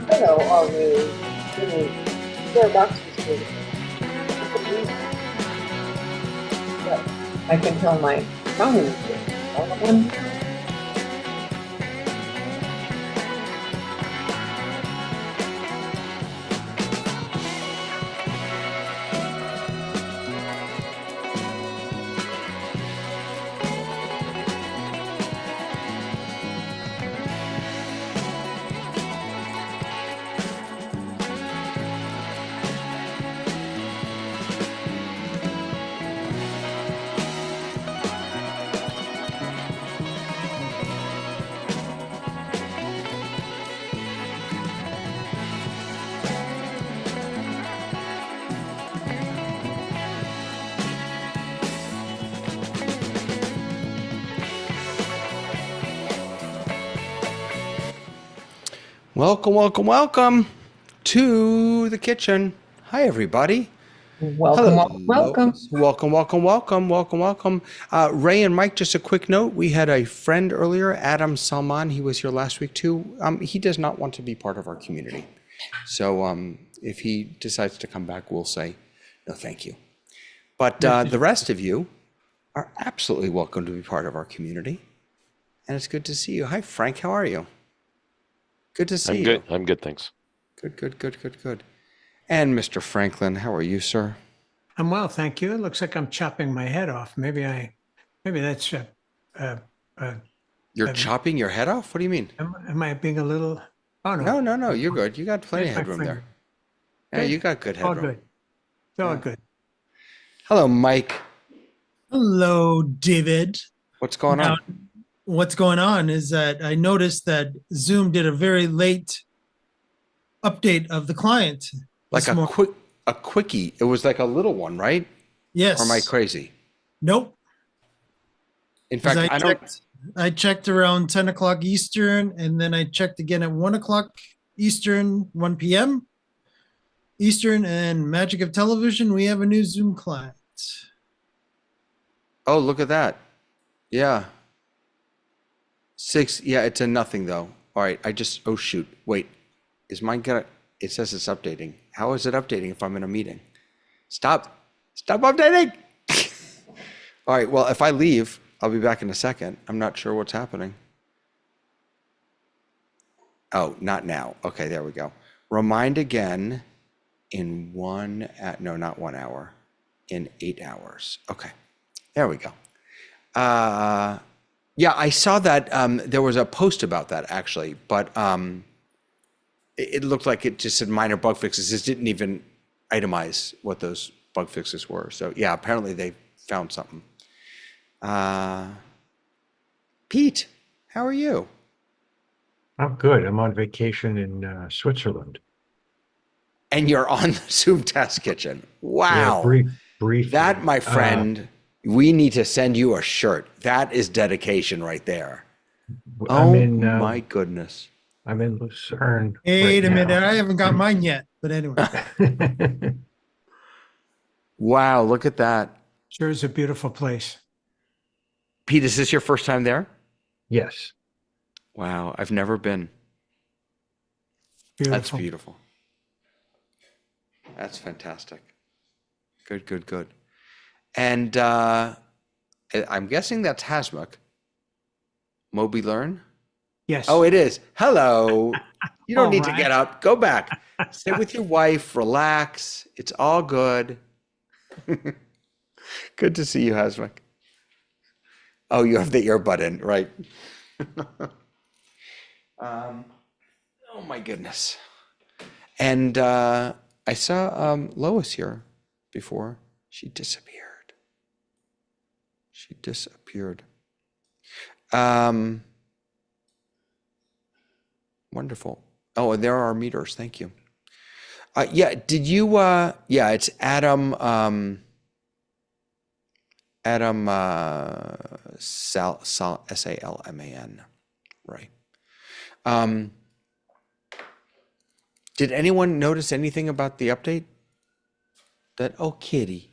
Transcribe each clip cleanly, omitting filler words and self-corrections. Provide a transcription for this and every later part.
Hello, all you boxes for I can tell my comments all of them. Welcome to the kitchen. Hi, everybody. Welcome. Welcome. Ray and Mike, just a quick note. We had a friend earlier, Adam Salman. He was here last week too. He does not want to be part of our community. So if he decides to come back, we'll say, no, thank you. But the rest of you are absolutely welcome to be part of our community. And it's good to see you. Hi, Frank. How are you? Good to see you. I'm good, thanks. Good. And Mr. Franklin, how are you, sir? I'm well, thank you. It looks like I'm chopping my head off. Maybe that's. You're chopping your head off? What do you mean? Am I being a little? Oh no. No. You're good. You got plenty of headroom there. Yeah, you got good headroom. All good. It's all good. Hello, Mike. Hello, David. What's going on? What's going on is that I noticed that Zoom did a very late update of the client. Like a quickie. It was like a little one, right? Yes. Or am I crazy? Nope. In fact, I checked around 10 o'clock Eastern, and then I checked again at 1 o'clock Eastern, 1 p.m. Eastern, and magic of television, we have a new Zoom client. Oh, look at that. Yeah. 6. Yeah, it's a nothing though. All right. Oh shoot. Wait, is mine it says it's updating. How is it updating if I'm in a meeting? Stop updating. All right. Well, if I leave, I'll be back in a second. I'm not sure what's happening. Oh, not now. Okay, there we go. Remind again in not 1 hour, in 8 hours. Okay, there we go. Yeah, I saw that. There was a post about that actually, but it looked like it just said minor bug fixes. It didn't even itemize what those bug fixes were. So yeah, apparently they found something. Pete, how are you? I'm good. I'm on vacation in Switzerland. And you're on the Zoom Test Kitchen. Yeah, Wow. briefly. That, my friend, we need to send you a shirt. That is dedication right there. I'm Oh in. my goodness. I'm in Lucerne. Wait a right minute, I haven't got mine yet, but anyway. now. Wow, look at that. Sure is a beautiful place. Pete, is this your first time there? Yes. Wow, I've never been. Beautiful. That's beautiful. That's fantastic. Good, good, good. And I'm guessing that's Hasmuk. Moby Learn? Yes. Oh, it is. Hello. You don't All need to right. get up. Go back. Sit with your wife. Relax. It's all good. Good to see you, Hasmuk. Oh, you have the earbud in, right? Oh my goodness. And I saw Lois here before. She disappeared. She disappeared. Wonderful. Oh, and there are our meters. Thank you. Yeah, did you yeah, it's Adam Adam Salman. Right. Did anyone notice anything about the update? Oh, kitty.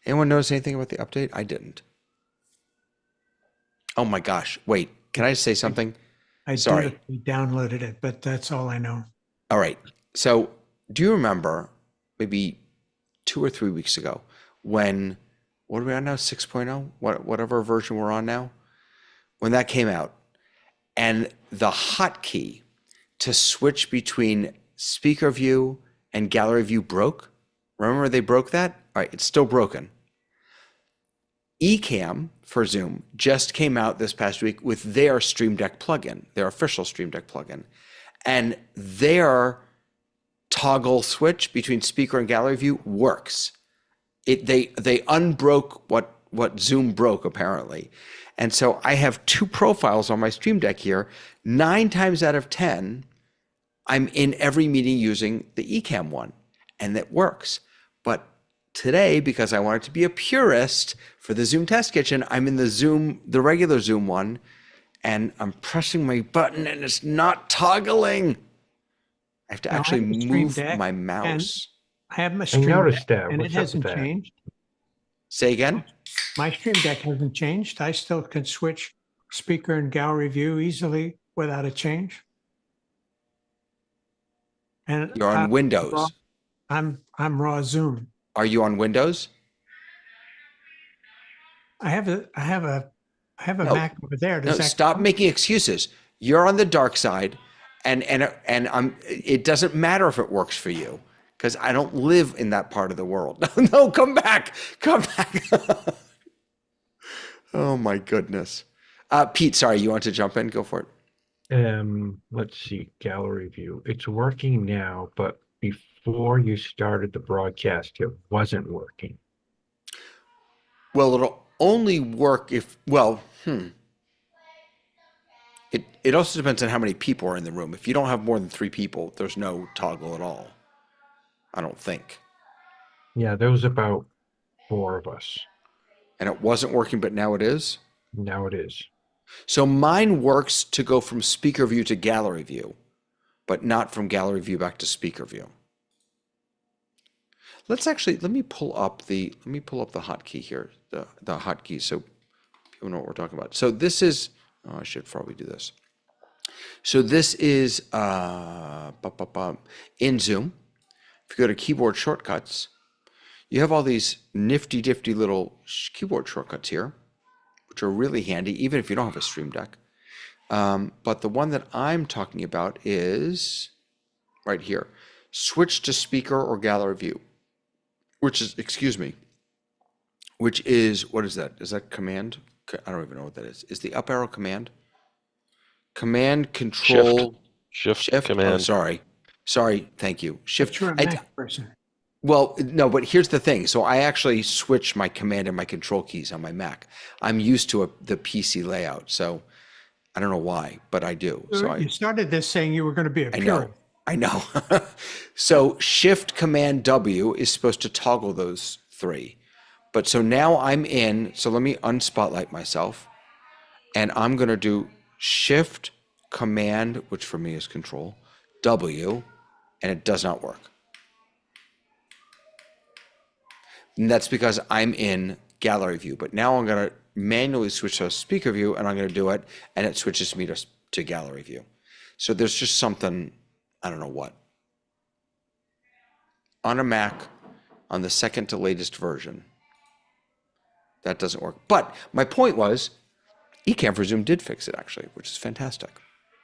Anyone notice anything about the update? I didn't. Oh my gosh. Wait, can I say something? I Sorry. dutifully downloaded it, but that's all I know. All right. So do you remember maybe 2 or 3 weeks ago when, what are we on now? 6.0? Whatever version we're on now? When that came out and the hotkey to switch between speaker view and gallery view broke? Remember they broke that? All right, it's still broken. Ecamm for Zoom just came out this past week with their Stream Deck plugin, their official Stream Deck plugin. And their toggle switch between speaker and gallery view works. They unbroke what Zoom broke apparently. And so I have 2 profiles on my Stream Deck here. 9 times out of 10, I'm in every meeting using the Ecamm one, and that works. But today, because I wanted to be a purist for the Zoom Test Kitchen, I'm in the regular Zoom one, and I'm pressing my button and it's not toggling. I have to Now, I actually have a Stream move Deck, my mouse. I have my I Stream noticed Deck, that. and it What's up with hasn't that? changed. Say again? My Stream Deck hasn't changed. I still can switch speaker and gallery view easily without a change. And You're on Windows. I'm raw Zoom. Are you on Windows? I have a No. Mac over there. No, Does that stop count? making excuses. You're on the dark side, and it doesn't matter if it works for you because I don't live in that part of the world. No, come back. Oh my goodness. Pete, sorry, you want to jump in? Go for it. Let's see, gallery view. It's working now, but before you started the broadcast, it wasn't working. Well, it'll only work if, it also depends on how many people are in the room. If you don't have more than 3 people, there's no toggle at all. I don't think. Yeah, there was about 4 of us. And it wasn't working, but now it is. Now it is. So mine works to go from speaker view to gallery view, but not from gallery view back to speaker view. Let me pull up the hotkey here, the hotkey, so people know what we're talking about. So this is, I should probably do this. So this is in Zoom. If you go to keyboard shortcuts, you have all these nifty little keyboard shortcuts here, which are really handy, even if you don't have a Stream Deck. But the one that I'm talking about is right here. Switch to speaker or gallery view, which is, what is that? Is that command? I don't even know what that is. Is the up arrow command? Command, control, Shift Oh, command. sorry. Thank you. Shift. But you're a Mac person. Well, no, but here's the thing. So I actually switch my command and my control keys on my Mac. I'm used to the PC layout, so I don't know why, but I do. So You started this saying you were going to be a I purist. know. I know. So Shift Command W is supposed to toggle those three. But so now I'm in, so let me unspotlight myself, and I'm going to do Shift Command, which for me is Control, W, and it does not work. And that's because I'm in gallery view, but now I'm going to manually switch to speaker view, and I'm going to do it, and it switches me to gallery view. So there's just something, I don't know what. On a Mac, on the second to latest version, that doesn't work. But my point was, Ecamm for Zoom did fix it actually, which is fantastic.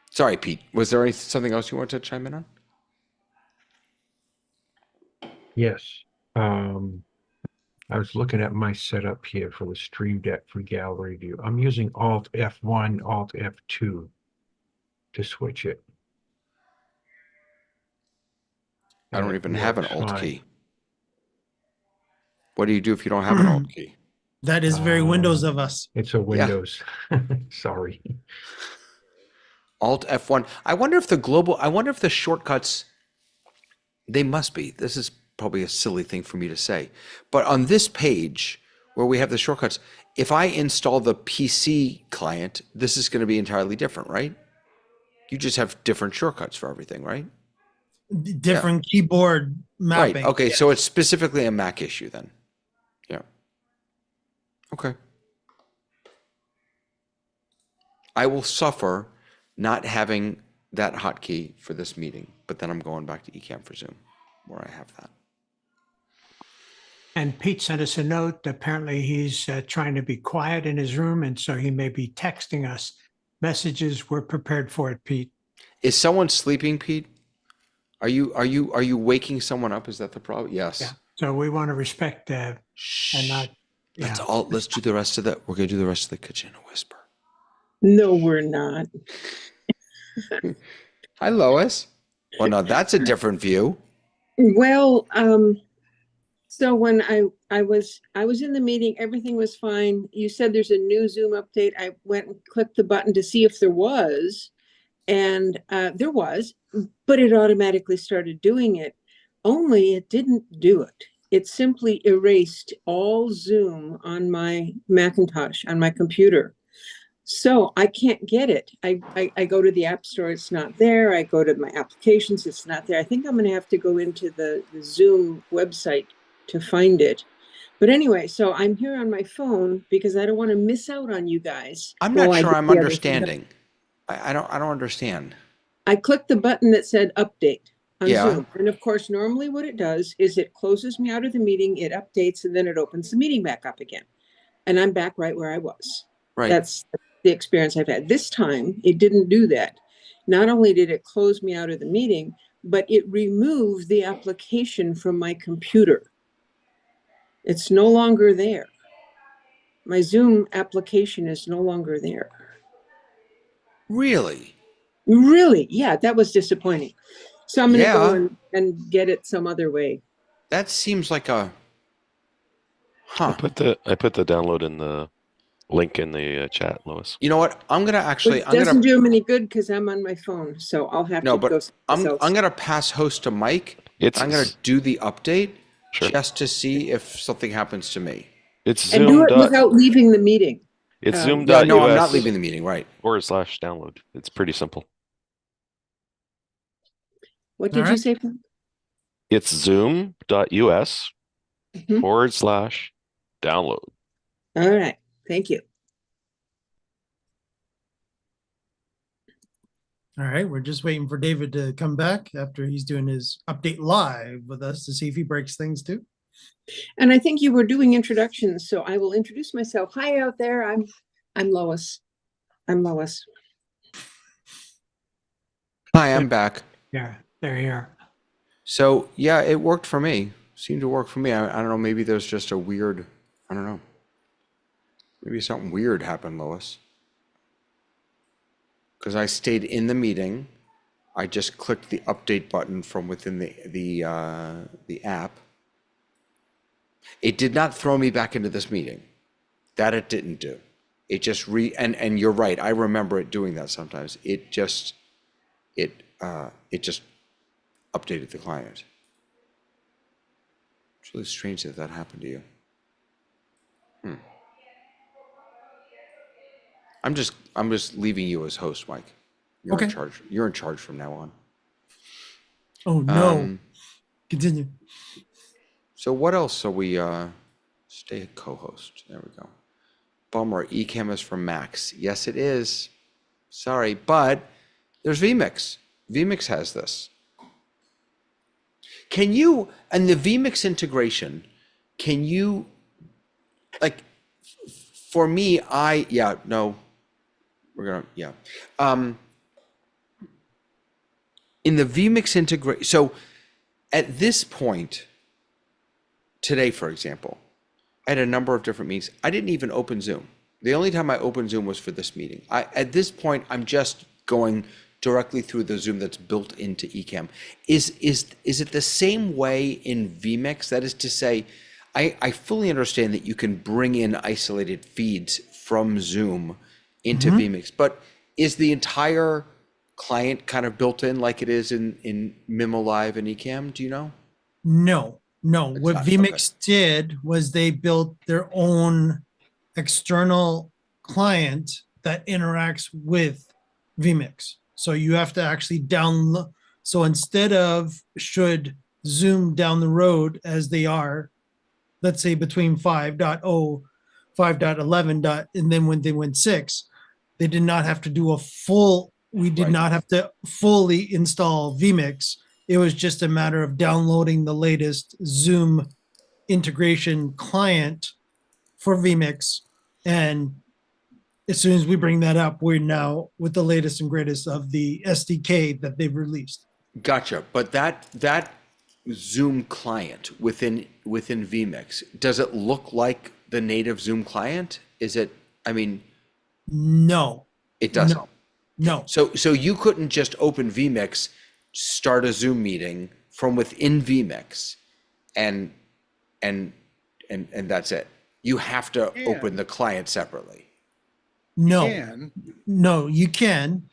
Sorry, Pete. Was there something else you wanted to chime in on? Yes. I was looking at my setup here for the Stream Deck for gallery view. I'm using Alt F1, Alt F2 to switch it. I don't And it even have an works Alt fine. key. What do you do if you don't have an Alt key? That is very Windows of us. It's a Windows. Sorry. Alt F1. I wonder if the shortcuts, they must be. This is probably a silly thing for me to say. But on this page where we have the shortcuts, if I install the PC client, this is going to be entirely different, right? You just have different shortcuts for everything, right? Different keyboard mapping. Right. Okay. So it's specifically a Mac issue then. Yeah. Okay. I will suffer not having that hotkey for this meeting, but then I'm going back to Ecamm for Zoom where I have that. And Pete sent us a note. Apparently he's trying to be quiet in his room, and so he may be texting us messages. We're prepared for it, Pete. Is someone sleeping, Pete? Are you waking someone up? Is that the problem? Yes. Yeah. So we want to respect Shh. and not. Let's do the rest of that. We're gonna do the rest of the kitchen in a whisper. No, we're not. Hi, Lois. Well, no, that's a different view. Well, so when I was in the meeting, everything was fine. You said there's a new Zoom update. I went and clicked the button to see if there was, and there was, but it automatically started doing it. Only it didn't do it. It simply erased all Zoom on my Macintosh, on my computer. So I can't get it. I go to the App Store, it's not there. I go to my applications, it's not there. I think I'm going to have to go into the Zoom website to find it. But anyway, so I'm here on my phone because I don't want to miss out on you guys. I'm not while I sure get I'm the other thing understanding. I don't understand. I clicked the button that said update on Yeah. Zoom. And of course, normally what it does is it closes me out of the meeting, it updates, and then it opens the meeting back up again. And I'm back right where I was. Right. That's the experience I've had. This time, it didn't do that. Not only did it close me out of the meeting, but it removed the application from my computer. It's no longer there. My Zoom application is no longer there. Really? Really? Yeah, that was disappointing. So I'm going to Yeah. go and get it some other way. That seems like a. I Huh. put the download in the link in the chat, Lois. You know what? I'm gonna actually. It I'm doesn't gonna. do them any good because I'm on my phone. So I'll have No, to go. but I'm someplace else. gonna pass host to Mike. It's I'm gonna do the update Sure. just to see if something happens to me. It's And do Zoom. it without leaving the meeting. It's Yeah, Zoom. Yeah, no, I'm not leaving the meeting. Right. /download. It's pretty simple. What did All you right. say? It's zoom.us Mhm. /download. All right. Thank you. All right, we're just waiting for David to come back after he's doing his update live with us to see if he breaks things too. And I think you were doing introductions, so I will introduce myself. Hi out there. I'm Lois. I'm Lois. Hi, I'm back. Yeah, there you are. So yeah, it worked for me. Seemed to work for me. I don't know. Maybe there's just a weird. I don't know. Maybe something weird happened, Lois. Because I stayed in the meeting. I just clicked the update button from within the app. It did not throw me back into this meeting. That it didn't do. It just and you're right. I remember it doing that sometimes. It just updated the client. It's really strange that that happened to you. I'm just leaving you as host, Mike. You're in Okay. charge. You're in charge from now on. Oh, no. Continue. So what else are we, stay a co-host? There we go. Bummer, Ecamm is from Max. Yes, it is. Sorry, but there's vMix. vMix has this. Can you, and the vMix integration, can you, like, for me, in the vMix integration, so at this point, today, for example, I had a number of different meetings. I didn't even open Zoom. The only time I opened Zoom was for this meeting. At this point, I'm just going directly through the Zoom that's built into Ecamm. Is it the same way in vMix? That is to say, I fully understand that you can bring in isolated feeds from Zoom into vMix, but is the entire client kind of built in like it is in Mimo Live and Ecamm? Do you know? No. What not, vMix did was they built their own external client that interacts with vMix. So you have to actually download. So instead of should Zoom down the road as they are, let's say between 5.0, 5.11, and then when they went 6, they did not have to do we did Right. not have to fully install vMix. It was just a matter of downloading the latest Zoom integration client for vMix. And as soon as we bring that up, we're now with the latest and greatest of the SDK that they've released. Gotcha. But that Zoom client within vMix, does it look like the native Zoom client? Is it, I mean, No, it doesn't. no. So you couldn't just open vMix, start a Zoom meeting from within vMix, and that's it. You have to open the client separately. No, Can, no, you can,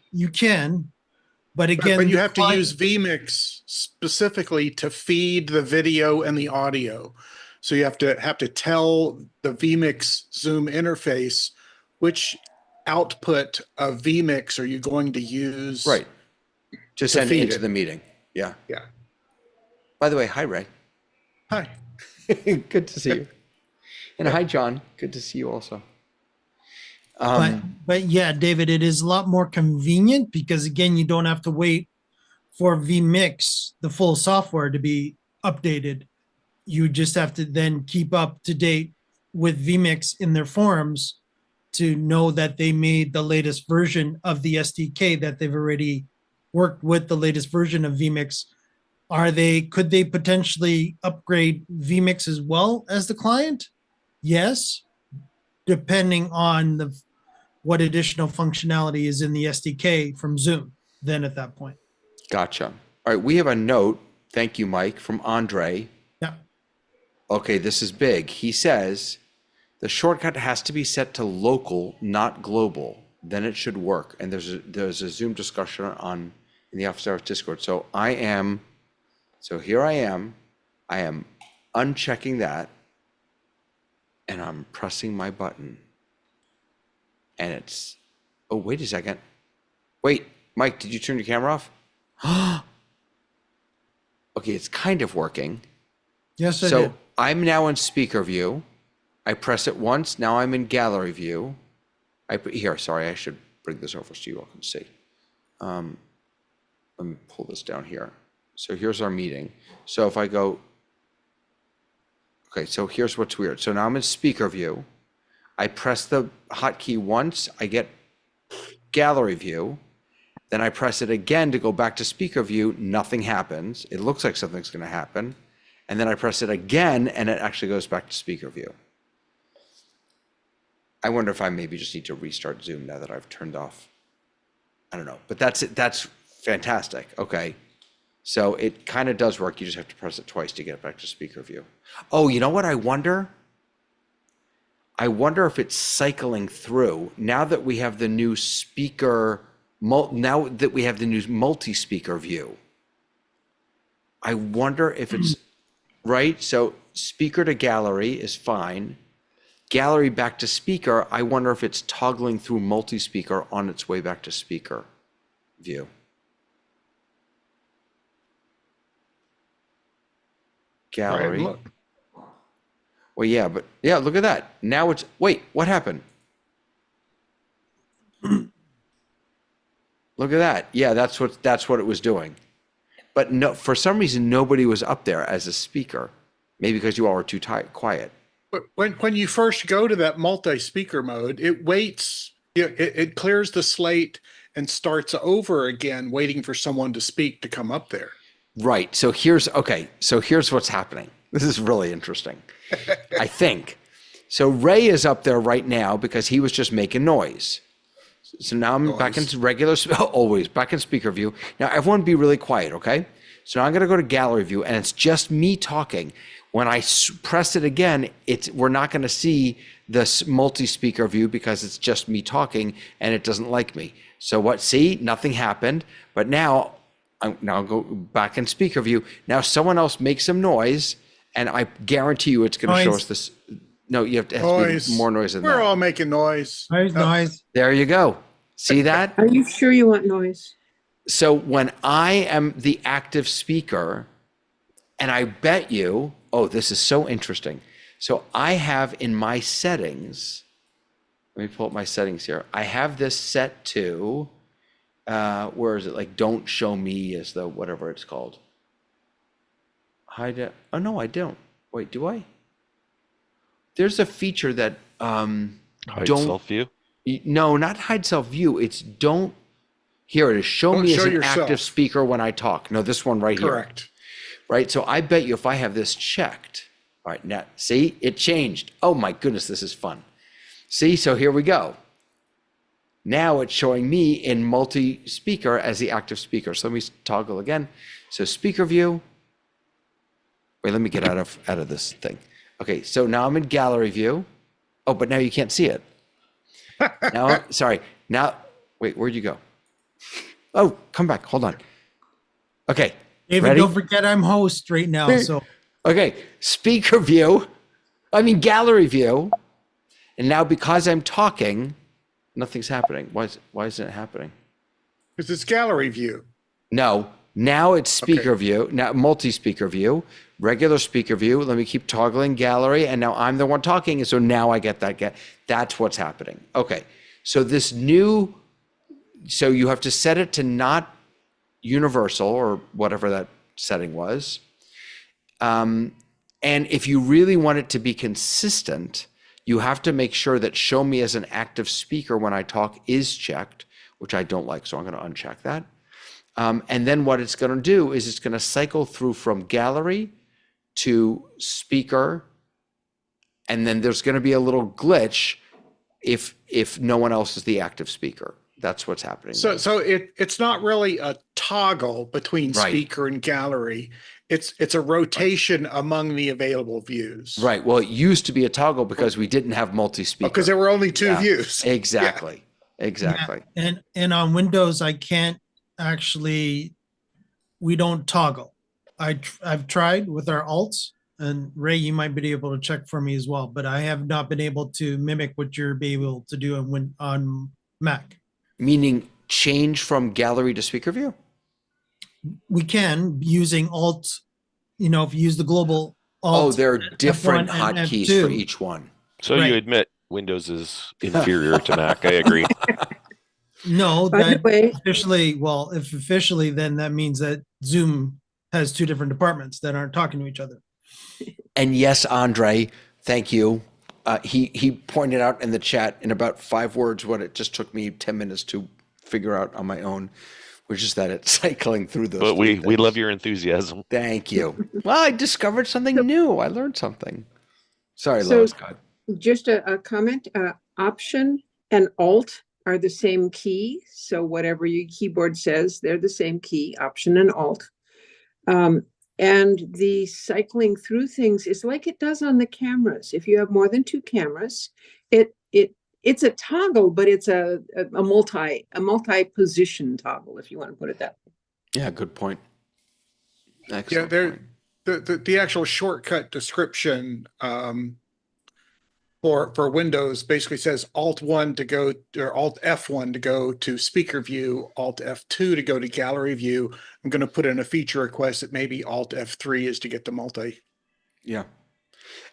but again, but you have to client- use vMix specifically to feed the video and the audio. So you have to tell the vMix Zoom interface which output of vMix are you going to use. Right. To send feed into it. the meeting. Yeah. Yeah. By the way, hi, Ray. Hi. Good to see you. And hi, John. Good to see you also. but yeah, David, it is a lot more convenient because again, you don't have to wait for vMix, the full software, to be updated. You just have to then keep up to date with vMix in their forums to know that they made the latest version of the SDK, that they've already worked with the latest version of vMix. Could they potentially upgrade vMix as well as the client? Yes, depending on what additional functionality is in the SDK from Zoom then at that point. Gotcha. All right. We have a note. Thank you, Mike, from Andre. Yeah. Okay, this is big. He says the shortcut has to be set to local, not global. Then it should work. And there's a Zoom discussion in the Office Hours Discord. So here I am unchecking that, and I'm pressing my button. And it's, oh, wait a second. Wait, Mike, did you turn your camera off? Okay, it's kind of working. Yes, I So did. I'm now in speaker view. I press it once. Now I'm in gallery view. Sorry, I should bring this over so you all can see. Let me pull this down here. So here's our meeting. So if I go, okay, so here's what's weird. So now I'm in speaker view. I press the hotkey once, I get gallery view. Then I press it again to go back to speaker view. Nothing happens. It looks like something's going to happen. And then I press it again, and it actually goes back to speaker view. I wonder if I maybe just need to restart Zoom now that I've turned off. I don't know, but that's it. That's fantastic. Okay. So it kind of does work. You just have to press it twice to get it back to speaker view. Oh, you know what? I wonder if it's cycling through now that we have the new speaker, now that we have the new multi-speaker view. I wonder if it's right. So speaker to gallery is fine. Gallery back to speaker. I wonder if it's toggling through multi-speaker on its way back to speaker view. Gallery. Right, look. Well, yeah, but yeah, look at that. Now it's, wait, what happened? Look at that. Yeah, that's what it was doing. But no, for some reason, nobody was up there as a speaker. Maybe because you all were too quiet. But when you first go to that multi-speaker mode, it waits, it clears the slate and starts over again, waiting for someone to speak to come up there. Right. So here's what's happening. This is really interesting. I think. So Ray is up there right now because he was just making noise. So now I'm back into regular, always back in speaker view. Now everyone be really quiet, okay? So now I'm going to go to gallery view and it's just me talking. When I press it again, we're not going to see this multi-speaker view because it's just me talking and it doesn't like me. So what, see, nothing happened, but now I'll go back in speaker view. Now someone else makes some noise and I guarantee you it's going to show us this. No, you have to, be more noise than that. We're all making noise. Noise. There you go. See that? Are you sure you want noise? So when I am the active speaker, and I bet you, oh, this is so interesting. So I have in my settings, let me pull up my settings here. I have this set to, where is it? Like, don't show me as the, whatever it's called. Hide it. Oh, no, I don't. Wait, do I? There's a feature that, Hide self view? No, not hide self view. It's don't, here it is. Show me as an active speaker when I talk. No, this one right here. Correct. Right, so I bet you if I have this checked, all right, now, see, it changed. Oh my goodness, this is fun. See, so here we go. Now it's showing me in multi-speaker as the active speaker. So let me toggle again. So speaker view. Wait, let me get out of this thing. Okay, so now I'm in gallery view. Oh, but now you can't see it. Now, sorry, now, wait, where'd you go? Oh, come back, hold on. Okay. David, ready? don't forget I'm host right now. So Okay, speaker view, gallery view. And now because I'm talking, nothing's happening. Why isn't it happening? Because it's gallery view. No, now it's speaker view, now multi-speaker view, regular speaker view. Let me keep toggling gallery. And now I'm the one talking. And so now I get that. That's what's happening. Okay, so so you have to set it to not universal or whatever that setting was. And if you really want it to be consistent, you have to make sure that show me as an active speaker when I talk is checked, which I don't like. So I'm going to uncheck that. And then what it's going to do is it's going to cycle through from gallery to speaker. And then there's going to be a little glitch if no one else is the active speaker. That's what's happening. So it's not really a toggle between speaker and gallery. It's a rotation among the available views. Right. Well, it used to be a toggle because we didn't have multi-speaker. Because there were only two views. Exactly. Yeah. Exactly. Yeah. And on Windows, I can't actually, we don't toggle. I've tried with our alts, and Ray, you might be able to check for me as well, but I have not been able to mimic what you're able to do on Mac. Meaning change from gallery to speaker view? We can using alt, if you use the global alt. Oh, there are different F1 and hotkeys F2. for each one. So you admit Windows is inferior to Mac. I agree. No, By the that way, officially, well, if officially, then that means that Zoom has two different departments that aren't talking to each other. And yes, Andre, thank you. He pointed out in the chat in about 5 words what it just took me 10 minutes to figure out on my own, which is that it's cycling through those. But we things. love your enthusiasm. Thank you. Well, I discovered something new. I learned something. Sorry, So- Lois. Go ahead. just a comment. Option and Alt are the same key. So whatever your keyboard says, they're the same key, Option and Alt. And the cycling through things is like it does on the cameras. If you have more than 2 cameras, it's a toggle, but it's a multi-position toggle, if you want to put it that way. Yeah, good point. Yeah, Excellent point. the actual shortcut description for Windows basically says Alt 1 to go, or Alt F1 to go to speaker view, Alt F2 to go to gallery view. I'm going to put in a feature request that maybe Alt F3 is to get to multi. Yeah.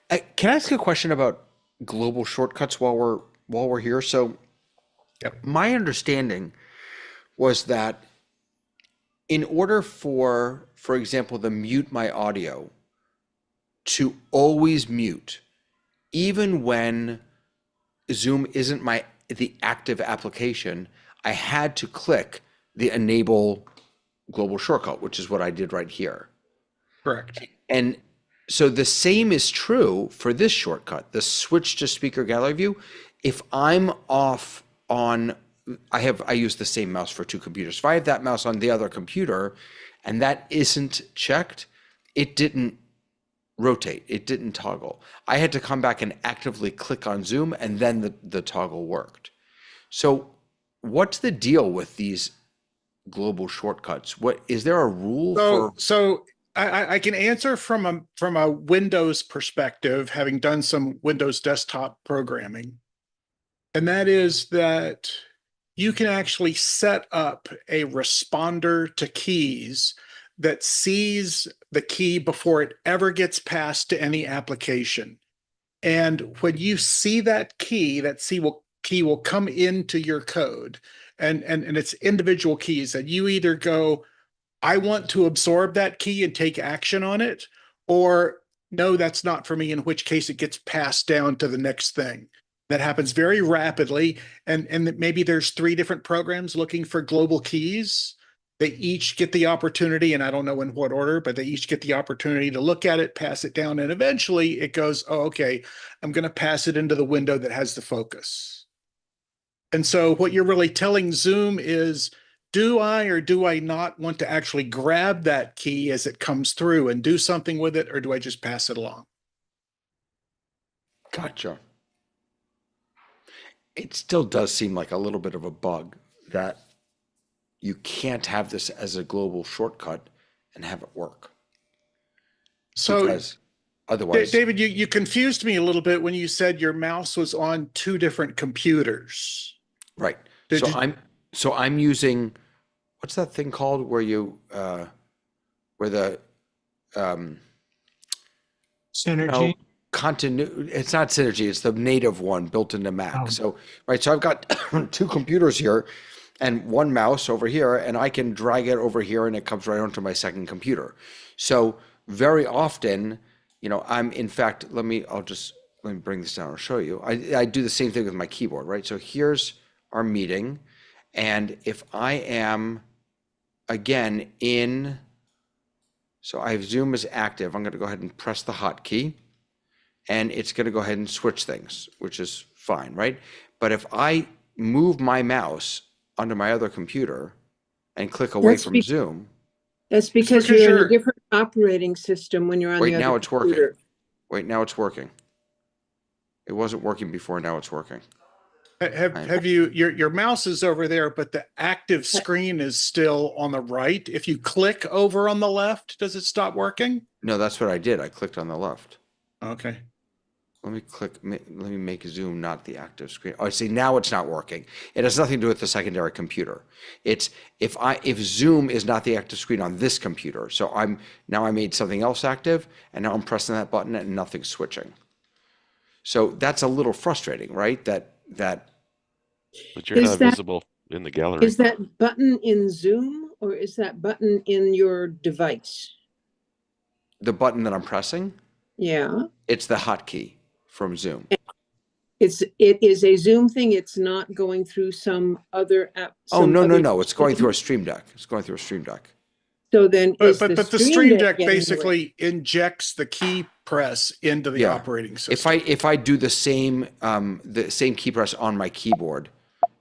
Can I ask a question about global shortcuts while we're here? So, Yep. My understanding was that in order for example, the mute my audio to always mute, even when Zoom isn't the active application, I had to click the enable global shortcut, which is what I did right here. Correct. And so the same is true for this shortcut, the switch to speaker gallery view. If I'm off on, I use the same mouse for 2 computers. If I have that mouse on the other computer and that isn't checked, it didn't rotate, it didn't toggle. I had to come back and actively click on Zoom, and then the toggle worked. So what's the deal with these global shortcuts? What is there a rule for? So I can answer from a Windows perspective, having done some Windows desktop programming. And that is that you can actually set up a responder to keys that sees the key before it ever gets passed to any application. And when you see that key will come into your code, and it's individual keys that you either go, I want to absorb that key and take action on it, or no, that's not for me, in which case it gets passed down to the next thing. That happens very rapidly. And maybe there's 3 different programs looking for global keys. They each get the opportunity, and I don't know in what order, but they each get the opportunity to look at it, pass it down, and eventually it goes, oh, okay, I'm going to pass it into the window that has the focus. And so what you're really telling Zoom is, do I or do I not want to actually grab that key as it comes through and do something with it, or do I just pass it along? Gotcha. It still does seem like a little bit of a bug that you can't have this as a global shortcut and have it work. So because otherwise, David, you confused me a little bit when you said your mouse was on 2 different computers. right. Did So you- I'm using, what's that thing called where you where the Synergy. continuity, it's not Synergy, it's the native one built into Mac. Oh. So I've got 2 computers here and 1 mouse over here, and I can drag it over here and it comes right onto my second computer. So very often, I'm, in fact, let me bring this down and show you. I do the same thing with my keyboard, right? So here's our meeting. And if I am, again, so I have Zoom as active, I'm going to go ahead and press the hotkey, and it's going to go ahead and switch things, which is fine, right? But if I move my mouse onto my other computer and click away from Zoom. That's because you're in a different operating system when you're on the other computer. Wait, now it's working. Wait, now it's working. It wasn't working before, now it's working. Have you, your mouse is over there, but the active screen is still on the right. If you click over on the left, does it stop working? No, that's what I did. I clicked on the left. Okay. Let me make Zoom not the active screen. Oh, see, now it's not working. It has nothing to do with the secondary computer. It's if Zoom is not the active screen on this computer. So I made something else active, and now I'm pressing that button and nothing's switching. So that's a little frustrating, right? But you're not visible in the gallery. Is that button in Zoom, or is that button in your device? The button that I'm pressing? Yeah. It's the hotkey from Zoom. It is a Zoom thing. It's not going through some other app. Oh, no. It's going through a Stream Deck. It's going through a Stream Deck. So then is But the Stream Stream Deck Deck getting in the way? basically injects the key press into the Yeah. operating system. If I do the same key press on my keyboard,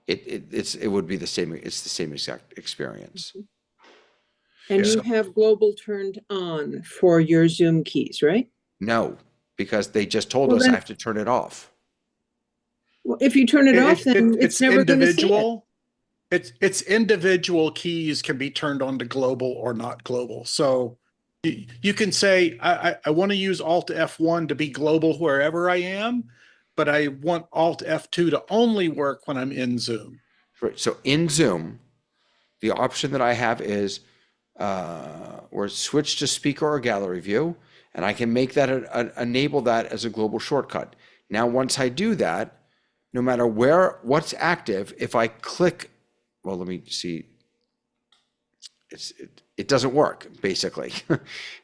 it would be the same. It's the same exact experience. And you So- have global turned on for your Zoom keys, right? No, because they just told Well, us then- I have to turn it off. Well, if you turn it off, then it's never going to see it. individual. It's individual keys can be turned on to global or not global. So you can say, I want to use Alt F1 to be global wherever I am, but I want Alt F2 to only work when I'm in Zoom. Right. So in Zoom, the option that I have is or switch to speaker or gallery view, and I can make that enable that as a global shortcut. Now, once I do that, no matter what's active, if I click, well, let me see. It doesn't work basically.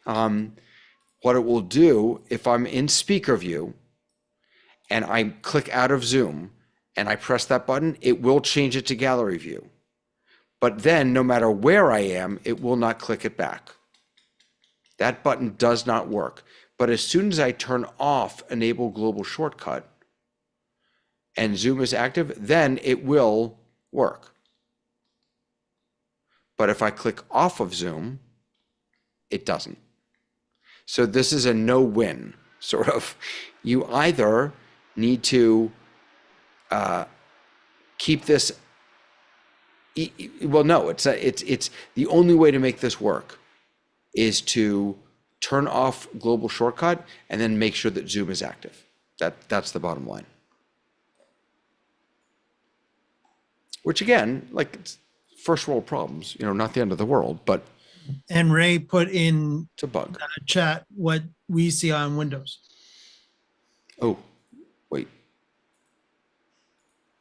What it will do if I'm in speaker view and I click out of Zoom and I press that button, it will change it to gallery view. But then no matter where I am, it will not click it back. That button does not work. But as soon as I turn off enable global shortcut and Zoom is active, then it will work. But if I click off of Zoom, it doesn't. So this is a no-win sort of. You either need to keep this. Well, no, it's the only way to make this work is to turn off global shortcut and then make sure that Zoom is active. That's the bottom line. Which again, like it's first world problems, not the end of the world, but And Ray put in it's a bug. chat what we see on Windows. Oh, wait.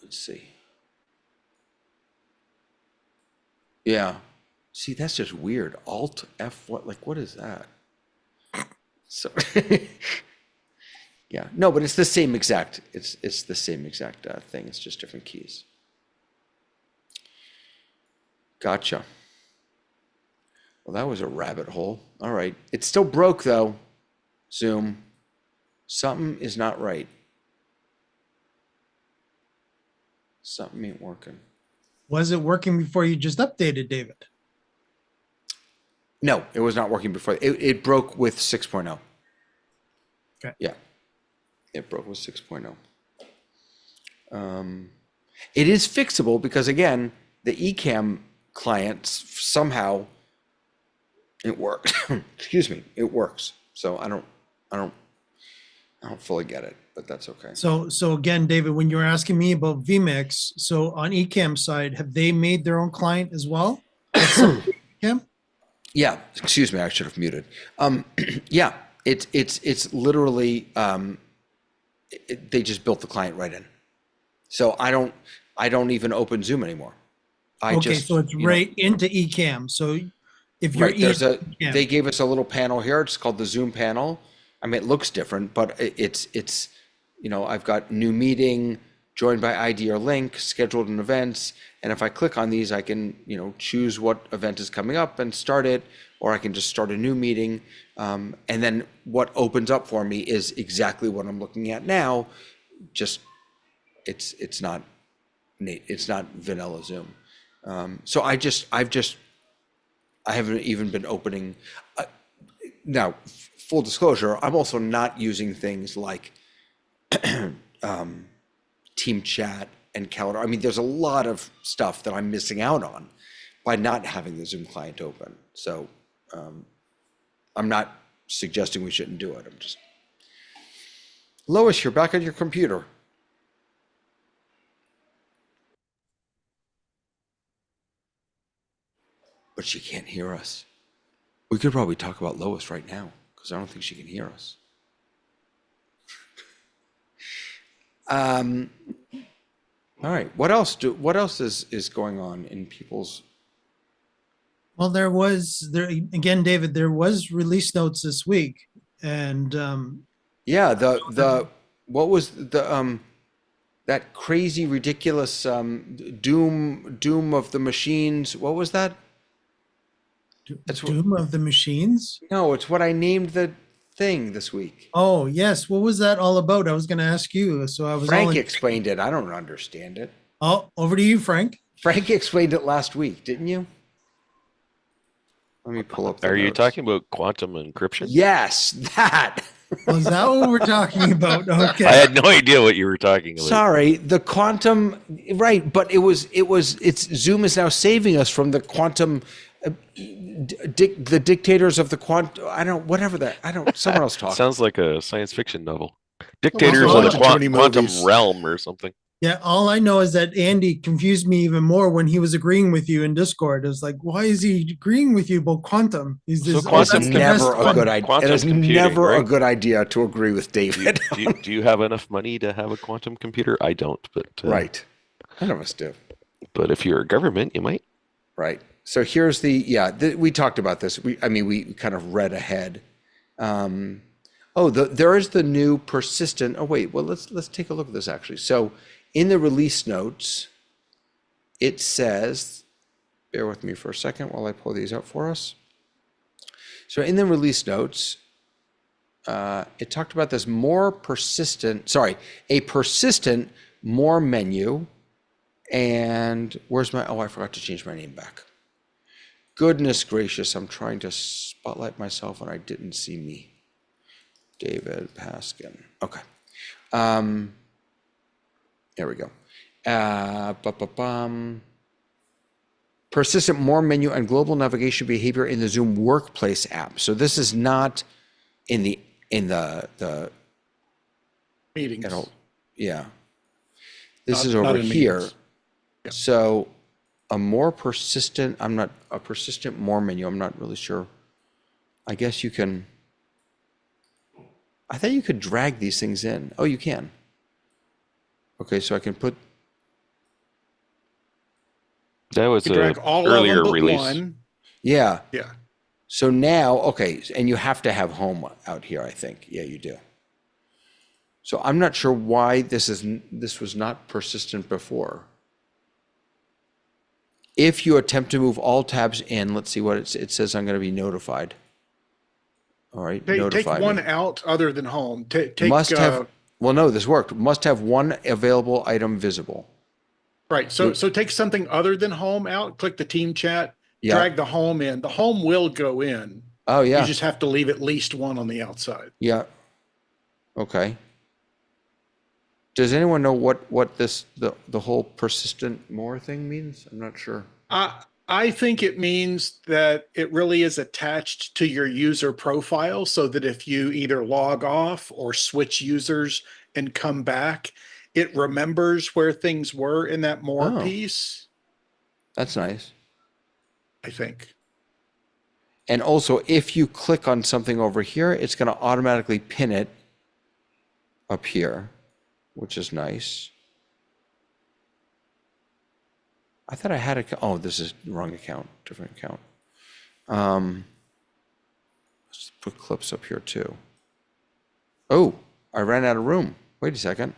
Let's see. Yeah. See, that's just weird. Alt F, what is that? So, yeah. No, but it's the same exact, it's the same exact thing. It's just different keys. Gotcha. Well, that was a rabbit hole. All right. It still broke though. Zoom. Something is not right. Something ain't working. Was it working before you just updated, David? No, it was not working before. It broke with 6.0. Okay. Yeah. It broke with 6.0. It is fixable because again, the Ecamm clients somehow it works. Excuse me, it works. So I don't fully get it, but that's okay. So again, David, when you were asking me about vMix, so on Ecamm side, have they made their own client as well? Ecamm? Yeah, excuse me, I should have muted. Yeah, it's literally they just built the client right in. So I don't even open Zoom anymore. So it's right into Ecamm. So if you're right, they gave us a little panel here. It's called the Zoom panel. I mean, it looks different, but it's I've got new meeting, joined by ID or link, scheduled in events, and if I click on these, I can choose what event is coming up and start it, or I can just start a new meeting, and then what opens up for me is exactly what I'm looking at now. Just it's not vanilla Zoom. So I haven't even been opening. Now, full disclosure, I'm also not using things like team chat and calendar. I mean, there's a lot of stuff that I'm missing out on by not having the Zoom client open. So I'm not suggesting we shouldn't do it. I'm just, Lois, you're back on your computer. But she can't hear us. We could probably talk about Lois right now because I don't think she can hear us. All right. What else is going on in people's? Well, there again, David, there was release notes this week, and Yeah, what was the that crazy ridiculous Doom of the machines? What was that? That's what, Doom of the Machines? no, it's what I named the thing this week. Oh, yes. What was that all about? I was going to ask you. So I was Frank explained it. I don't understand it. Oh, over to you, Frank. Frank explained it last week, didn't you? Let me pull up the Are you notes. talking about quantum encryption? Yes, that. Was that what we're talking about? Okay. I had no idea what you were talking about. Sorry, the quantum, right? But it's Zoom is now saving us from the quantum, the dictators of the quantum. Someone else talk. Sounds like a science fiction novel. Dictators of the watching too many quantum movies. realm or something. Yeah, all I know is that Andy confused me even more when he was agreeing with you in Discord. It was like, why is he agreeing with you about quantum? He's So just, quantum It's that's the never best a one. good idea. It Quantum is computing, never a right? good idea to agree with David. Do you have enough money to have a quantum computer? I don't, but Right. None of us do. But if you're a government, you might. Right. So here's we talked about this. We kind of read ahead. There is the new persistent. Oh wait, well let's take a look at this actually. So in the release notes, it says, bear with me for a second while I pull these out for us. So in the release notes, it talked about this a persistent more menu. And where's I forgot to change my name back. Goodness gracious, I'm trying to spotlight myself and I didn't see me. David Paskin. Okay. There we go. Persistent more menu and global navigation behavior in the Zoom Workplace app. So this is not in the Meetings. yeah. This is Not over in here. meetings. Yeah. So a more persistent, persistent more menu, I'm not really sure. I guess you can, I thought you could drag these things in. Oh, you can. Okay, so I can put. That was You a drag all earlier of them but release. one. Yeah. Yeah. So now, okay, and you have to have home out here, I think. Yeah, you do. So I'm not sure why this was not persistent before. If you attempt to move all tabs in, let's see what it says. I'm going to be notified. All right, Take notify one me. out other than home. Take Must have. Well, no, this worked. Must have one available item visible. right. So take something other than home out. Click the team chat. Yeah. Drag the home in. The home will go in. Oh yeah. You just have to leave at least one on the outside. Yeah. Okay. Does anyone know what this the whole persistent more thing means? I'm not sure. I think it means that it really is attached to your user profile so that if you either log off or switch users and come back, it remembers where things were in that more Oh. piece, That's nice. I think. And also, if you click on something over here, it's going to automatically pin it up here, which is nice. I thought I had a, oh, this is the wrong account, different account. Let's put clips up here too. Oh, I ran out of room. Wait a second.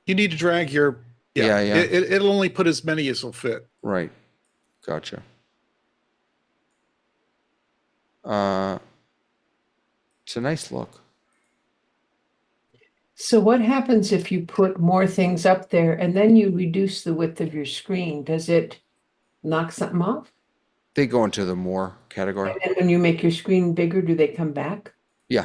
You need to drag your, Yeah. It'll only put as many as will fit. Right. Gotcha. It's a nice look. So what happens if you put more things up there and then you reduce the width of your screen? Does it knock something off? They go into the more category. And then when you make your screen bigger, do they come back? Yeah.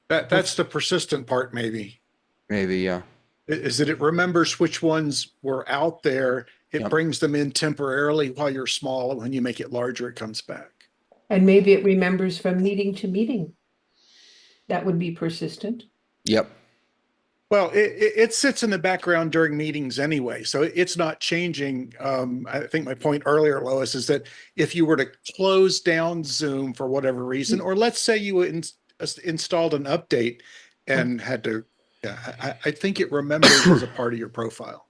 That's the persistent part, maybe, Maybe, yeah. is that it remembers which ones were out there. It Yep. brings them in temporarily while you're small, and when you make it larger, it comes back. And maybe it remembers from meeting to meeting. That would be persistent. Yep. Well, it sits in the background during meetings anyway, so it's not changing. I think my point earlier, Lois, is that if you were to close down Zoom for whatever reason, or let's say you installed an update and had to, I think it remembers as a part of your profile.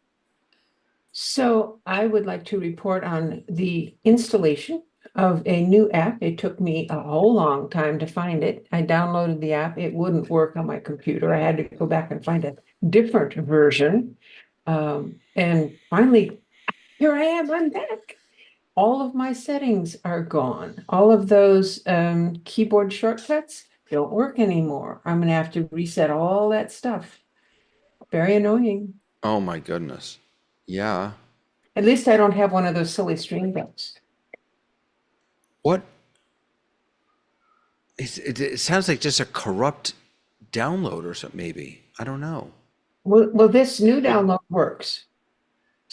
So I would like to report on the installation of a new app. It took me a whole long time to find it. I downloaded the app. It wouldn't work on my computer. I had to go back and find a different version. And finally, here I am, I'm back. all of my settings are gone. All of those keyboard shortcuts don't work anymore. I'm gonna have to reset all that stuff. Very annoying. Oh my goodness. Yeah. At least I don't have one of those silly stream decks. What? It sounds like just a corrupt download or something, maybe. I don't know. Well, this new download works.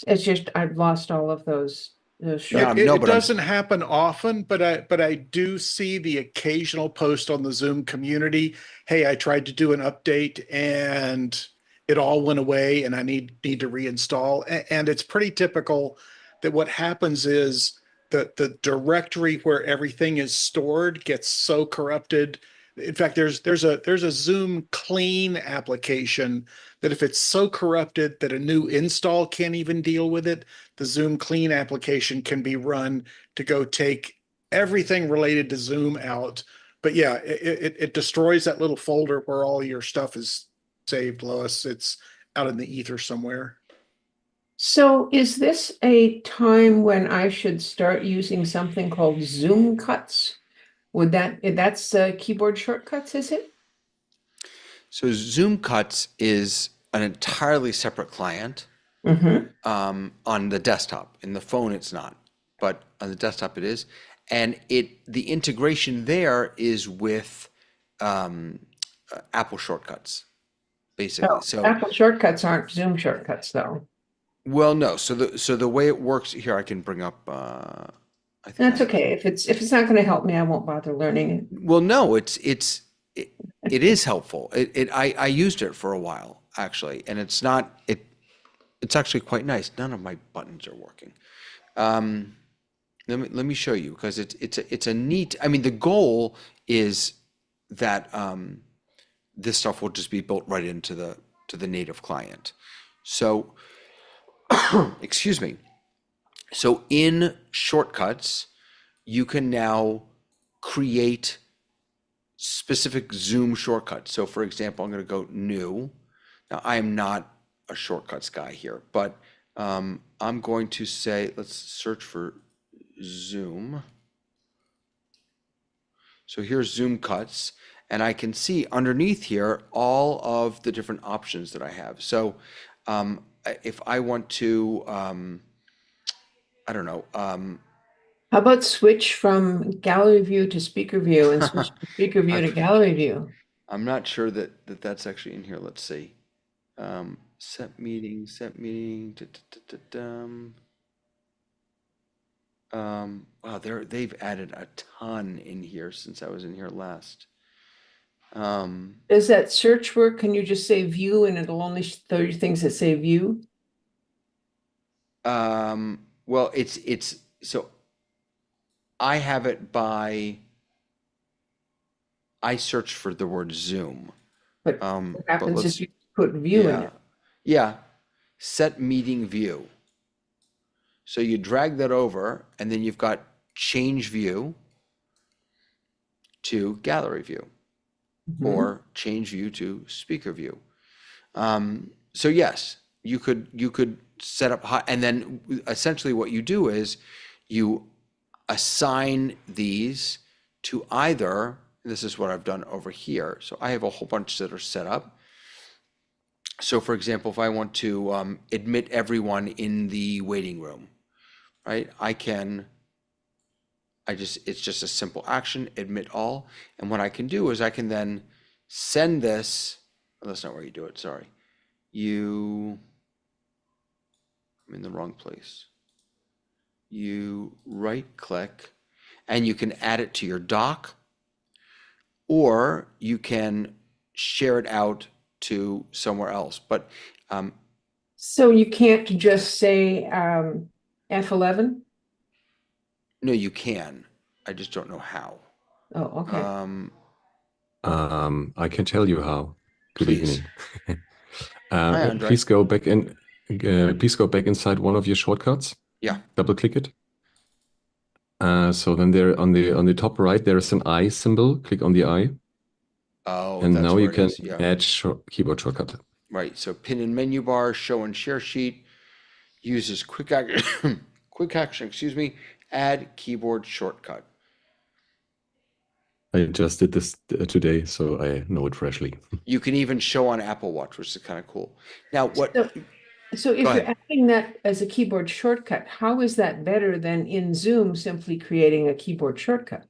It's just I've lost all of those Yeah, shortcuts. no, It but I'm- doesn't happen often, but I do see the occasional post on the Zoom community. Hey, I tried to do an update and it all went away and I need to reinstall. And it's pretty typical that what happens is that the directory where everything is stored gets so corrupted. In fact, there's a Zoom clean application that if it's so corrupted that a new install can't even deal with it, the Zoom clean application can be run to go take everything related to Zoom out. But yeah, it destroys that little folder where all your stuff is saved, Lois. It's out in the ether somewhere. So is this a time when I should start using something called Zoom Cuts? That's keyboard shortcuts, is it? So Zoom Cuts is an entirely separate client Mm-hmm. on the desktop. In the phone, it's not, but on the desktop it is. And the integration there is with Apple shortcuts, basically. Oh, So Apple shortcuts aren't Zoom shortcuts, though. well, no. So the way it works here, I can bring up. I think That's okay. If it's not going to help me, I won't bother learning it. Well, no, it is helpful. I used it for a while actually, and it's actually quite nice. None of my buttons are working. Let me show you because it's a neat. I mean, the goal is that this stuff will just be built right into the native client. So, excuse me. So in Shortcuts, you can now create specific Zoom shortcuts. So for example, I'm going to go new. Now I am not a shortcuts guy here, but I'm going to say, let's search for Zoom. So here's Zoom Cuts, and I can see underneath here all of the different options that I have. So if I want to, I don't know. How about switch from gallery view to speaker view and switch from speaker view to gallery view? I'm not sure that's actually in here. Let's see. Set meeting. Wow, they've added a ton in here since I was in here last. Does that search work? Can you just say view and it'll only show you things that say view? Well, it's so I have it by I search for the word Zoom. But what happens if you put view in it? Yeah, set meeting view. So you drag that over, and then you've got change view to gallery view, or change view to speaker view. So yes, you could set up hot, and then essentially what you do is you assign these to either, this is what I've done over here. So I have a whole bunch that are set up. So for example, if I want to admit everyone in the waiting room, right? It's just a simple action, admit all. And what I can do is I can then send this, oh, that's not where you do it, sorry. I'm in the wrong place. You right click and you can add it to your doc, or you can share it out to somewhere else. But So you can't just say F11? no, you can. I just don't know how. Oh, okay. I can tell you how. Good Please. evening. Hi, Andre. Please go back inside one of your shortcuts. Yeah. Double click it. So then there on the top right there is an eye symbol. Click on the eye, Oh, and that's now where you it can is. Yeah. add keyboard shortcut. Right. So pin and menu bar, show and share sheet, uses quick action, excuse me, add keyboard shortcut. I just did this today, so I know it freshly. You can even show on Apple Watch, which is kind of cool. Now, what? So if Go you're ahead. adding that as a keyboard shortcut, how is that better than in Zoom simply creating a keyboard shortcut?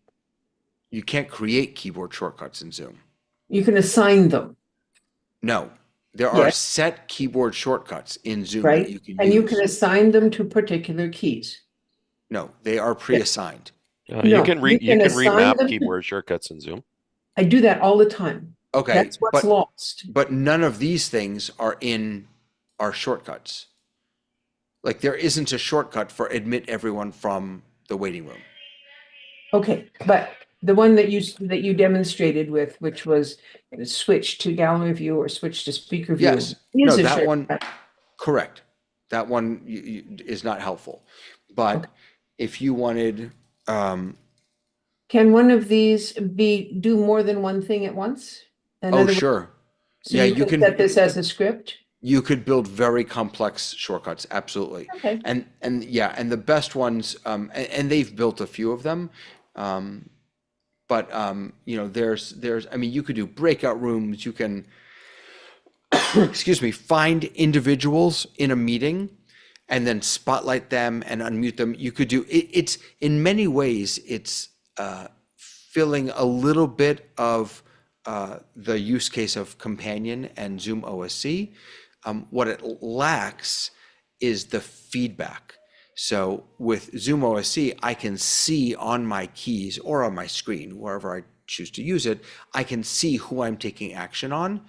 You can't create keyboard shortcuts in Zoom. You can assign them, No, there are Yes. set keyboard shortcuts in Zoom that right? you can And you use. can assign them to particular keys. No, they are pre-assigned. No, you can you can assign remap them to- keyboard shortcuts in Zoom. I do that all the time. Okay, That's what's but lost. but none of these things are in our shortcuts. Like there isn't a shortcut for admit everyone from the waiting room. Okay, but the one that you demonstrated with, which was switch to gallery view or switch to speaker view. Yes, is no, a that one, shortcut. correct. That one is not helpful. But Okay. if you wanted, Can one of these do more than one thing at once? In oh, other words, sure. So Yeah, you you can can- set this as a script? You could build very complex shortcuts, absolutely. Okay. And yeah, and the best ones, and they've built a few of them. But you know, there's, I mean, you could do breakout rooms, you can, excuse me, find individuals in a meeting and then spotlight them and unmute them. You could do, it's, in many ways, it's filling a little bit of the use case of Companion and ZoomOSC. What it lacks is the feedback. So with ZoomOSC, I can see on my keys or on my screen, wherever I choose to use it, I can see who I'm taking action on.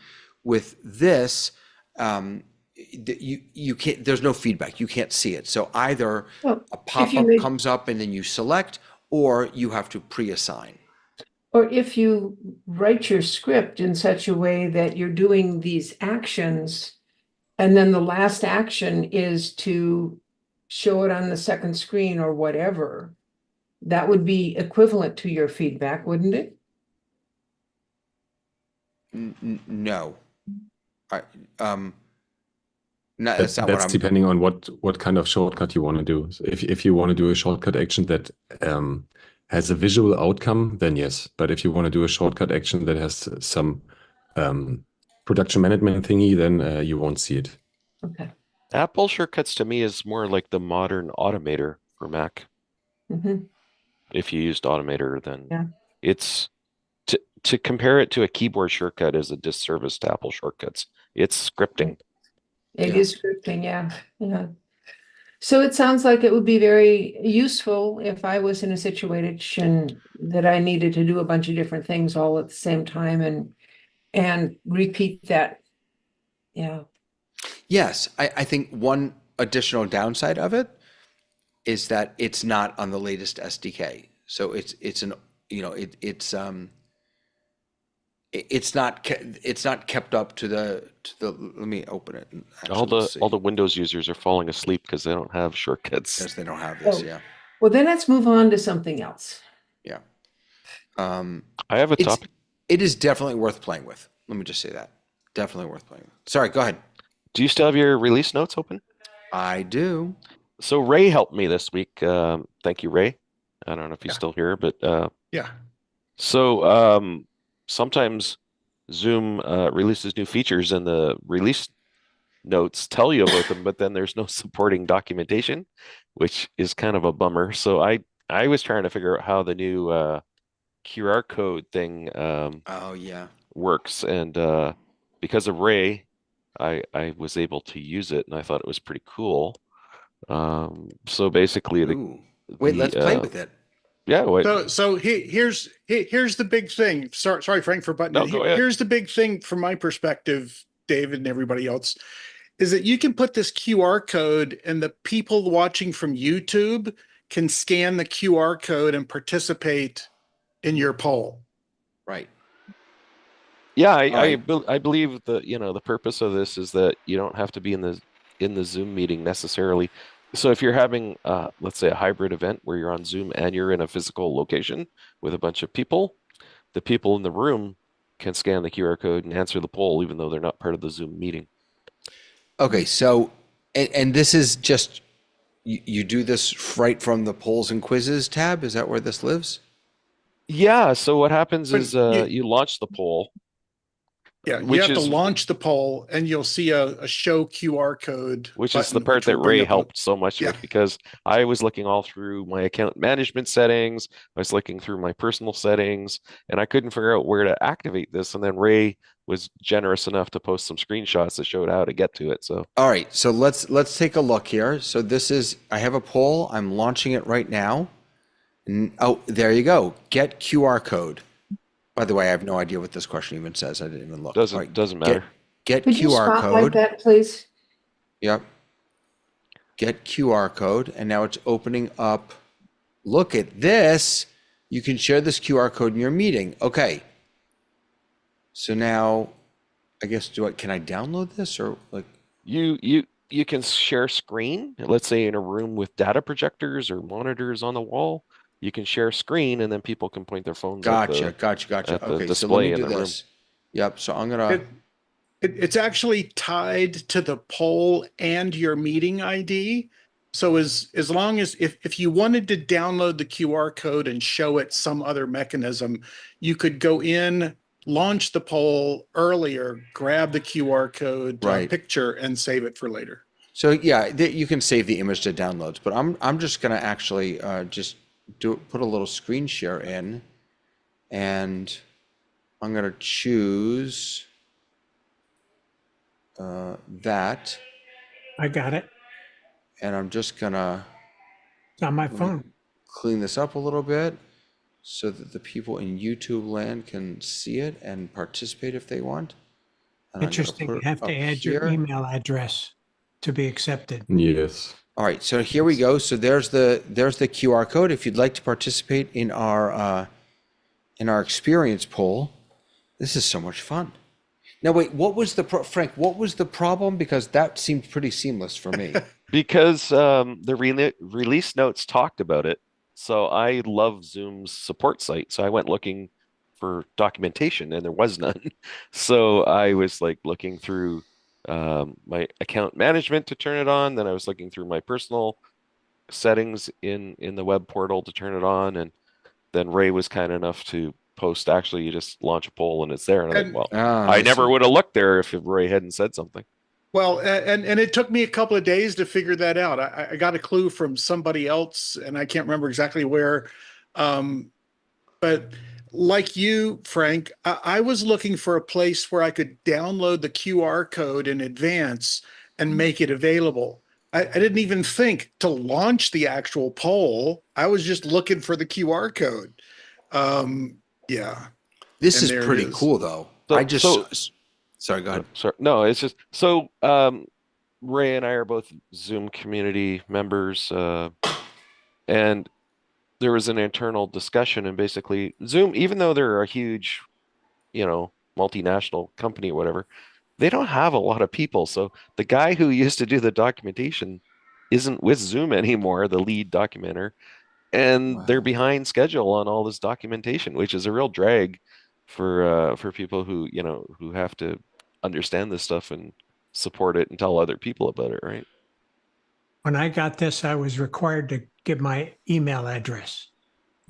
With this, you can't, there's no feedback, you can't see it. So either Well, a if pop-up you make- comes up and then you select, or you have to pre-assign. Or if you write your script in such a way that you're doing these actions, and then the last action is to show it on the second screen or whatever, that would be equivalent to your feedback, wouldn't it? No. No, that's not what That's I'm. depending on what kind of shortcut you want to do. So if you want to do a shortcut action that has a visual outcome, then yes. But if you want to do a shortcut action that has some production management thingy, then you won't see it. Okay. Apple shortcuts to me is more like the modern Automator for Mac. Mhm. If you used Automator, then Yeah. it's to compare it to a keyboard shortcut is a disservice to Apple shortcuts. It's scripting. It Yeah. is scripting, yeah, yeah. So it sounds like it would be very useful if I was in a situation that I needed to do a bunch of different things all at the same time and repeat that. Yeah. Yes, I think one additional downside of it is that it's not on the latest SDK. So it's an, you know, it's not kept up to the let me open it. And actually All the Windows users are falling asleep because they don't have shortcuts. Yes, they don't have this. Oh. Yeah. Well, then let's move on to something else. Yeah. I have a topic. It is definitely worth playing with. Let me just say that. Definitely worth playing with. Sorry, go ahead. Do you still have your release notes open? I do. So Ray helped me this week. Thank you, Ray. I don't know if he's still here, but Yeah. so sometimes Zoom releases new features and the release notes tell you about them, but then there's no supporting documentation, which is kind of a bummer. So I was trying to figure out how the new QR code thing Oh yeah. works, and because of Ray, I was able to use it, and I thought it was pretty cool. So basically, Ooh. Wait, let's play with it. Yeah. Wait. So here's the big thing. Sorry, Frank, for butting No, in. go ahead. Here's the big thing from my perspective, David and everybody else, is that you can put this QR code and the people watching from YouTube can scan the QR code and participate in your poll. Right. Yeah, right. I believe that, you know, the purpose of this is that you don't have to be in the Zoom meeting necessarily. So if you're having let's say a hybrid event where you're on Zoom and you're in a physical location with a bunch of people, the people in the room can scan the QR code and answer the poll even though they're not part of the Zoom meeting. Okay, so and this is just You do this right from the polls and quizzes tab? Is that where this lives? Yeah, so what happens But is you- you launch the poll, Yeah, you which have to is launch the poll and you'll see a show QR code which is the button, part which that will bring Ray up a, helped so much yeah. with, because I was looking all through my account management settings, I was looking through my personal settings, and I couldn't figure out where to activate this. And then Ray was generous enough to post some screenshots that showed how to get to it. So All right, so let's take a look here. So this is, I have a poll. I'm launching it right now. Oh, there you go. Get QR code. By the way, I have no idea what this question even says. I didn't even look. All right, doesn't matter. Get Could you QR spotlight code. that, please? Yep. Get QR code, and now it's opening up. Look at this. You can share this QR code in your meeting. Okay. So now, I guess, can I download this or like? You can share screen. Let's say in a room with data projectors or monitors on the wall, you can share screen, and then people can point their phones Gotcha. at the Okay, so let display me in do the room. this. Yep. So I'm gonna. It's actually tied to the poll and your meeting ID. So as long as if you wanted to download the QR code and show it some other mechanism, you could go in, launch the poll earlier, grab the QR code Right. picture, and save it for later. So yeah, you can save the image to downloads, but I'm just gonna actually just put a little screen share in, and I'm gonna choose that, I got it. and I'm just gonna It's on my phone. clean this up a little bit so that the people in YouTube land can see it and participate if they want. And I'm gonna Interesting. put You it have to up add your here. email address to be accepted. Yes. All right, so here we go. So there's the QR code. If you'd like to participate in our experience poll, this is so much fun. Now wait, what was Frank? What was the problem? Because that seemed pretty seamless for me. Because the release notes talked about it. So I love Zoom's support site. So I went looking for documentation, and there was none. So I was like looking through my account management to turn it on. Then I was looking through my personal settings in the web portal to turn it on. And then Ray was kind enough to post, actually, you just launch a poll and it's there. And I'm like, well, I never see. would have looked there if Ray hadn't said something. Well, and it took me a couple of days to figure that out. I got a clue from somebody else, and I can't remember exactly where. But like you, Frank, I was looking for a place where I could download the QR code in advance and make it available. I didn't even think to launch the actual poll. I was just looking for the QR code. Yeah. This And is there it pretty is. cool, though. Sorry, go ahead. Sorry, no, it's just so Ray and I are both Zoom community members, and there was an internal discussion, and basically Zoom, even though they're a huge, multinational company or whatever, they don't have a lot of people. So the guy who used to do the documentation isn't with Zoom anymore, the lead documenter, and they're Wow. behind schedule on all this documentation, which is a real drag for people who who have to understand this stuff and support it and tell other people about it, right? When I got this, I was required to give my email address.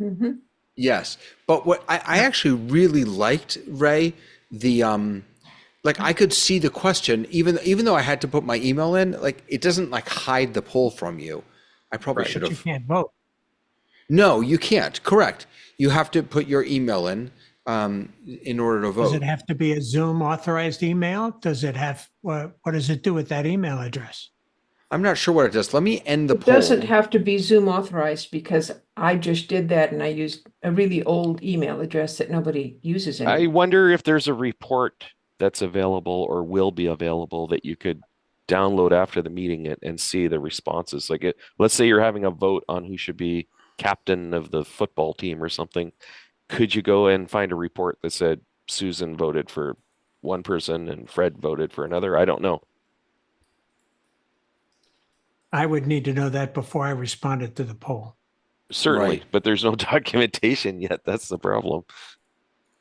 Mhm. Yes, but what I actually really liked, Ray, the like I could see the question even though I had to put my email in, like it doesn't like hide the poll from you. I probably Right. should But you have. can't vote. No, you can't. Correct. You have to put your email in order to Does vote. it have to be a Zoom authorized email? Does it have, what does it do with that email address? I'm not sure what it does. Let me end the It poll. doesn't have to be Zoom authorized because I just did that and I used a really old email address that nobody uses I anymore. wonder if there's a report that's available or will be available that you could download after the meeting and see the responses. Like let's say you're having a vote on who should be captain of the football team or something. Could you go and find a report that said Susan voted for one person and Fred voted for another? I don't know. I would need to know that before I responded to the poll. Certainly, Right. but there's no documentation yet. That's the problem.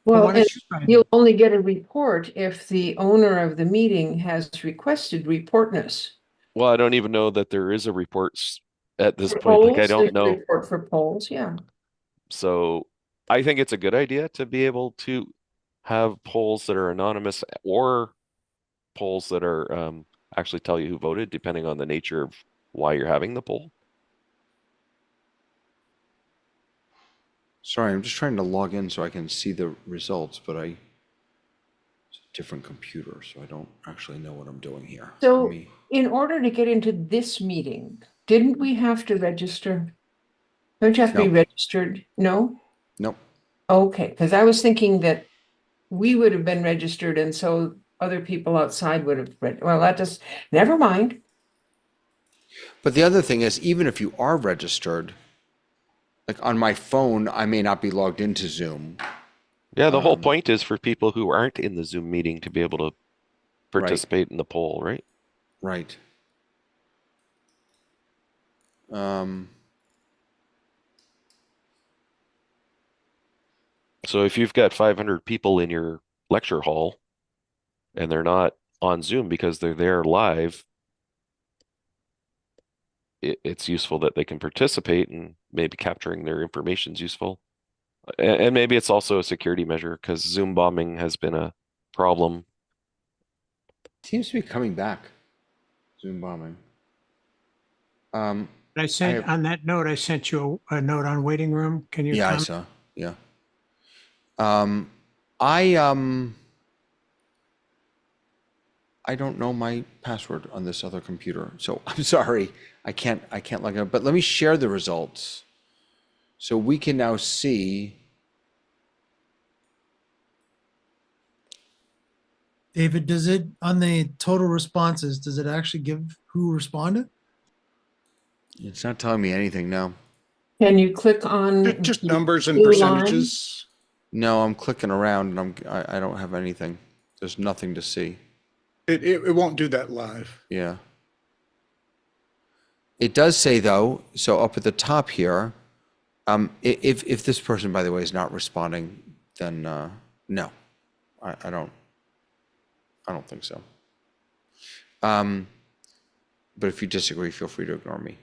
Well, Well, why don't and you try that? you'll only get a report if the owner of the meeting has requested reportness. Well, I don't even know that there is a report at this For point. Like, I polls, don't there's a know. report for polls, yeah. So I think it's a good idea to be able to have polls that are anonymous or polls that are actually tell you who voted, depending on the nature of why you're having the poll. Sorry, I'm just trying to log in so I can see the results, but it's a different computer, so I don't actually know what I'm doing here. So Let me- in order to get into this meeting, didn't we have to register? Don't you have to be No. registered? No? Nope. Okay, because I was thinking that we would have been registered and so other people outside would have read. Well, that just, never mind. But the other thing is, even if you are registered, like on my phone, I may not be logged into Zoom. Yeah, the whole point is for people who aren't in the Zoom meeting to be able to participate in the poll, right? Right. So if you've got 500 people in your lecture hall and they're not on Zoom because they're there live, it's useful that they can participate, and maybe capturing their information is useful. And maybe it's also a security measure because Zoom bombing has been a problem. Seems to be coming back. Zoom bombing. I sent, on that note, I sent you a note on waiting room. Can you Yeah, I comment? saw. Yeah. I don't know my password on this other computer, so I'm sorry. I can't log in. But let me share the results, so we can now see. David, does it, on the total responses, does it actually give who responded? It's not telling me anything now. Can you click on? Just numbers and blue line? percentages. No, I'm clicking around and I don't have anything. There's nothing to see. It won't do that live. Yeah. It does say though, so up at the top here, if this person, by the way, is not responding, then no, I don't think so. But if you disagree, feel free to ignore me.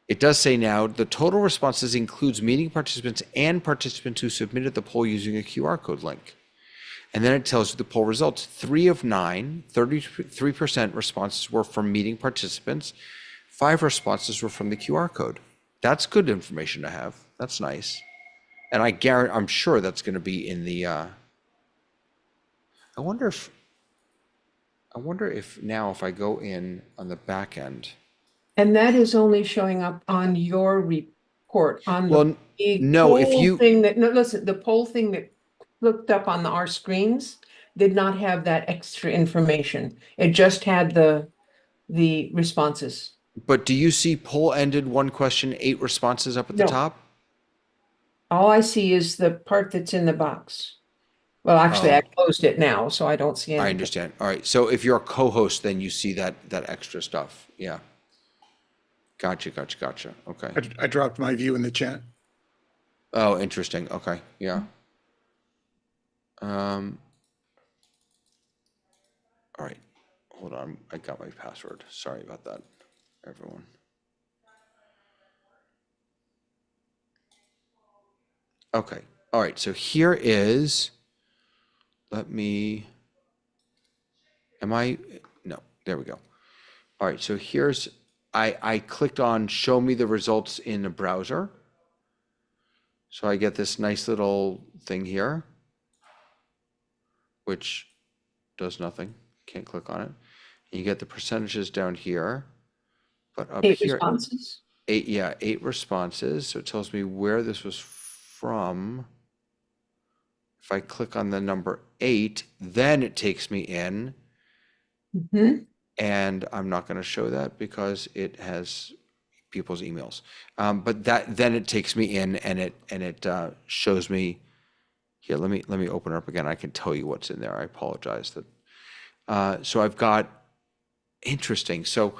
It does say now the total responses includes meeting participants and participants who submitted the poll using a QR code link. And then it tells you the poll results. 3 of 9, 33% responses were from meeting participants. 5 responses were from the QR code. That's good information to have. That's nice. And I'm sure that's going to be in the, I wonder if now if I go in on the back end. And that is only showing up on your report, on Well, the no, if poll you- thing that, no, listen, the poll thing that looked up on our screens did not have that extra information. It just had the responses. But do you see poll ended 1 question, 8 responses up at the No. top? All I see is the part that's in the box. Well, actually, I closed it now, so I don't see anything. I understand. All right. So if you're a co-host, then you see that extra stuff. Yeah. Gotcha. Okay. I dropped my view in the chat. Oh, interesting. Okay. Yeah. All right. Hold on. I got my password. Sorry about that, everyone. Okay. All right. So here is, no, there we go. All right. So here's, I clicked on show me the results in the browser. So I get this nice little thing here, which does nothing. Can't click on it. And you get the percentages down here, but up 8 here, responses. 8 responses. So it tells me where this was from. If I click on the number 8, then it takes me in. Mm-hmm. And I'm not going to show that because it has people's emails. But then it takes me in and it shows me here. Let me open it up again. I can tell you what's in there. I apologize that. So I've got interesting. So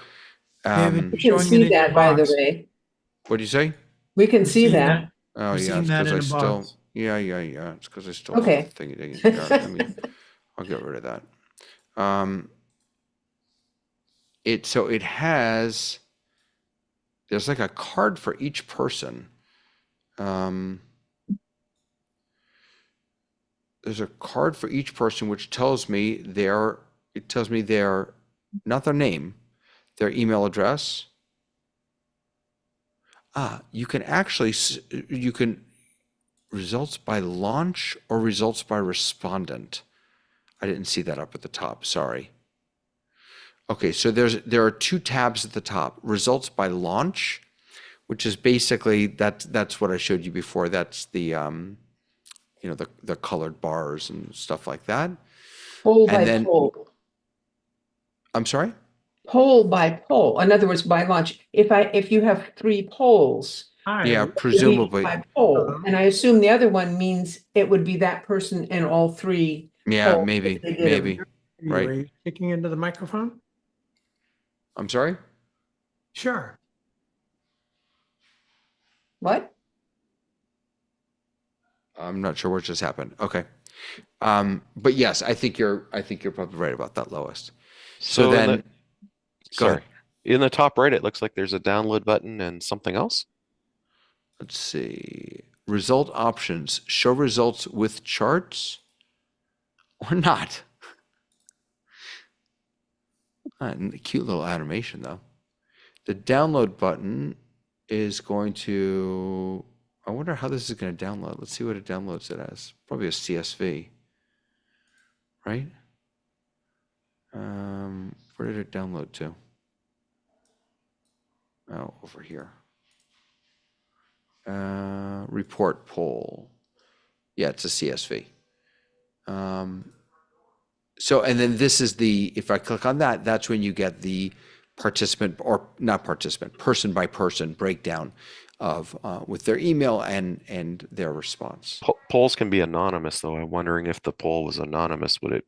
David, We can showing see it in that, a by the box. way. what do you say? We can We're see seeing that. Oh We're yeah, seeing it's that because in I a still box. yeah. It's because I still Okay. have the thingy. Yeah, I'll get rid of that. So it has there's like a card for each person. There's a card for each person, which tells me their not their name, their email address. You can actually, results by launch or results by respondent. I didn't see that up at the top, sorry. Okay, so there are two tabs at the top. Results by launch, which is basically, that's what I showed you before. That's the, the colored bars and stuff like that. Poll And by then- poll. I'm sorry? Poll by poll. In other words, by launch, if you have 3 polls, Hi. Yeah, it would be presumably. by poll. Hello. And I assume the other one means it would be that person and all 3. Yeah, polls maybe, if they did maybe. them. Right. Are you speaking into the microphone? I'm sorry? Sure. What? I'm not sure what just happened. Okay. But yes, I think you're probably right about that, Lois. So in then, the, go sorry, ahead. in the top right, it looks like there's a download button and something else. Let's see. Result options. Show results with charts or not. Cute little animation though. The download button is going to, I wonder how this is going to download. Let's see what it downloads it as. Probably a CSV, right? Where did it download to? Oh, over here. Report poll. Yeah, it's a CSV. So, and then this is the, if I click on that, that's when you get the participant, or not participant, person by person breakdown of with their email and their response. Polls can be anonymous, though. I'm wondering if the poll was anonymous, would it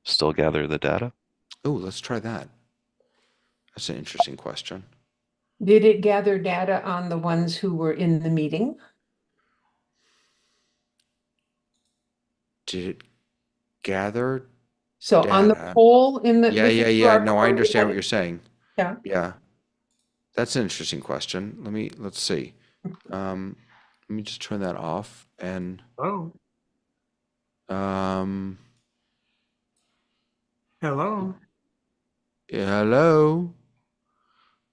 still gather the data? Oh, let's try that. That's an interesting question. Did it gather data on the ones who were in the meeting? Did it gather? So on the Data. poll in the. Yeah. with the QR No, I code, understand what did you're saying. Yeah. Yeah. That's an interesting question. Let's see. Let me just turn that off and, Oh, um, hello. yeah, hello.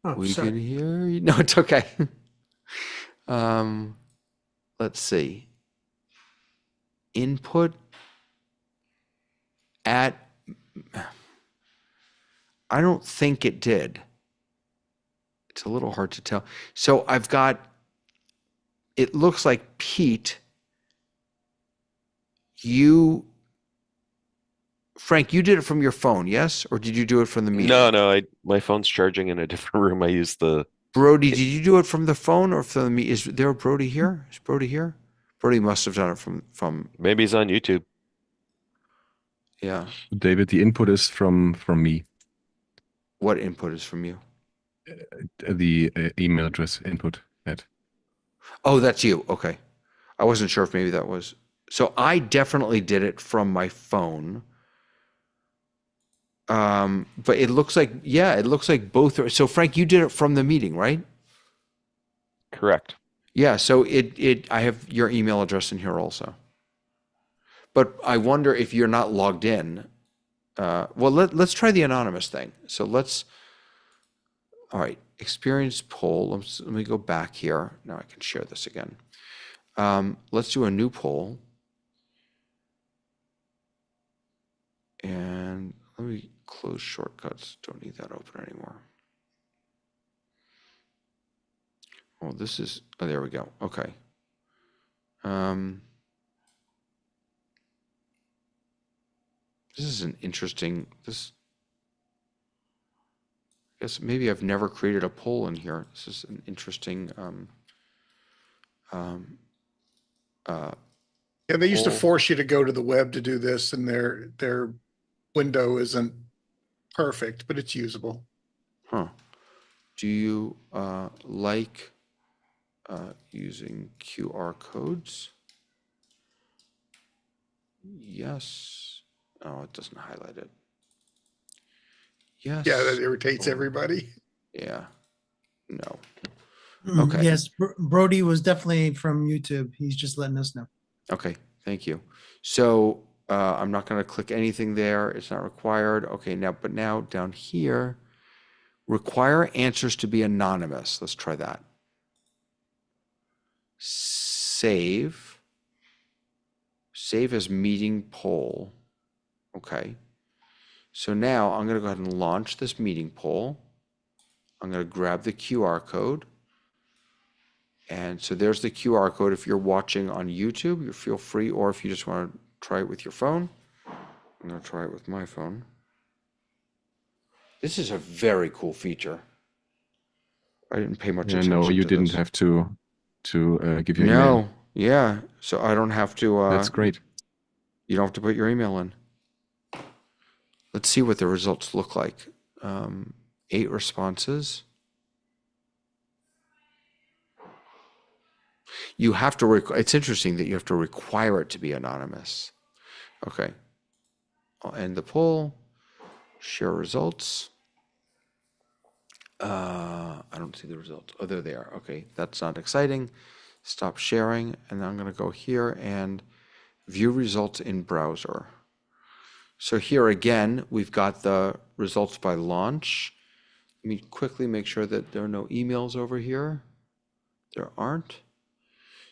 Oh, We sorry. can hear you. No, it's okay. Let's see. Input at, I don't think it did. It's a little hard to tell. So I've got, it looks like Pete, Frank, you did it from your phone, yes? Or did you do it from the meeting? No, my phone's charging in a different room. I use the. Brody, did you do it from the phone or from the meeting? Is there a Brody here? Is Brody here? Brody must have done it from Maybe he's on YouTube. yeah. David, the input is from me. What input is from you? The email address input at. Oh, that's you. Okay. I wasn't sure if maybe that was. So I definitely did it from my phone. But it looks like, yeah, it looks like both are. So Frank, you did it from the meeting, right? Correct. Yeah. So I have your email address in here also. But I wonder if you're not logged in. Well, let's try the anonymous thing. So all right, experience poll. Let me go back here. Now I can share this again. Let's do a new poll. And let me close shortcuts. Don't need that open anymore. Oh, there we go. Okay. This is an interesting, I guess maybe I've never created a poll in here. This is an interesting, Yeah, they used to Poll. force you to go to the web to do this, and their window isn't perfect, but it's usable. huh. Do you like using QR codes? Yes. Oh, it doesn't highlight it. Yes. Yeah, that irritates everybody. Yeah. No. Mm, Okay. Yes, Brody was definitely from YouTube. He's just letting us know. Okay, thank you. So I'm not going to click anything there. It's not required. Okay, now down here, require answers to be anonymous. Let's try that. Save. Save as meeting poll. Okay. So now I'm going to go ahead and launch this meeting poll. I'm going to grab the QR code. And so there's the QR code. If you're watching on YouTube, you feel free, or if you just want to try it with your phone. I'm going to try it with my phone. This is a very cool feature. I didn't pay much Yeah, attention no, you to didn't this. have to give your email. No, yeah. So I don't have to. That's great. You don't have to put your email in. Let's see what the results look like. 8 responses. You have to, it's interesting that you have to require it to be anonymous. Okay. I'll end the poll, share results. I don't see the results. Oh, they're there. Okay, that's not exciting. Stop sharing, and I'm gonna go here and view results in browser. So here again, we've got the results by launch. Let me quickly make sure that there are no emails over here. There aren't.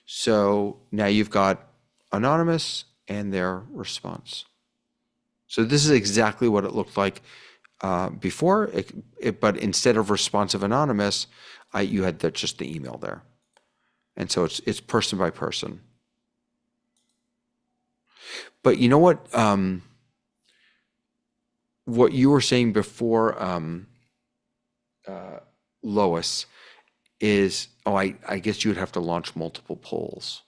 So now you've got anonymous and their response. So this is exactly what it looked like before, but instead of responsive anonymous, you had just the email there. And so it's person by person. But you know what you were saying before, Lois, is, I guess you would have to launch multiple polls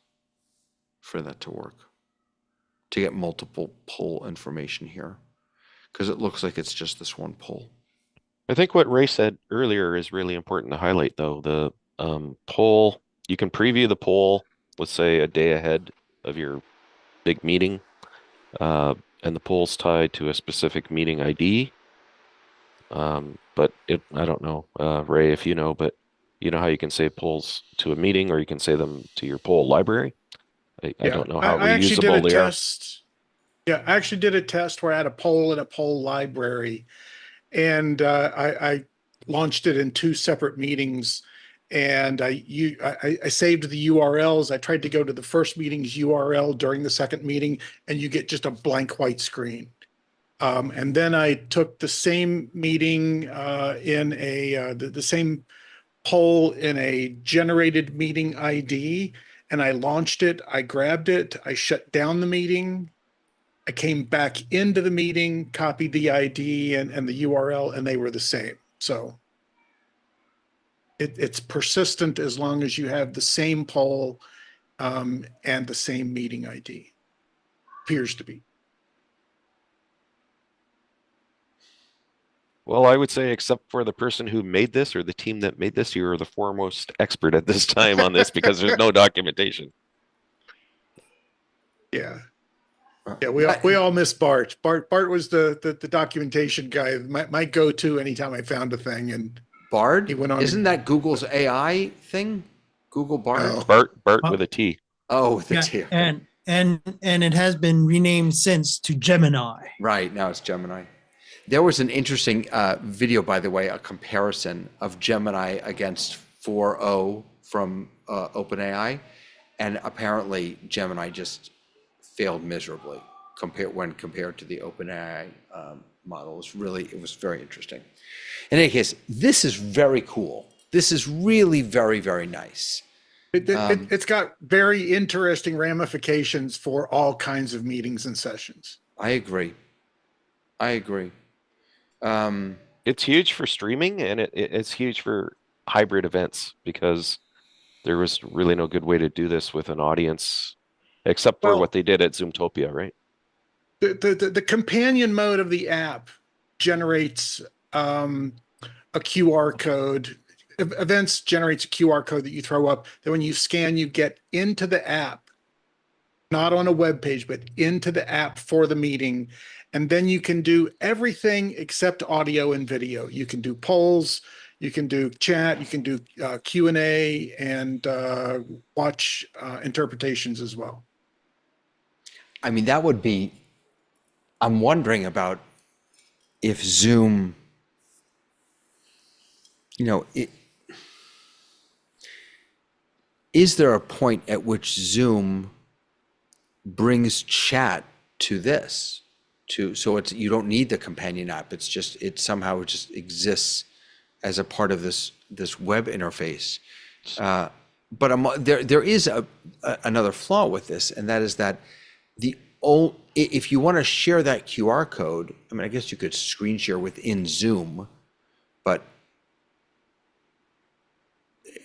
for that to work, to get multiple poll information here, because it looks like it's just this one poll. I think what Ray said earlier is really important to highlight, though. The poll, you can preview the poll, let's say a day ahead of your big meeting, and the poll's tied to a specific meeting ID. But I don't know, Ray, if you know, but you know how you can save polls to a meeting, or you can save them to your poll library. I don't know how I actually did reusable a they are. test. Yeah, I actually did a test where I had a poll in a poll library, and I launched it in 2 separate meetings. And I saved the URLs. I tried to go to the first meeting's URL during the second meeting, and you get just a blank white screen. And then I took the same meeting in the same poll in a generated meeting ID, and I launched it. I grabbed it. I shut down the meeting. I came back into the meeting, copied the ID and the URL, and they were the same. So it's persistent as long as you have the same poll and the same meeting ID. Appears to be. Well, I would say, except for the person who made this or the team that made this, you are the foremost expert at this time on this, because there's no documentation. Yeah. Yeah, we all miss Bart. Bart was the documentation guy, my go-to anytime I found a thing. And Bard? he went on. Isn't that Google's AI thing? Google Bard? Oh. Bart with a T. Oh, with the Yeah, T. and it has been renamed since to Gemini. Right, now it's Gemini. There was an interesting video, by the way, a comparison of Gemini against 4.0 from OpenAI, and apparently Gemini just failed miserably when compared to the OpenAI model. It was very interesting. In any case, this is very cool. This is really very, very nice. It's got very interesting ramifications for all kinds of meetings and sessions. I agree. It's huge for streaming, and it's huge for hybrid events, because there was really no good way to do this with an audience, except for what they did at Zoomtopia, right? The companion mode of the app generates a QR code. Events generates a QR code that you throw up, that when you scan, you get into the app, not on a web page, but into the app for the meeting. And then you can do everything except audio and video. You can do polls, You can do chat, you can do Q&A, and watch interpretations as well. I mean, that would be, I'm wondering about if Zoom, you know, is there a point at which Zoom brings chat to this? So it's, you don't need the companion app. It's just, it somehow just exists as a part of this web interface. But there is another flaw with this, and that is that if you want to share that QR code, I mean, I guess you could screen share within Zoom, but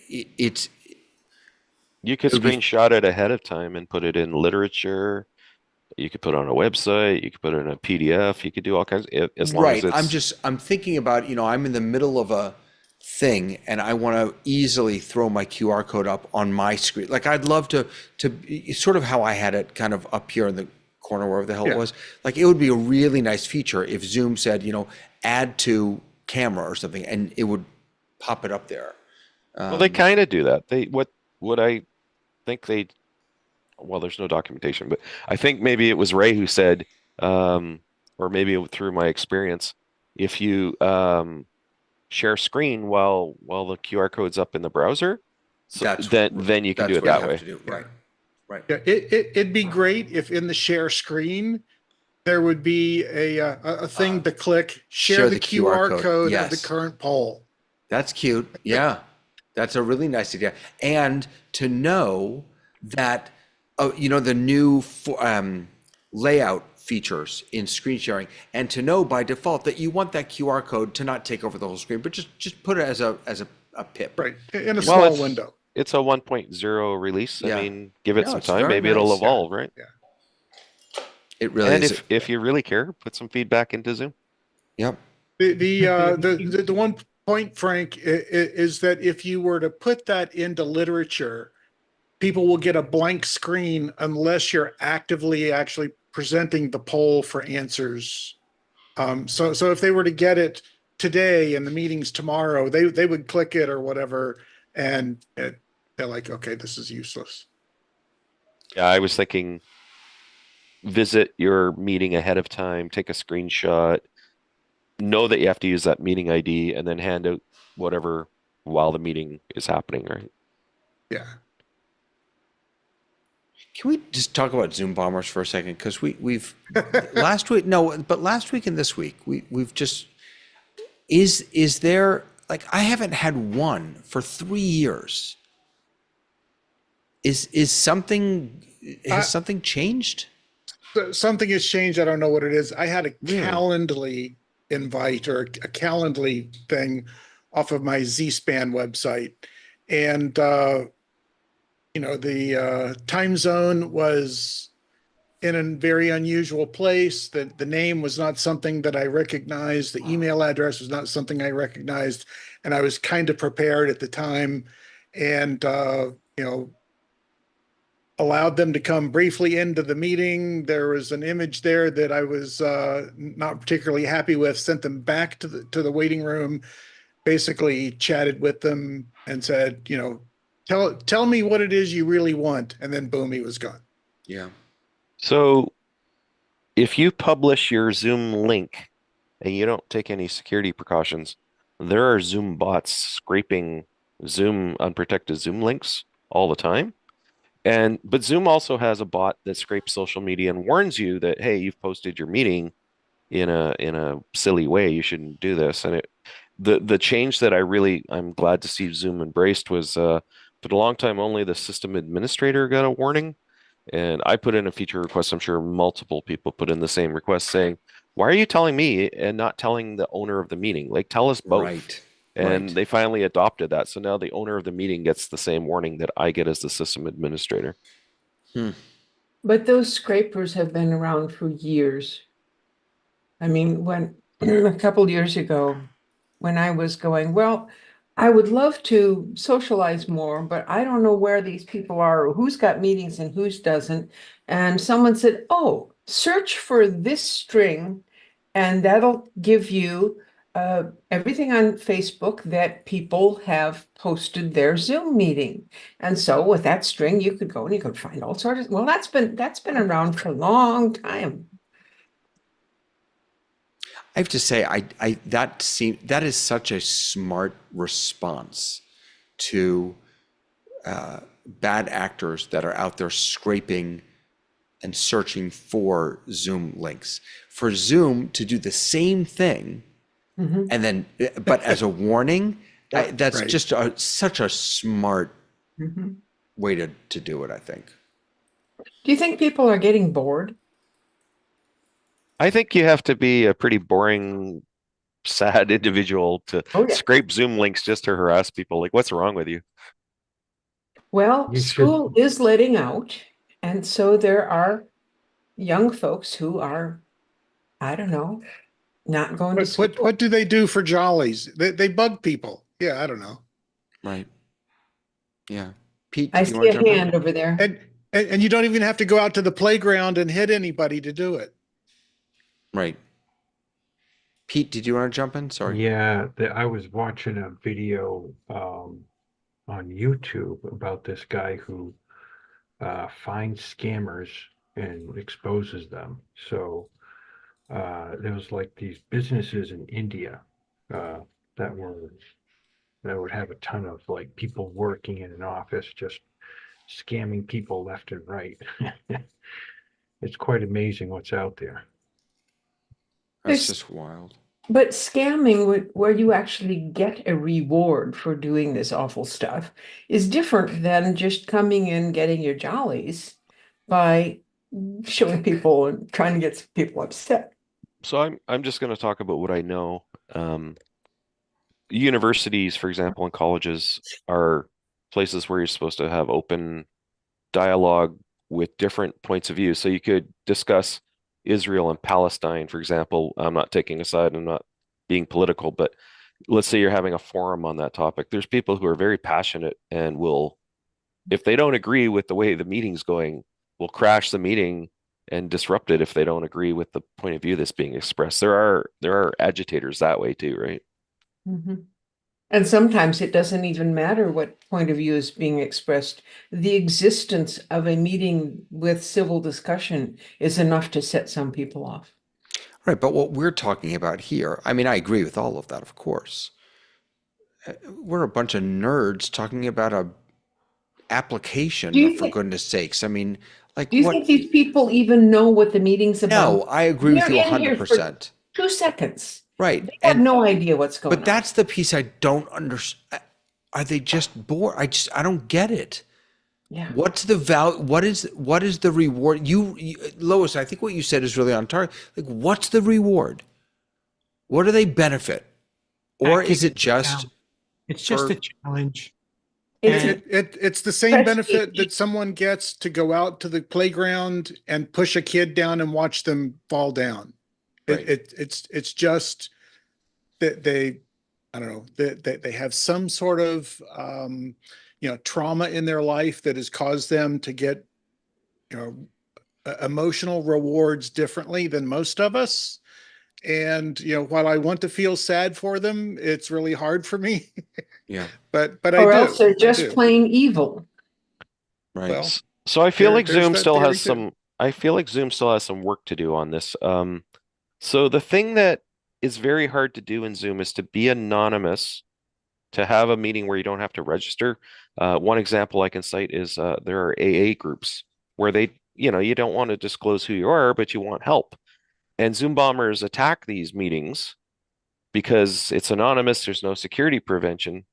it's. You could screenshot it ahead of time and put it in literature. You could put it on a website. You could put it in a PDF. You could do all kinds of, as long as it's. I'm thinking about, I'm in the middle of a thing and I want to easily throw my QR code up on my screen. Like I'd love to sort of how I had it kind of up here in the corner, wherever the hell it was. Like it would be a really nice feature if Zoom said, add to camera or something, and it would pop it up there. Well, they kind of do that. What I think well, there's no documentation, but I think maybe it was Ray who said, or maybe through my experience, if you share screen while the QR code's up in the browser, then you can do it that way. Right. Yeah, it'd be great if in the share screen there would be a thing to click, share the QR code of the current poll. That's cute. Yeah. That's a really nice idea. And to know that, the new layout features in screen sharing, and to know by default that you want that QR code to not take over the whole screen, but just put it as a pip. Right, in a small window. It's a 1.0 release. Yeah. I mean, give it some time. very Maybe it'll nice. evolve, right? Yeah. It really And is. if you really care, put some feedback into Zoom. Yep. The one point, Frank, is that if you were to put that into literature, people will get a blank screen unless you're actively actually presenting the poll for answers. So if they were to get it today and the meeting's tomorrow, they would click it or whatever, and they're like, okay, this is useless. Yeah, I was thinking, visit your meeting ahead of time, take a screenshot, know that you have to use that meeting ID, and then hand out whatever while the meeting is happening, right? Yeah. Can we just talk about Zoom bombers for a second? Because we've last week and this week we've just is there, like, I haven't had one for 3 years. Is something something changed? Something has changed. I don't know what it is. I had a Calendly invite or a Calendly thing off of my Z-Span website, and the time zone was in a very unusual place. The name was not something that I recognized. The email address was not something I recognized, and I was kind of prepared at the time, and allowed them to come briefly into the meeting. There was an image there that I was not particularly happy with, sent them back to the waiting room, basically chatted with them and said, tell me what it is you really want. And then boom, he was gone. Yeah. So if you publish your Zoom link and you don't take any security precautions, there are Zoom bots scraping unprotected Zoom links all the time. But Zoom also has a bot that scrapes social media and warns you that, hey, you've posted your meeting in a silly way. You shouldn't do this. And the change that I'm glad to see Zoom embraced was for a long time only the system administrator got a warning. And I put in a feature request. I'm sure multiple people put in the same request saying, why are you telling me and not telling the owner of the meeting? Like, tell us both. Right. And they finally adopted that. So now the owner of the meeting gets the same warning that I get as the system administrator. But those scrapers have been around for years. I mean, when a couple years ago, when I was going, well, I would love to socialize more, but I don't know where these people are or who's got meetings and who's doesn't. And someone said, oh, search for this string and that'll give you everything on Facebook that people have posted their Zoom meeting. And so with that string, you could go and you could find all sorts of, well, that's been around for a long time. I have to say, that is such a smart response to bad actors that are out there scraping and searching for Zoom links. For Zoom to do the same thing, and then, but as a warning, that's right. just such a smart Mhm. way to do it, I think. Do you think people are getting bored? I think you have to be a pretty boring, sad individual to Oh, yeah. scrape Zoom links just to harass people. Like, what's wrong with you? Well, You school is letting out, and so there are young folks who are, I don't know, not going to school. What do they do for jollies? They bug people. Yeah, I don't know. Right. Yeah. Pete, I did you see want a to jump in? hand over there. And you don't even have to go out to the playground and hit anybody to do it. Right. Pete, did you want to jump in? Sorry. Yeah, I was watching a video on YouTube about this guy who finds scammers and exposes them. So there was like these businesses in India uh, that would have a ton of like people working in an office just scamming people left and right. It's quite amazing what's out there. That's There's- just wild. But scamming, where you actually get a reward for doing this awful stuff, is different than just coming in, getting your jollies by showing people and trying to get people upset. So I'm just going to talk about what I know. Universities, for example, and colleges are places where you're supposed to have open dialogue with different points of view. So you could discuss Israel and Palestine, for example. I'm not taking a side, I'm not being political, but let's say you're having a forum on that topic. There's people who are very passionate and will, if they don't agree with the way the meeting's going, will crash the meeting and disrupt it if they don't agree with the point of view that's being expressed. There are agitators that way too, right? Mhm. And sometimes it doesn't even matter what point of view is being expressed. The existence of a meeting with civil discussion is enough to set some people off. Right. But what we're talking about here, I mean, I agree with all of that, of course. We're a bunch of nerds talking about a application, Do you for think- goodness sakes. I mean, like Do you what? think these people even know what the meeting's about? No, I agree with They're you in here for 100%. 2 seconds. Right. They have no idea what's going on. But that's the piece I don't understand. Are they just bored? I don't get it. Yeah. What's the value? What is the reward? Lois, I think what you said is really on target. Like, what's the reward? What do they benefit? Or is it just It's just for- a challenge. It's It's the same Prestige. benefit that someone gets to go out to the playground and push a kid down and watch them fall down. Right. It's just that I don't know, that they have some sort of trauma in their life that has caused them to get emotional rewards differently than most of us. And while I want to feel sad for them, it's really hard for me. Yeah. But I or do. else they're I just do. plain evil. Right. Well, So I feel like there's Zoom that still theory has too. some, I feel like Zoom still has some work to do on this. So the thing that is very hard to do in Zoom is to be anonymous, to have a meeting where you don't have to register. One example I can cite is there are AA groups where you don't want to disclose who you are, but you want help. And Zoom bombers attack these meetings because it's anonymous, there's no security prevention.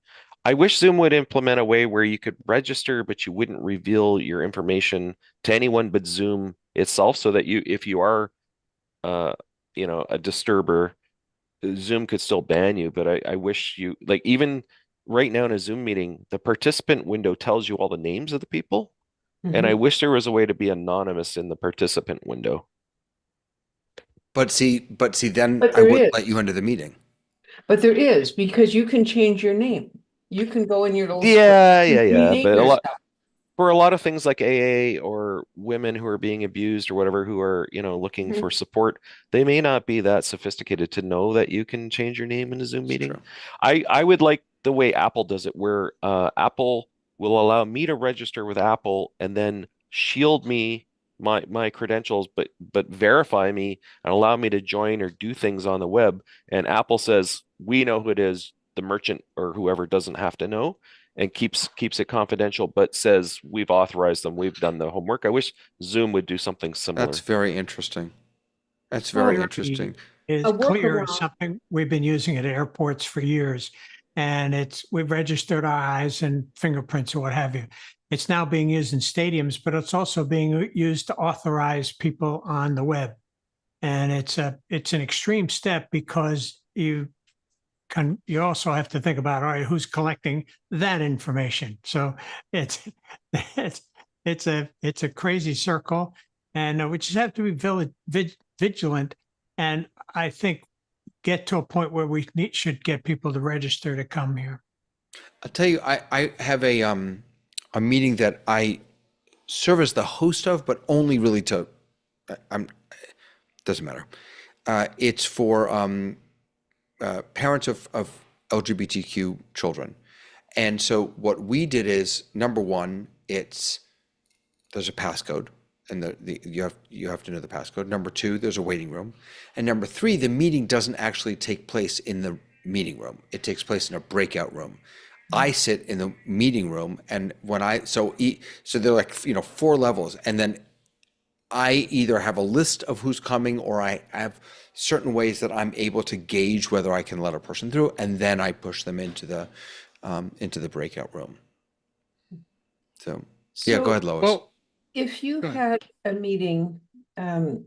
I wish Zoom would implement a way where you could register, but you wouldn't reveal your information to anyone but Zoom itself, so that if you are, a disturber, Zoom could still ban you. But I wish you, like, even right now in a Zoom meeting, the participant window tells you all the names of the people. And I Mhm. wish there was a way to be anonymous in the participant window. But see, then But I there wouldn't is. let you into the meeting. But there is, because you can change your name. You can go in your little Yeah, spreadsheet, yeah, yeah. rename But your stuff. for a lot of things like AA or women who are being abused or whatever, who are, looking Mhm. for support, they may not be that sophisticated to know that you can change your name in a Zoom It's meeting. true. I would like the way Apple does it, where Apple will allow me to register with Apple and then shield me my credentials, but verify me and allow me to join or do things on the web. And Apple says, we know who it is, the merchant or whoever doesn't have to know, and keeps it confidential, but says we've authorized them, we've done the homework. I wish Zoom would do something similar. That's very interesting. That's Well, very interesting. Is a clear is workaround. something we've been using at airports for years. And we've registered our eyes and fingerprints or what have you. It's now being used in stadiums, but it's also being used to authorize people on the web. And it's an extreme step because you also have to think about, all right, who's collecting that information. So it's it's a crazy circle, and we just have to be vigilant. And I think get to a point where we should get people to register to come here. I'll tell you, I have a meeting that I serve as the host of, but only really to, doesn't matter. It's for parents of LGBTQ children. And so what we did is, number one, there's a passcode, and you have to know the passcode. Number two, there's a waiting room. And number three, the meeting doesn't actually take place in the meeting room. It takes place in a breakout room. I sit in the meeting room, and so they're like, 4 levels, and then I either have a list of who's coming, or I have certain ways that I'm able to gauge whether I can let a person through, and then I push them into the breakout room. So yeah, go ahead, Lois. Well, if you had a meeting,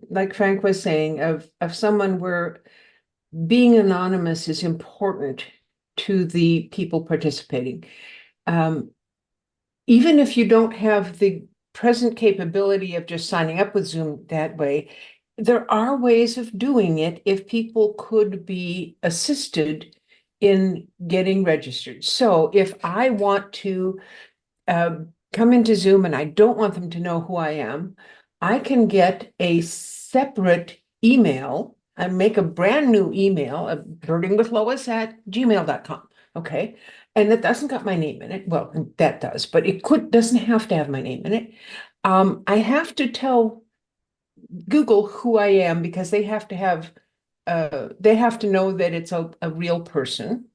like Frank was saying, of someone where being anonymous is important to the people participating, even if you don't have the present capability of just signing up with Zoom that way, there are ways of doing it if people could be assisted in getting registered. So if I want to come into Zoom and I don't want them to know who I am, I can get a separate email and make a brand new email, birdingwithlois@gmail.com. Okay. And that doesn't got my name in it. Well, that does, but doesn't have to have my name in it. I have to tell Google who I am because they have to know that it's a real person.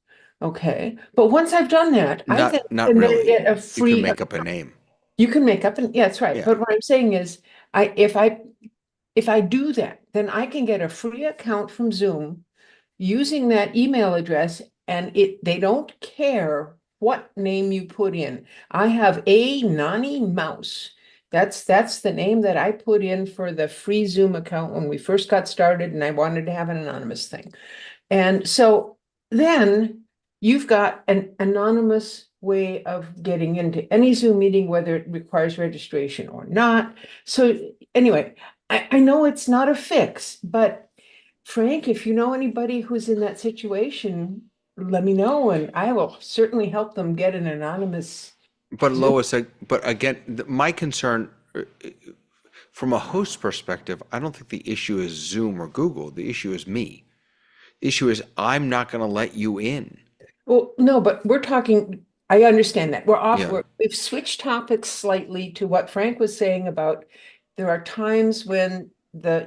Okay. But once I've done that, I then Not really. get a You free can make up a name. You can make up yeah, that's right. Yeah. But what I'm saying is if I do that, then I can get a free account from Zoom using that email address, and they don't care what name you put in. I have a Nani Mouse. That's the name that I put in for the free Zoom account when we first got started, and I wanted to have an anonymous thing. And so then you've got an anonymous way of getting into any Zoom meeting, whether it requires registration or not. So anyway, I know it's not a fix, but Frank, if you know anybody who's in that situation, let me know, and I will certainly help them get an anonymous. But Lois, but again, my concern from a host perspective, I don't think the issue is Zoom or Google. The issue is me. The issue is I'm not going to let you in. Well, no, but we're talking, I understand that. We're off, Yeah. we've switched topics slightly to what Frank was saying about there are times when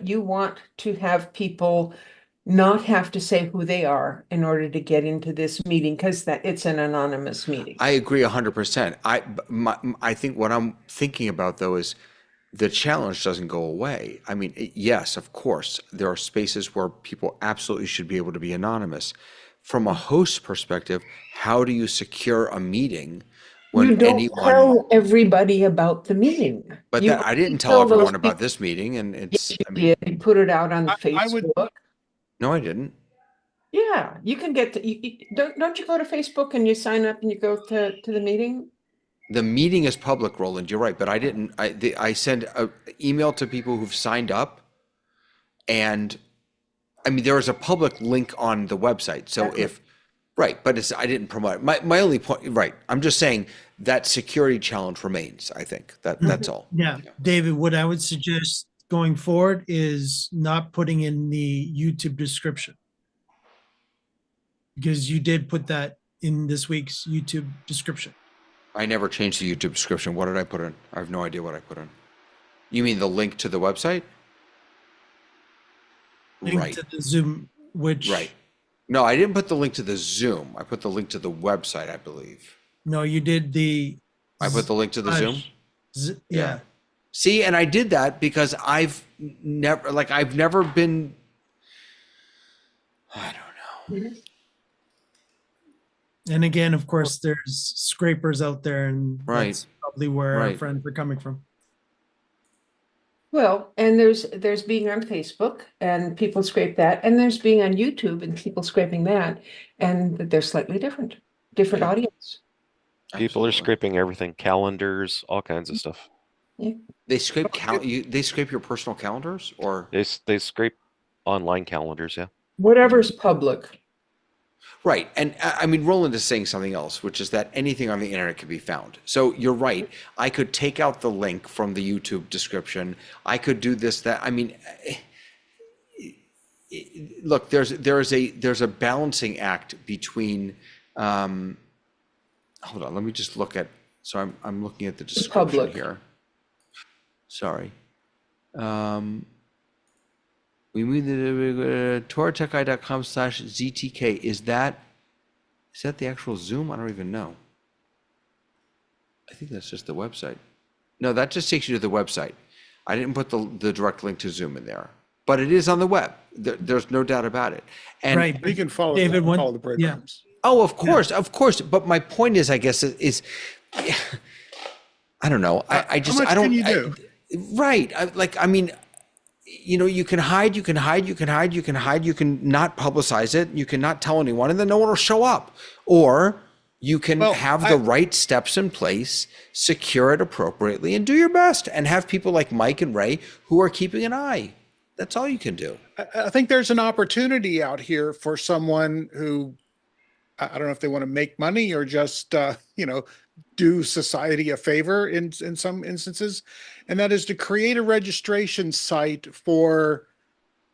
you want to have people not have to say who they are in order to get into this meeting because it's an anonymous meeting. I agree 100%. I think what I'm thinking about, though, is the challenge doesn't go away. I mean, yes, of course, there are spaces where people absolutely should be able to be anonymous. From a host perspective, how do you secure a meeting when you don't anyone tell everybody about the meeting? But You I didn't tell tell those everyone about people- this meeting, and Yes, it's, you I mean, did. You put it out on the I would- Facebook. no, I didn't. Yeah, you can get don't you go to Facebook and you sign up and you go to the meeting? The meeting is public, Roland, you're right, but I didn't, I send an email to people who've signed up, and I mean, there is a public link on the website. So Exactly. Right, but I didn't promote it. My only point, right, I'm just saying that security challenge remains, I think. That's all. Yeah, David, what I would suggest going forward is not putting in the YouTube description. Because you did put that in this week's YouTube description. I never changed the YouTube description. What did I put in? I have no idea what I put in. You mean the link to the website? Link Right, to the Zoom, which. right. No, I didn't put the link to the Zoom. I put the link to the website, I believe. No, you did the. I put the link to the Zoom? Yeah. See, and I did that because I've never been, I don't know. And again, of course, there's scrapers out there, and Right. that's probably where our Right. friends are coming from. Well, and there's being on Facebook and people scrape that, and there's being on YouTube and people scraping that, and they're slightly different audience. People are Absolutely. scraping everything, calendars, all kinds of stuff. They scrape they scrape your personal calendars, or They scrape online calendars, yeah. Whatever's public. right. And I mean, Roland is saying something else, which is that anything on the internet can be found. So you're right. I could take out the link from the YouTube description. I could do this, that. I mean, look, there's a balancing act between. Hold on, let me just look at. So I'm looking at the description public. here. Sorry. We mean the tourtechguy.com/ZTK. Is that the actual Zoom? I don't even know. I think that's just the website. No, that just takes you to the website. I didn't put the direct link to Zoom in there, but it is on the web. There's no doubt about it. And Right. You can follow, David, follow the breadcrumbs. oh, of course. But my point is, I guess, is I don't know. I just, How much I don't. can you do? Right. I mean, you know, you can hide, you can not publicize it, you can not tell anyone, and then no one will show up. Or you can Well, have the right steps in place, secure it appropriately, and do your best, and have people like Mike and Ray who are keeping an eye. That's all you can do. I think there's an opportunity out here for someone who, I don't know if they want to make money or just, do society a favor in some instances. And that is to create a registration site for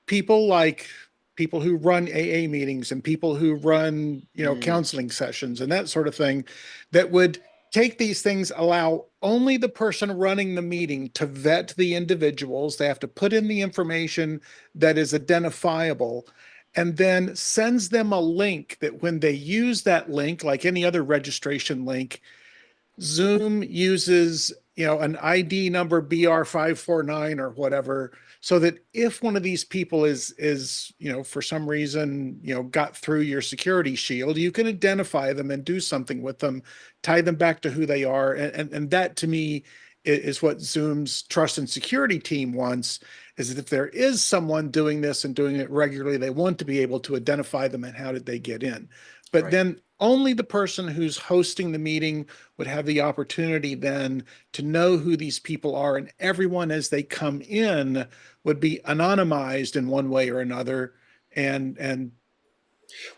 people who run AA meetings and people who run, counseling sessions and that sort of thing, that would take these things, allow only the person running the meeting to vet the individuals. They have to put in the information that is identifiable, and then sends them a link that when they use that link, like any other registration link, Zoom uses, an ID number BR549 or whatever, so that if one of these people is, for some reason, got through your security shield, you can identify them and do something with them, tie them back to who they are. And that to me is what Zoom's trust and security team wants, is that if there is someone doing this and doing it regularly, they want to be able to identify them and how did they get in. But Right. then only the person who's hosting the meeting would have the opportunity then to know who these people are, and everyone as they come in would be anonymized in one way or another. And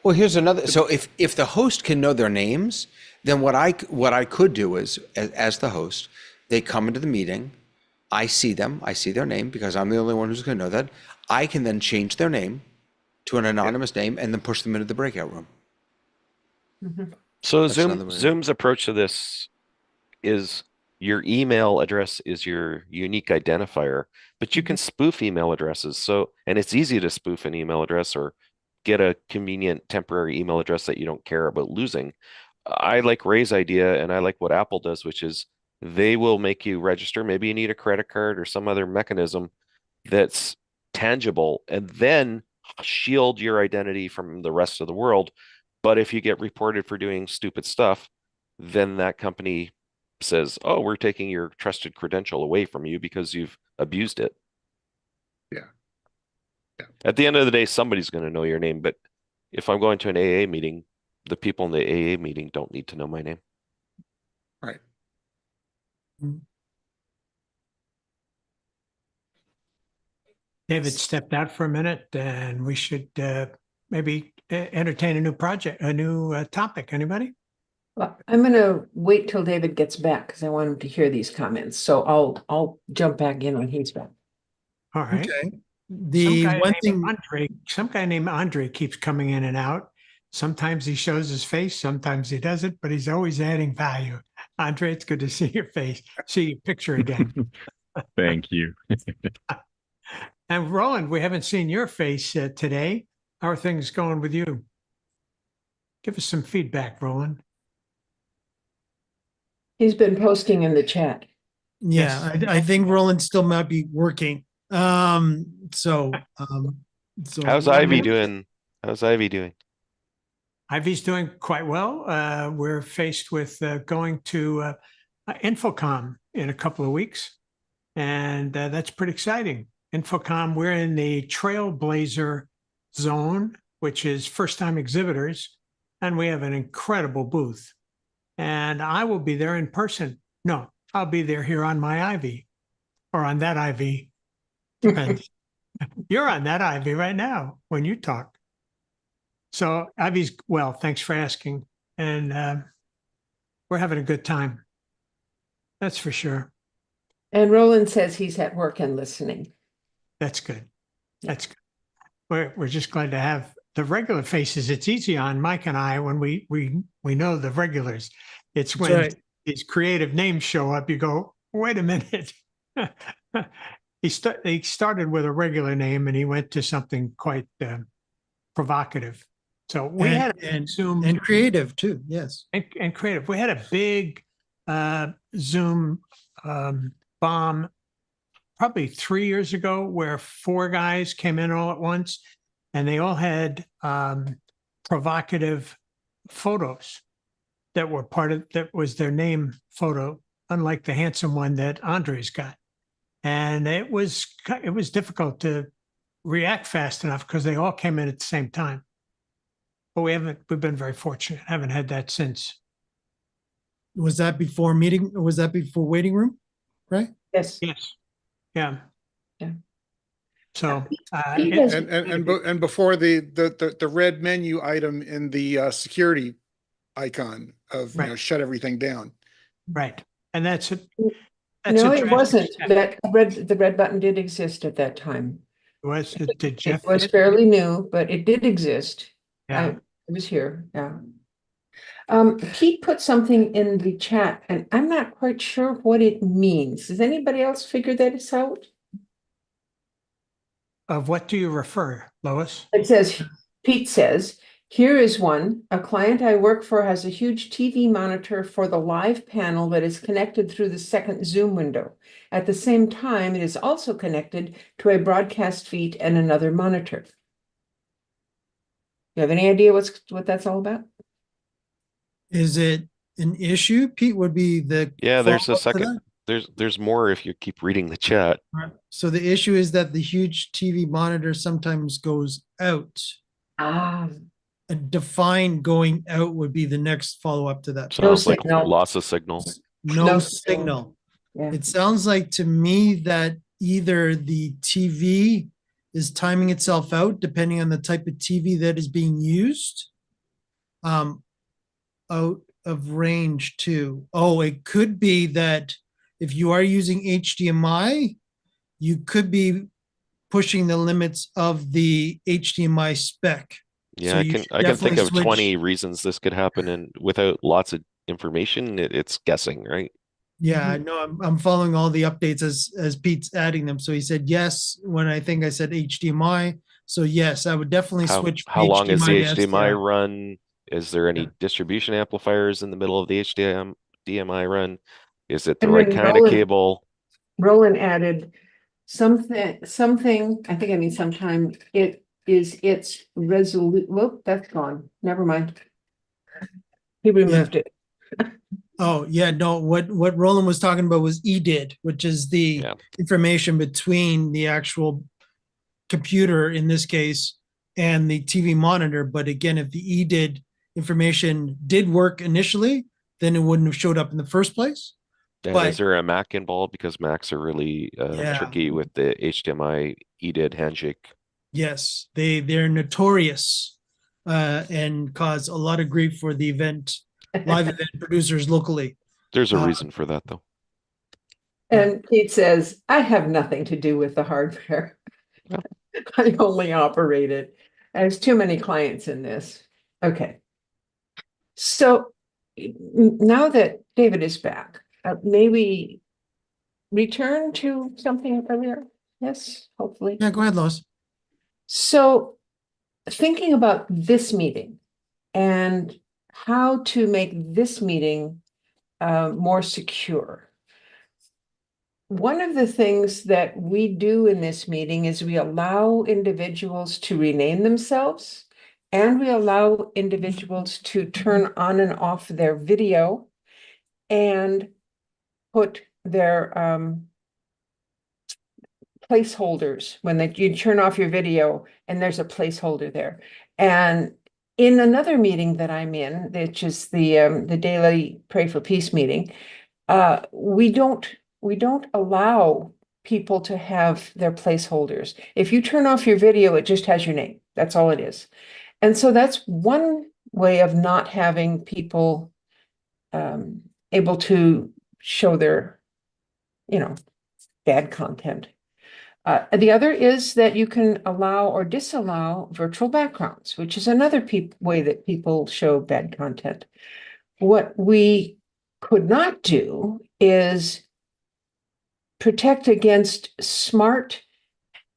Well, here's another. So if the host can know their names, then what I could do is, as the host, they come into the meeting, I see them, I see their name because I'm the only one who's going to know that. I can then change their name to an anonymous name and then push them into the breakout room. So That's another way. Zoom's approach to this is your email address is your unique identifier, but you can spoof email addresses. So, and it's easy to spoof an email address or get a convenient temporary email address that you don't care about losing. I like Ray's idea, and I like what Apple does, which is they will make you register. Maybe you need a credit card or some other mechanism that's tangible, and then shield your identity from the rest of the world. But if you get reported for doing stupid stuff, then that company says, oh, we're taking your trusted credential away from you because you've abused it. Yeah. At the end of the day, somebody's going to know your name. But if I'm going to an AA meeting, the people in the AA meeting don't need to know my name. right. David stepped out for a minute, and we should maybe entertain a new project, a new topic. Anybody? Well, I'm gonna wait till David gets back because I want him to hear these comments. So I'll jump back in when he's back. All right. Okay. The Some guy named Andre keeps coming in and out. Sometimes he shows his face, sometimes he doesn't, but he's always adding value. Andre, it's good to see your face, see your picture again. Thank you. And Roland, we haven't seen your face today. How are things going with you? Give us some feedback, Roland. He's been posting in the chat. Yeah, I think Roland still might be working. So How's Ivy doing? How's Ivy doing? Ivy's doing quite well. We're faced with going to Infocom in a couple of weeks, and that's pretty exciting. Infocom, we're in the Trailblazer zone, which is first-time exhibitors, and we have an incredible booth. And I will be there in person. No, I'll be there here on my Ivy, or on that Ivy. Depends. You're on that Ivy right now when you talk. So Ivy's well, thanks for asking. And we're having a good time. That's for sure. And Roland says he's at work and listening. That's good. That's good. We're just glad to have the regular faces. It's easy on Mike and I when we know the regulars. It's when these creative names show up, you go, wait a minute. He started with a regular name and he went to something quite provocative. So we had Zoom and creative too. Yes. And creative. We had a big Zoom bomb probably 3 years ago where 4 guys came in all at once and they all had provocative photos that were that was their name photo, unlike the handsome one that Andre's got. And it was difficult to react fast enough because they all came in at the same time. But we've been very fortunate. Haven't had that since. Was that before meeting? Or was that before waiting room? Right? Yes. Yes. Yeah. Yeah. So and before the red menu item in the security icon of shut everything down. Right. And that's it. No, it wasn't. The red button did exist at that time. It was fairly new, but it did exist. Yeah. It was here. Yeah. Pete put something in the chat, and I'm not quite sure what it means. Does anybody else figure that out? Of what do you refer, Lois? It says, Pete says, here is one. A client I work for has a huge TV monitor for the live panel that is connected through the second Zoom window. At the same time, it is also connected to a broadcast feed and another monitor. You have any idea what that's all about? Is it an issue? Pete would be the there's a second. There's more if you keep reading the chat. Right. So the issue is that the huge TV monitor sometimes goes out. Ah. A defined going out would be the next follow-up to that. Sounds like loss of signal. No signal. Yeah. It sounds like to me that either the TV is timing itself out depending on the type of TV that is being used. Out of range too. Oh, it could be that if you are using HDMI, you could be pushing the limits of the HDMI spec. Yeah, So I can think of 20 reasons this could happen, and without lots of information, it's guessing, right? Yeah, no, I'm following all the updates as Pete's adding them. So he said yes when I think I said HDMI. So yes, I would definitely switch. How long is the HDMI HDMI run? Is there any distribution amplifiers in the middle of the HDMI run? Is it the right kind of cable? Roland added something, I think I mean sometime, it's resolute. Whoop, that's gone. Never mind. He removed it. Oh yeah, no, what Roland was talking about was EDID, which is the information between the actual computer in this case and the TV monitor. But again, if the EDID information did work initially, then it wouldn't have showed up in the first place. And is there a Mac involved? Because Macs are really tricky with the HDMI EDID handshake. Yes, they're notorious and cause a lot of grief for the live event producers locally. There's a reason for that, though. And Pete says, I have nothing to do with the hardware. Yeah. I only operate it. There's too many clients in this. Okay. So now that David is back, may we return to something earlier? Yes, hopefully. Yeah, go ahead, Lois. So thinking about this meeting and how to make this meeting more secure. One of the things that we do in this meeting is we allow individuals to rename themselves, and we allow individuals to turn on and off their video and put their placeholders when you turn off your video and there's a placeholder there. And in another meeting that I'm in, which is the daily Pray for Peace meeting, we don't allow people to have their placeholders. If you turn off your video, it just has your name. That's all it is. And so that's one way of not having people able to show their, bad content. The other is that you can allow or disallow virtual backgrounds, which is another way that people show bad content. What we could not do is protect against smart,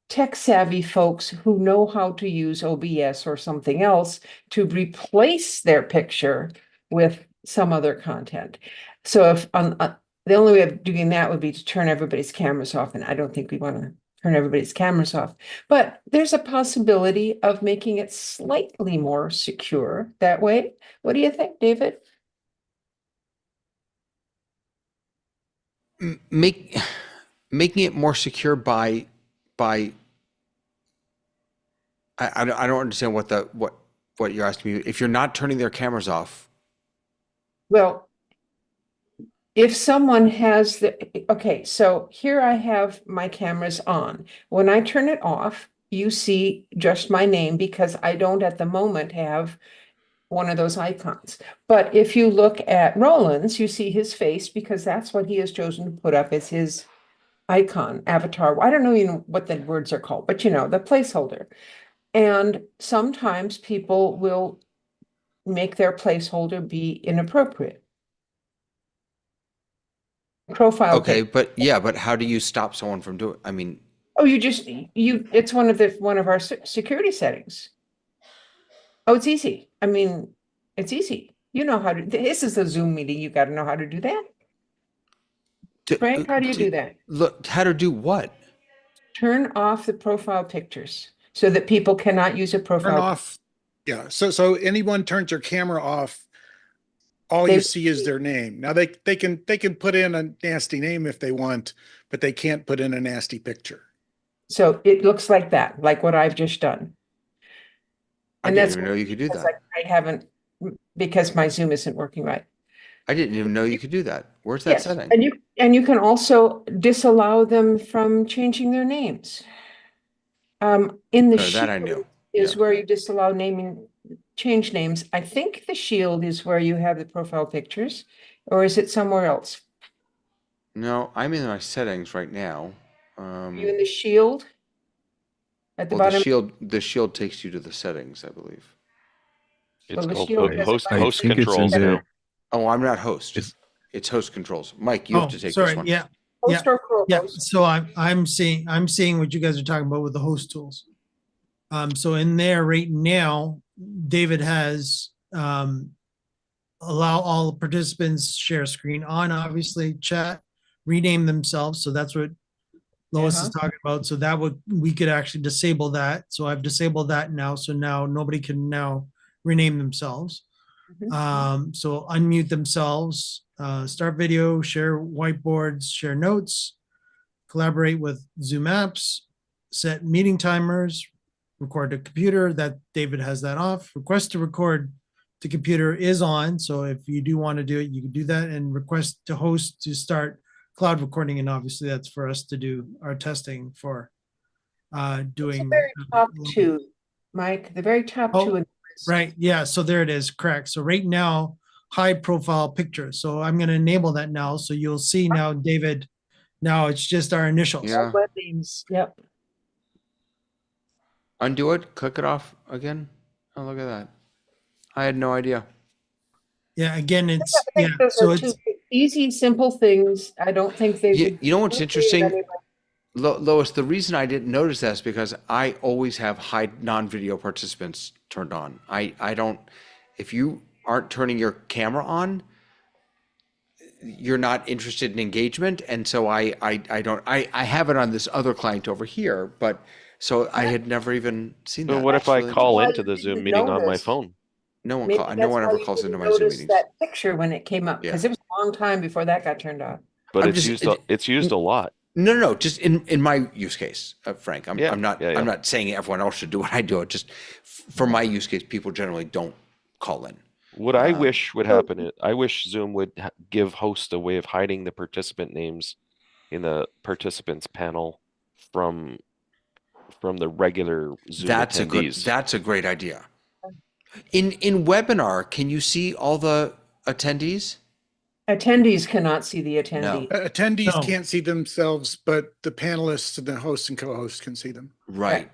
tech-savvy folks who know how to use OBS or something else to replace their picture with some other content. So if the only way of doing that would be to turn everybody's cameras off, and I don't think we want to turn everybody's cameras off. But there's a possibility of making it slightly more secure that way. What do you think, David? Making it more secure by I don't understand what you're asking me. If you're not turning their cameras off. Well, if someone has okay, so here I have my cameras on. When I turn it off, you see just my name because I don't at the moment have one of those icons. But if you look at Roland's, you see his face because that's what he has chosen to put up as his icon, avatar. I don't know even what the words are called, but the placeholder. And sometimes people will make their placeholder be inappropriate. Profile. Okay, but how do you stop someone from doing? I mean, oh, it's one of our security settings. Oh, it's easy. I mean, it's easy. You know how to. This is a Zoom meeting. You got to know how to do that. Frank, how do you do that? Look, how to do what? Turn off the profile pictures so that people cannot use a profile. Turn off. Yeah. So anyone turns their camera off, all you see is their name. Now they can put in a nasty name if they want, but they can't put in a nasty picture. So it looks like that, like what I've just done. And I didn't even know you could do that. I haven't, because my Zoom isn't working right. I didn't even know you could do that. Where's that setting? And you can also disallow them from changing their names. In the that I knew. Is where you disallow change names. I think the shield is where you have the profile pictures, or is it somewhere else? No, I'm in my settings right now. You in the shield? At the bottom. The shield takes you to the settings, I believe. It's the called shield has host I think it's in controls there. now. Oh, I'm not host. It's host controls. Mike, you have to take this one. Yeah. Host or Yeah, co-host? so I'm seeing what you guys are talking about with the host tools. So in there right now, David has allow all participants share screen on, obviously chat, rename themselves. So that's what Lois is talking about. So we could actually disable that. So I've disabled that now. So now nobody can now rename themselves. So unmute themselves, start video, share whiteboards, share notes, collaborate with Zoom apps, set meeting timers, record to computer. That David has that off. Request to record to computer is on. So if you do want to do it, you can do that, and request to host to start cloud recording. And obviously that's for us to do our testing for doing. The very top two, Mike, the very top two Right, yeah, so there it is, correct. So right now, high profile picture. So I'm gonna enable that now. So you'll see now, David, now it's just our initials. Yeah. Web names, yep. Undo it, click it off again. Oh, look at that. I had no idea. Yeah, again, it's, I yeah, think those so are it's, two easy, simple things. I don't think they would. You know what's interesting? anybody. Lois, the reason I didn't notice that is because I always have hide non-video participants turned on. I don't, if you aren't turning your camera on, you're not interested in engagement. And so I have it on this other client over here, but so I had never even seen But that. what if That's I really call Why into you the didn't Zoom meeting on my notice? phone? No one Maybe call, no that's one why ever you calls didn't into my Zoom notice meetings. that picture when it came up, because Yeah. it was a long time before that got turned on. But I'm it's just- used it's used a lot. No, just in my use case, Frank. I'm not yeah. I'm not saying everyone else should do what I do. It just for my use case, people generally don't call in. What I wish would happen is I wish Zoom would give hosts a way of hiding the participant names in the participants panel from the regular Zoom attendees. That's a great idea. In webinar, can you see all the attendees? Attendees cannot see the attendee. Attendees No. can't see themselves, but the panelists and the hosts and co-hosts can see them. Right.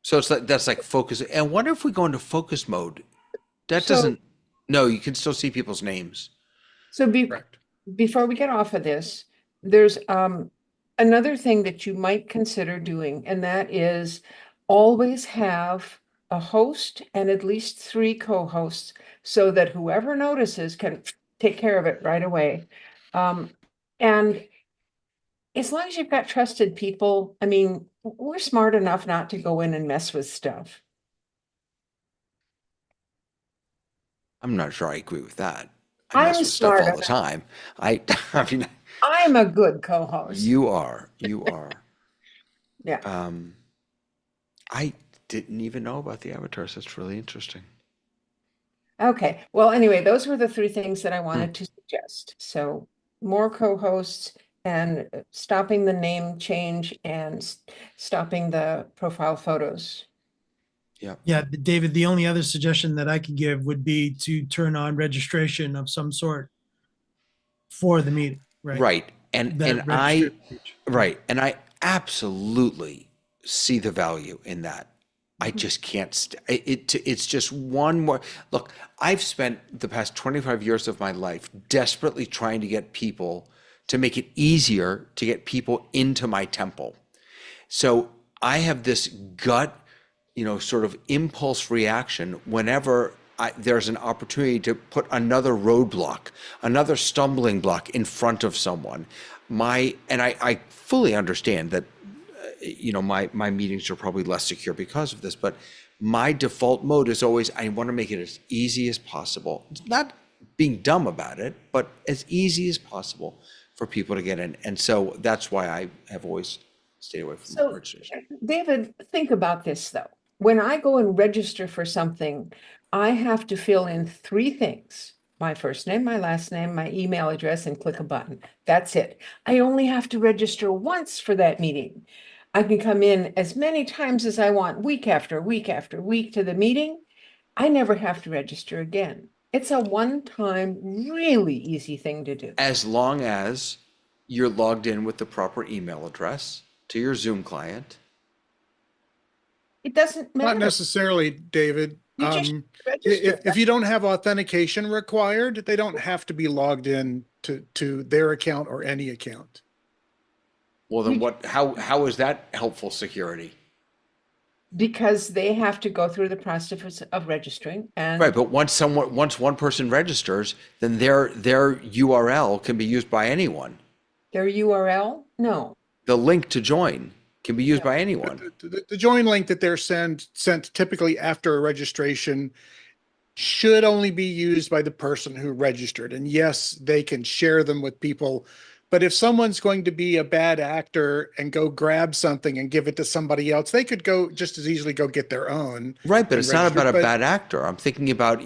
So it's like that's like focus. And I wonder if we go into focus mode. That So- doesn't. No, you can still see people's names. So Correct. before we get off of this, there's another thing that you might consider doing, and that is always have a host and at least 3 co-hosts so that whoever notices can take care of it right away. And as long as you've got trusted people, I mean, we're smart enough not to go in and mess with stuff. I'm not sure I agree with that. I mess I'm with stuff smart all the enough. time. I mean, I'm a good co-host. you are. Yeah. I didn't even know about the avatars. That's really interesting. Okay, well, anyway, those were the 3 things that I wanted to suggest. So more co-hosts and stopping the name change and stopping the profile photos. yeah, David, the only other suggestion that I could give would be to turn on registration of some sort for the meeting, right? Right. And That I registered page. right. And I absolutely see the value in that. I just can't it's just one more look. I've spent the past 25 years of my life desperately trying to get people to make it easier to get people into my temple. So I have this gut, sort of impulse reaction whenever there's an opportunity to put another roadblock, another stumbling block in front of someone. I fully understand that, my meetings are probably less secure because of this, but my default mode is always, I want to make it as easy as possible. It's not being dumb about it, but as easy as possible for people to get in. And so that's why I have always stayed away from registration. David, think about this though. When I go and register for something, I have to fill in 3 things: my first name, my last name, my email address, and click a button. That's it. I only have to register once for that meeting. I can come in as many times as I want, week after week after week to the meeting. I never have to register again. It's a one-time, really easy thing to do. As long as you're logged in with the proper email address to your Zoom client. It doesn't matter. Not necessarily, David. You just register. If you don't have authentication required, they don't have to be logged in to their account or any account. Well, then how is that helpful security? Because they have to go through the process of registering and Right, but once one person registers, then their URL can be used by anyone. their URL, no. The link to join can be used by anyone. The join link that they're sent typically after a registration should only be used by the person who registered. And yes, they can share them with people. But if someone's going to be a bad actor and go grab something and give it to somebody else, they could go just as easily go get their own. Right, but and it's not register. about a But- bad actor. I'm thinking about,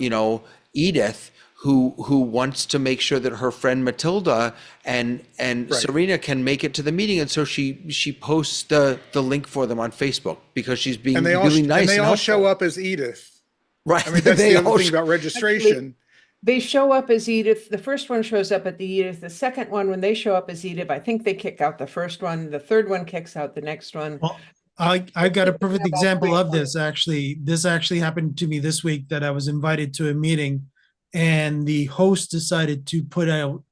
Edith, who wants to make sure that her friend Matilda and Right. Serena can make it to the meeting, and so she posts the link for them on Facebook because she's being And they all really nice and they all show helpful. up as Edith. Right. I mean, that's They the other all thing sh- about registration. They show up as Edith. The first one shows up at the Edith. The second one, when they show up as Edith, I think they kick out the first one. The third one kicks out the next one. Well, I got a perfect example of this, actually. This actually happened to me this week, that I was invited to a meeting and the host decided to put out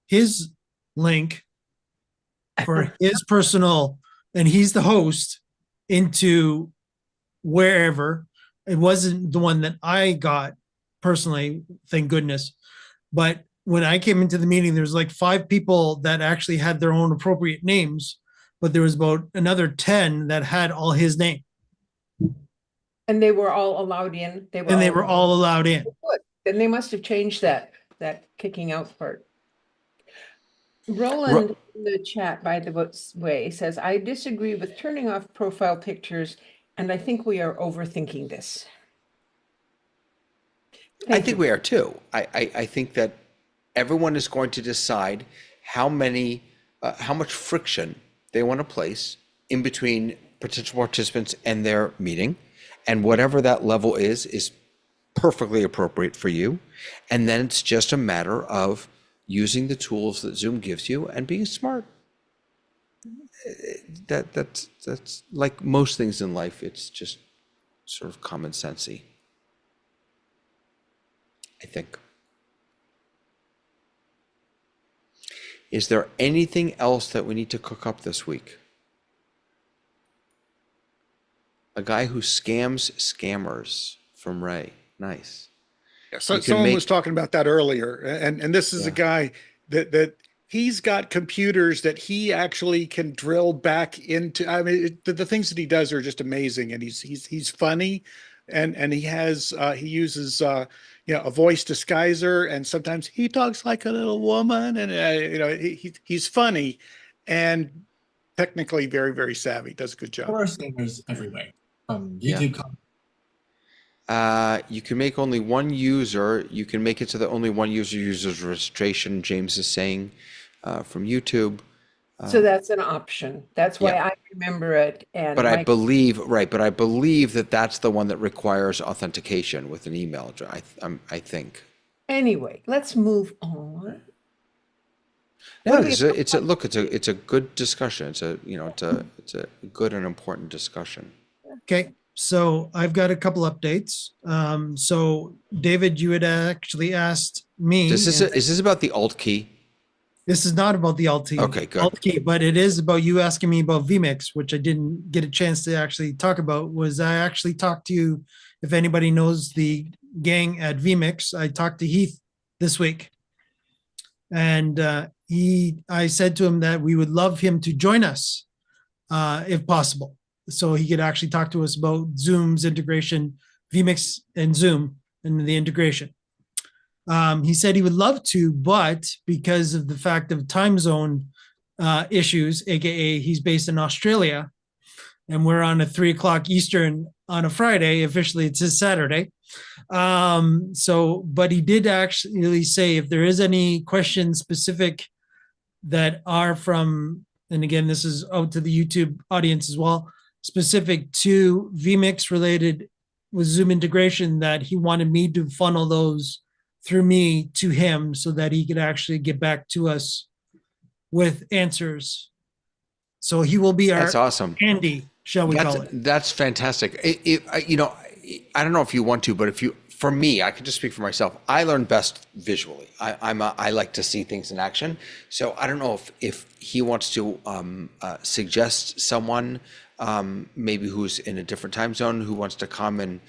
his link for his personal, and he's the host, into wherever. It wasn't the one that I got personally, thank goodness. But when I came into the meeting, there's like 5 people that actually had their own appropriate names, but there was about another 10 that had all his name, And they were all allowed in. and they were all allowed in. Good. Then they must have changed that kicking out part. Roland in the chat, by the way, says, I disagree with turning off profile pictures, and I think we are overthinking this. I think we are too. I think that everyone is going to decide how much friction they want to place in between potential participants and their meeting, and whatever that level is perfectly appropriate for you. And then it's just a matter of using the tools that Zoom gives you and being smart. That's like most things in life. It's just sort of common sensey, I think. Is there anything else that we need to cook up this week? A guy who scams scammers from Ray. Nice. Yeah, so You can someone make- was talking about that earlier, and this is a guy that he's got computers that he actually can drill back into. I mean, the things that he does are just amazing, and he's funny, and he uses a voice disguiser, and sometimes he talks like a little woman, and he's funny, and technically very, very savvy. Does a good job. There are scammers everywhere. Yeah. YouTube You can make only one user. You can make it so that only one user uses registration, James is saying, from YouTube. So that's an option. That's why I remember it. And But I believe that that's the one that requires authentication with an email address, I think. Anyway, let's move on. No, it's a good discussion. It's a good and important discussion. Okay, so I've got a couple updates. So David, you had actually asked me. Is this about the alt key? This is not about the alt key. Okay, good. Alt key, but it is about you asking me about vMix, which I didn't get a chance to actually talk about. I actually talked to you, if anybody knows the gang at vMix, I talked to Heath this week. And I said to him that we would love him to join us if possible. So he could actually talk to us about Zoom's integration, vMix and Zoom and the integration. He said he would love to, but because of the fact of time zone issues, AKA he's based in Australia, and we're on a 3:00 Eastern on a Friday. Officially, it's his Saturday. But he did actually say if there is any questions specific that are from, and again, this is out to the YouTube audience as well, specific to vMix related with Zoom integration, that he wanted me to funnel those through me to him so that he could actually get back to us with answers. So he will be our That's awesome. Andy, shall we call it? That's fantastic. I don't know if you want to, but for me, I can just speak for myself. I learn best visually. I like to see things in action. So I don't know if he wants to suggest someone maybe who's in a different time zone who wants to come and.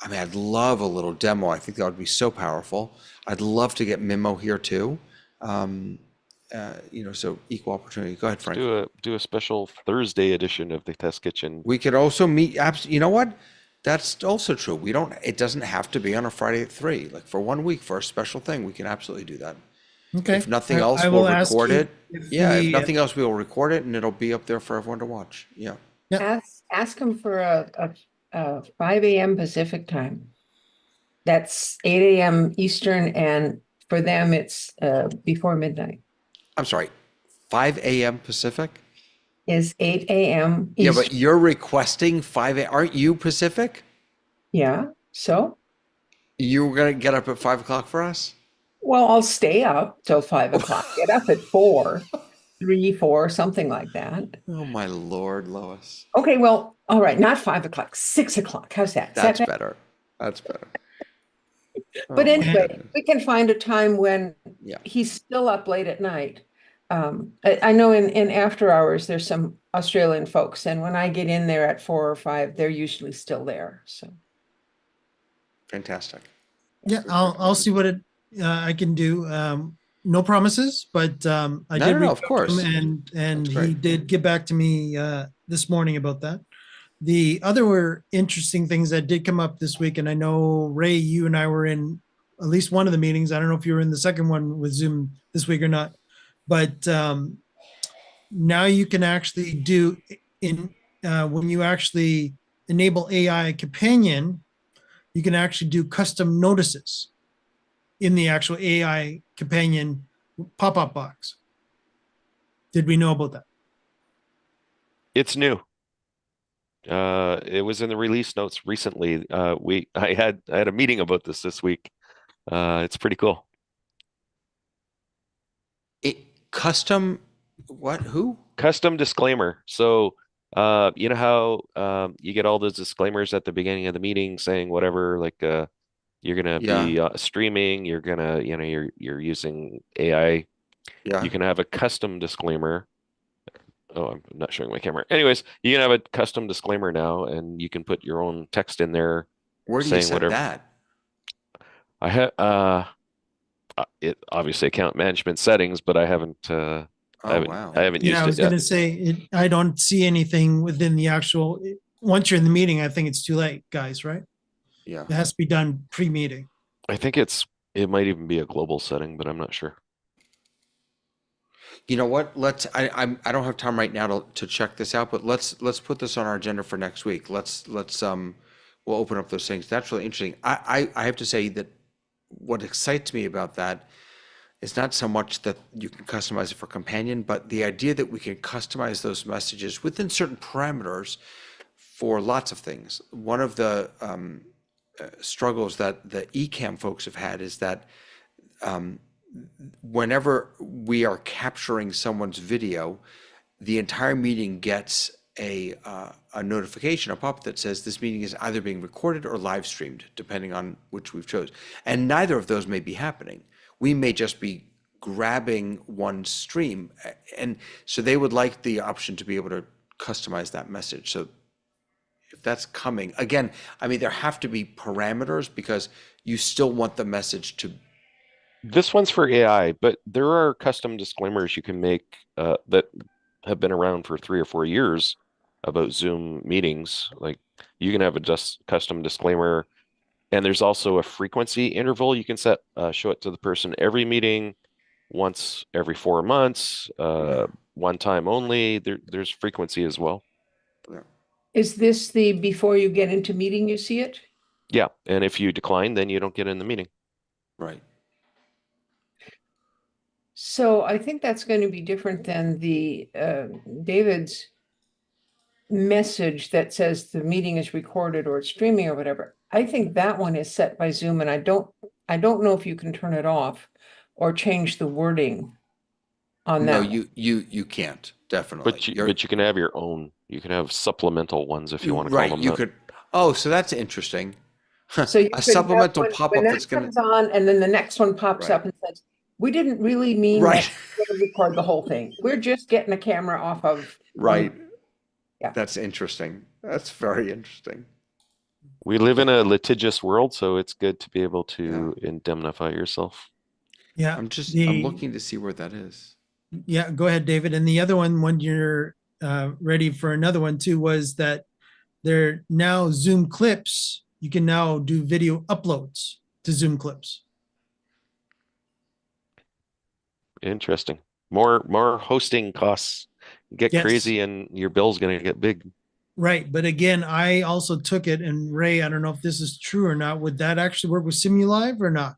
I mean, I'd love a little demo. I think that would be so powerful. I'd love to get Mimo here too. So equal opportunity. Go ahead, Frank. Do a special Thursday edition of the Test Kitchen. We could also meet. You know what? That's also true. It doesn't have to be on a Friday at 3. Like for 1 week for a special thing, we can absolutely do that. Okay. If nothing else, we'll record it. If nothing else, we'll record it and it'll be up there for everyone to watch. Yeah. Ask him for a 5 a.m. Pacific time. That's 8 a.m. Eastern, and for them, it's before midnight. I'm sorry, 5 a.m. Pacific? Is 8 a.m. Yeah, Eastern. but you're requesting 5 a.m. Aren't you Pacific? Yeah, so? You were gonna get up at 5 o'clock for us? Well, I'll stay up till 5 o'clock, get up at 4, 3, 4, something like that. Oh my Lord, Lois. Okay, well, all right, not 5 o'clock, 6 o'clock. How's that? Is that That's better? better. That's better. But Oh, my anyway, goodness. we can find a time when Yeah. he's still up late at night. I know in after hours, there's some Australian folks, and when I get in there at 4 or 5, they're usually still there, so. Fantastic. Yeah, I'll see what I can do. No promises, but I No, did no, reach of out to course. him and That's he great. did get back to me this morning about that. The other interesting things that did come up this week, and I know Ray, you and I were in at least one of the meetings. I don't know if you were in the second one with Zoom this week or not, but now you can actually do when you actually enable AI companion, you can actually do custom notices in the actual AI companion pop-up box. Did we know about that? It's new. It was in the release notes recently. I had a meeting about this week. It's pretty cool. Custom, what, who? Custom disclaimer. So, you know how you get all those disclaimers at the beginning of the meeting saying whatever, like you're gonna be streaming, you're gonna, you're using AI. Yeah. You can have a custom disclaimer. Oh, I'm not showing my camera. Anyways, you can have a custom disclaimer now, and you can put your own text in there Where do you saying set whatever. that? I have it obviously account management settings, but I haven't Oh, wow. I haven't Yeah, used I was it yet. going to say, I don't see anything within the actual, once you're in the meeting, I think it's too late, guys, right? Yeah. It has to be done pre-meeting. I think it might even be a global setting, but I'm not sure. You know what? I don't have time right now to check this out, but let's put this on our agenda for next week. We'll open up those things. That's really interesting. I have to say that what excites me about that is not so much that you can customize it for companion, but the idea that we can customize those messages within certain parameters for lots of things. One of the struggles that the eCam folks have had is that whenever we are capturing someone's video, the entire meeting gets a notification, a pop-up that says this meeting is either being recorded or live streamed, depending on which we've chose. And neither of those may be happening. We may just be grabbing one stream. And so they would like the option to be able to customize that message. So if that's coming, again, I mean, there have to be parameters because you still want the message to. This one's for AI, but there are custom disclaimers you can make that have been around for 3 or 4 years about Zoom meetings. Like you can have a just custom disclaimer, and there's also a frequency interval you can set. Show it to the person every meeting, once every 4 months, one time only. There's frequency as well. Is this the before you get into meeting, you see it? Yeah, and if you decline, then you don't get in the meeting. Right. So I think that's going to be different than the David's message that says the meeting is recorded or it's streaming or whatever. I think that one is set by Zoom, and I don't know if you can turn it off or change the wording on No, that. you can't, definitely. But you can have your own. You can have supplemental ones if you want to call them you that. could. Oh, so that's interesting. So you A could supplemental have pop-up when that's that going comes to. on, and then the next one pops Right. up and says, "We didn't really mean Right. that we're going to record the whole thing. We're just getting a camera off of Right. Yeah. That's interesting. That's very interesting. We live in a litigious world, so it's good to be able to indemnify yourself. Yeah. I'm looking to see where that is. Yeah, go ahead, David. And the other one, when you're ready for another one too, was that there now Zoom clips. You can now do video uploads to Zoom clips. Interesting. More hosting costs get Yes. crazy, and your bill's going to get big. Right. But again, I also took it, and Ray, I don't know if this is true or not. Would that actually work with SimuLive or not?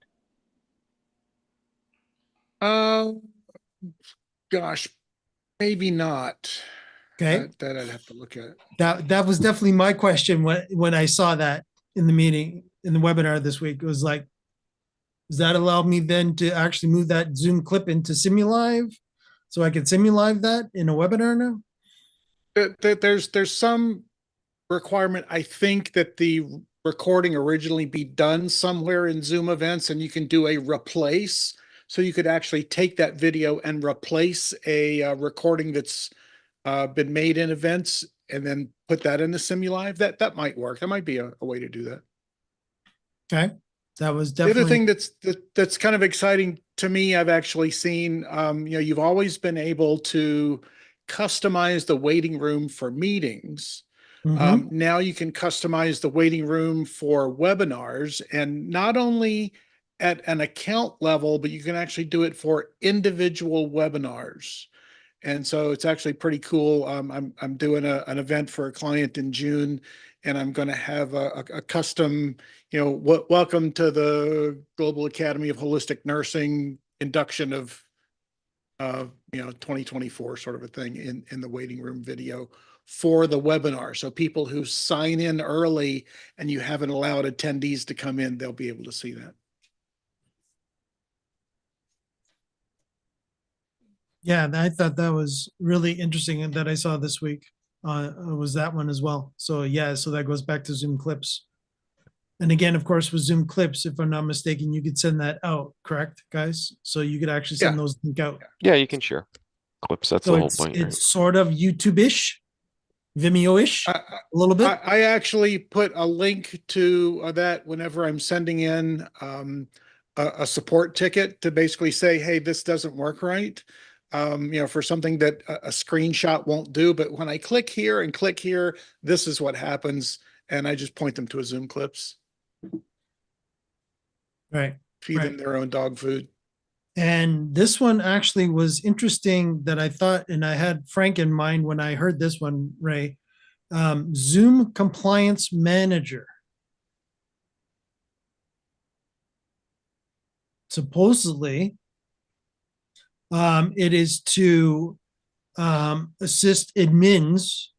Gosh, maybe not. Okay. That I'd have to look at. That was definitely my question when I saw that in the meeting. in the webinar this week. It was like, does that allow me then to actually move that Zoom clip into Simulive? So I can Simulive that in a webinar now? There's some requirement, I think, that the recording originally be done somewhere in Zoom events, and you can do a replace. So you could actually take that video and replace a recording that's been made in events and then put that into Simulive. That might work. That might be a way to do that. Okay. That was The other definitely, thing that's kind of exciting to me, I've actually seen, you've always been able to customize the waiting room for meetings. Mhm. Now you can customize the waiting room for webinars, and not only at an account level, but you can actually do it for individual webinars. And so it's actually pretty cool. I'm doing an event for a client in June, and I'm going to have a custom, welcome to the Global Academy of Holistic Nursing induction of 2024 sort of a thing in the waiting room video for the webinar. So people who sign in early and you haven't allowed attendees to come in, they'll be able to see that. yeah, I thought that was really interesting and that I saw this week. Was that one as well. So yeah, so that goes back to Zoom Clips. And again, of course, with Zoom Clips, if I'm not mistaken, you could send that out, correct, guys? So you could actually send Yeah. those link out. Yeah, you can share clips. That's So the whole it's point, right? it's sort of YouTube-ish, Vimeo-ish, a little bit. I actually put a link to that whenever I'm sending in a support ticket to basically say, hey, this doesn't work right. For something that a screenshot won't do. But when I click here and click here, this is what happens. And I just point them to a Zoom Clips, Right. feed them their own dog food. And this one actually was interesting that I thought, and I had Frank in mind when I heard this one, Ray. Zoom Compliance Manager. Supposedly, it is to assist admins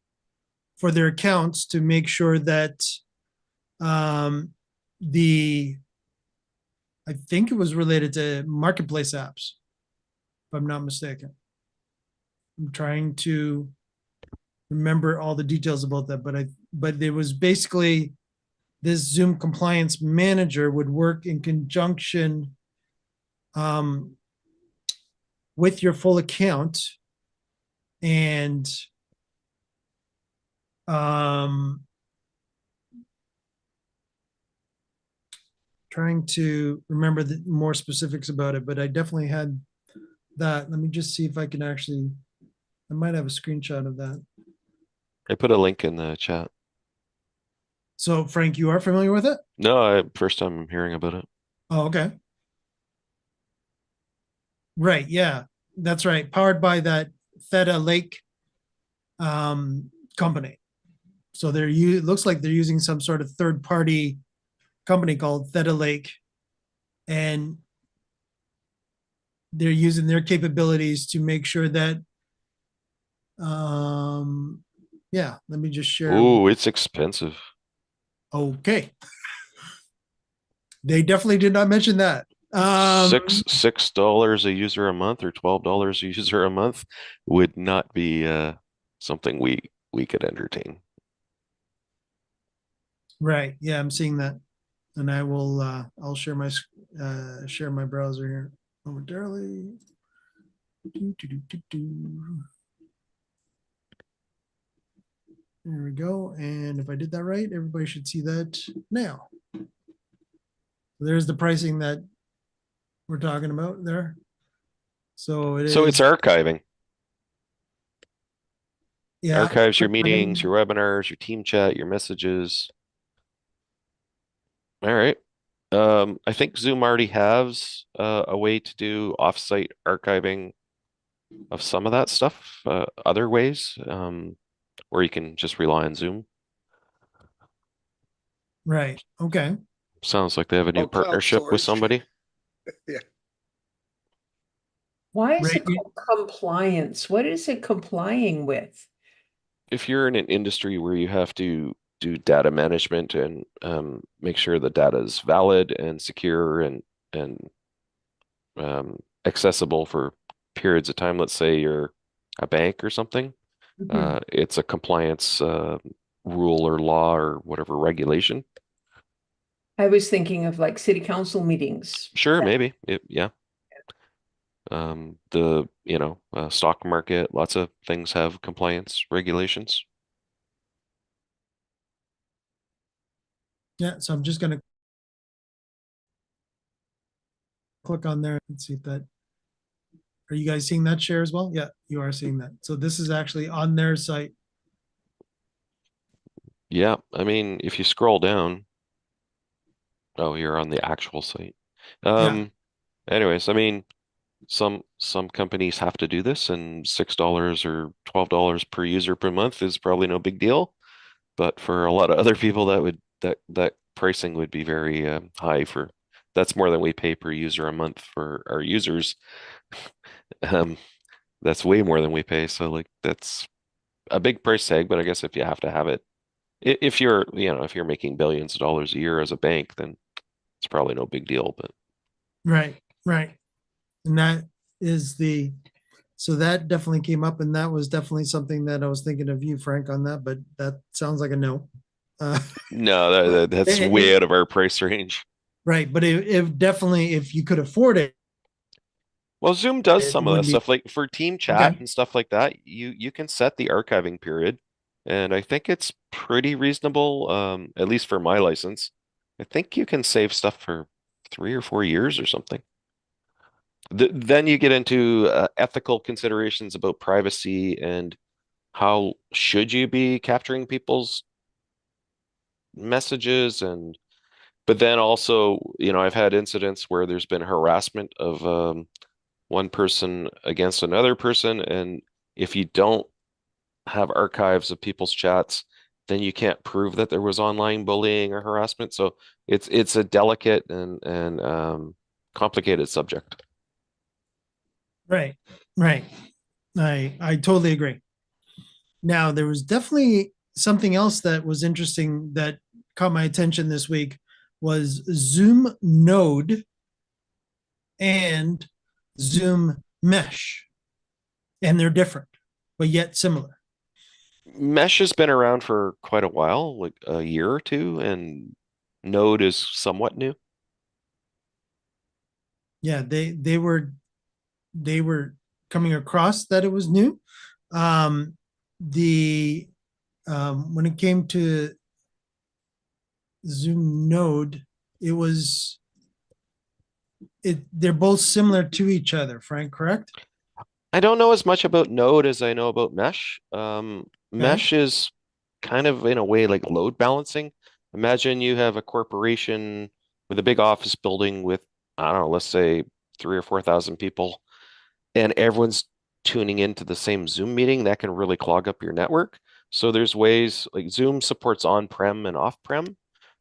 for their accounts to make sure that I think it was related to marketplace apps, if I'm not mistaken. I'm trying to remember all the details about that, but it was basically this Zoom Compliance Manager would work in conjunction with your full account and trying to remember the more specifics about it, but I definitely had that. Let me just see if I can actually, I might have a screenshot of that. I put a link in the chat. So Frank, you are familiar with it? No, first time I'm hearing about it. Oh, okay. Right. Yeah, that's right. Powered by that Theta Lake company. So it looks like they're using some sort of third party company called Theta Lake, and they're using their capabilities to make sure that yeah, let me just share. Ooh, it's expensive. Okay. They definitely did not mention that. $6 a user a month or $12 a user a month would not be something we could entertain. Right. Yeah, I'm seeing that. And I will I'll share my browser here momentarily. There we go. And if I did that right, everybody should see that now. There's the pricing that we're talking about there. So it is. So it's archiving. Yeah. Archives your meetings, your webinars, your team chat, your messages. All right. I think Zoom already has a way to do offsite archiving of some of that stuff, other ways, where you can just rely on Zoom. Right. Okay. Sounds like they have a new cloud partnership with storage. somebody. Yeah. Why is Right. it called compliance? What is it complying with? If you're in an industry where you have to do data management and make sure the data is valid and secure and accessible for periods of time. Let's say you're a bank or something. Mhm. It's a compliance rule or law or whatever regulation. I was thinking of like city council meetings. Sure, maybe. Yeah. The stock market, lots of things have compliance regulations. Yeah, so I'm just gonna click on there and see if that. Are you guys seeing that share as well? Yeah, you are seeing that. So this is actually on their site. Yeah, I mean, if you scroll down, oh, you're on the actual site. Yeah. Anyways, I mean, some companies have to do this, and $6 or $12 per user per month is probably no big deal. But for a lot of other people, that pricing would be very high for. That's more than we pay per user a month for our users. Um, that's way more than we pay. So like that's a big price tag. But I guess if you have to have it, if you're if you're making billions of dollars a year as a bank, then it's probably no big deal. But Right, right. And that is so that definitely came up, and that was definitely something that I was thinking of you, Frank, on that, but that sounds like a no. Uh, no, that's it- way it- out of our price range. right, but if definitely if you could afford it, Well, Zoom does it some of that wouldn't be stuff, like for team chat okay. and stuff like that. You can set the archiving period, and I think it's pretty reasonable. At least for my license, I think you can save stuff for 3 or 4 years or something. Then you get into ethical considerations about privacy and how should you be capturing people's messages and but then also, I've had incidents where there's been harassment of one person against another person, and if you don't have archives of people's chats, then you can't prove that there was online bullying or harassment. So it's a delicate and complicated subject. Right, right. I totally agree. Now, there was definitely something else that was interesting that caught my attention this week was Zoom Node and Zoom Mesh, and they're different, but yet similar. Mesh has been around for quite a while, like a year or two, and Node is somewhat new. Yeah, they were coming across that it was new. Um, the when it came to Zoom Node, it was they're both similar to each other, Frank, correct? I don't know as much about Node as I know about Mesh. Okay. Mesh is kind of in a way like load balancing. Imagine you have a corporation with a big office building with, I don't know, let's say 3 or 4 thousand people, and everyone's tuning into the same Zoom meeting. That can really clog up your network. So there's ways like Zoom supports on-prem and off-prem.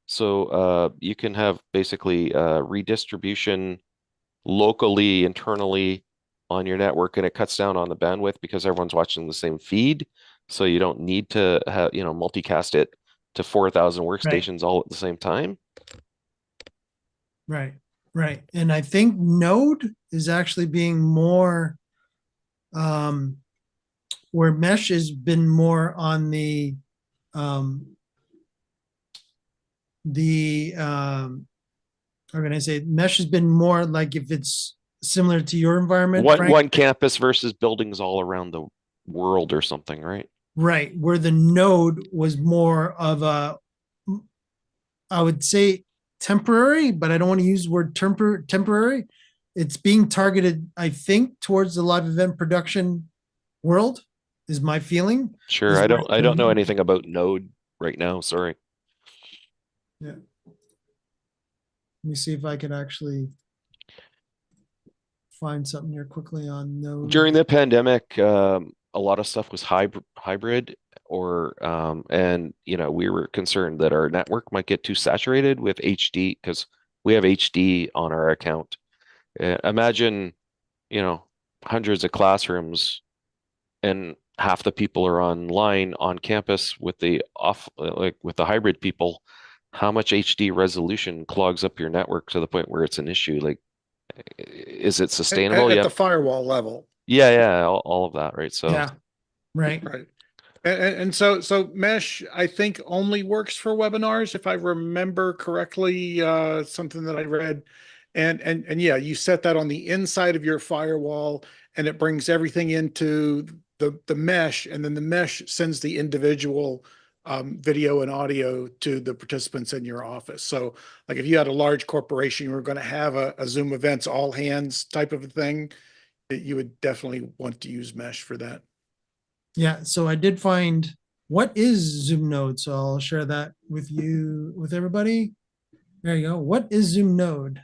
So you can have basically redistribution locally, internally on your network, and it cuts down on the bandwidth because everyone's watching the same feed. So you don't need to have, multicast it to 4,000 Right, workstations all at the same time. right, right. And I think Node is actually being more um where Mesh has been more on um the how can I say Mesh has been more like if it's similar to your environment, One Frank, one campus versus buildings all around the world or something, right? right, where the node was more of a, I would say temporary, but I don't want to use the word temporary. It's being targeted, I think, towards the live event production world, is my feeling. Sure. Is I where don't I don't know anything about Node right now. Sorry. yeah. Let me see if I can actually find something here quickly on During node. the pandemic, a lot of stuff was hybrid or and we were concerned that our network might get too saturated with HD because we have HD on our account. Imagine, you know, hundreds of classrooms and half the people are online on campus with the with the hybrid people, how much HD resolution clogs up your network to the point where it's an issue? Like, is it sustainable? At Yeah. the firewall level. Yeah, all of that, right? So Yeah. Right. Right. And so mesh, I think only works for webinars, if I remember correctly, something that I read. And yeah, you set that on the inside of your firewall and it brings everything into the mesh, and then the mesh sends the individual video and audio to the participants in your office. So like if you had a large corporation, you were going to have a Zoom events all hands type of a thing, you would definitely want to use mesh for that. Yeah. So I did find what is Zoom Node. So I'll share that with you, with everybody. There you go. What is Zoom Node?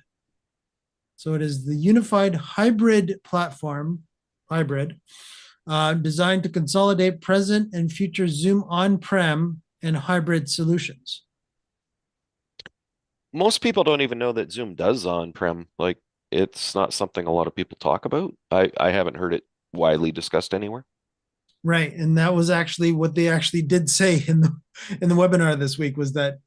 So it is the unified hybrid platform, designed to consolidate present and future Zoom on-prem and hybrid solutions. most people don't even know that Zoom does on-prem. Like, it's not something a lot of people talk about. I haven't heard it widely discussed anywhere. Right. And that was actually what they actually did say in the webinar this week, was that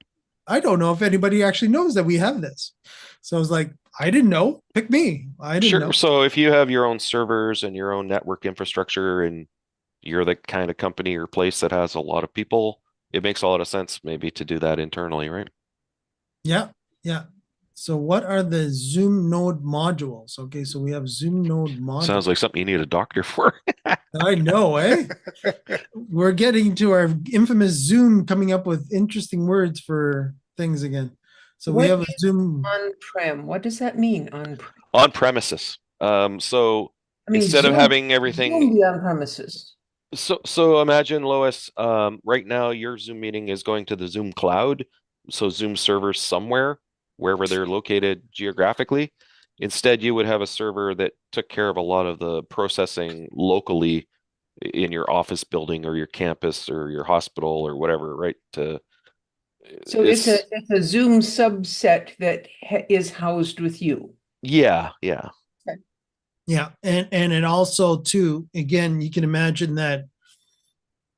I don't know if anybody actually knows that we have this. So I was like, I didn't know. Pick me. I didn't Sure. know. So if you have your own servers and your own network infrastructure and you're the kind of company or place that has a lot of people, it makes a lot of sense maybe to do that internally, right? Yeah. Yeah. So what are the Zoom Node modules? Okay, so we have Zoom Node modules. Sounds like something you need a doctor for. I know, eh? We're getting to our infamous Zoom coming up with interesting words for things again. So we What have a is Zoom. On-prem, what does that mean, on-prem? On premises. So I mean, instead of Zoom- having Zoom everything, be on premises. so imagine, Lois, right now your Zoom meeting is going to the Zoom cloud, so Zoom servers somewhere, wherever they're located geographically. Instead, you would have a server that took care of a lot of the processing locally in your office building or your campus or your hospital or whatever, right? So it's a Zoom subset that is housed with you. Yeah. Yeah, and it also too, again, you can imagine that,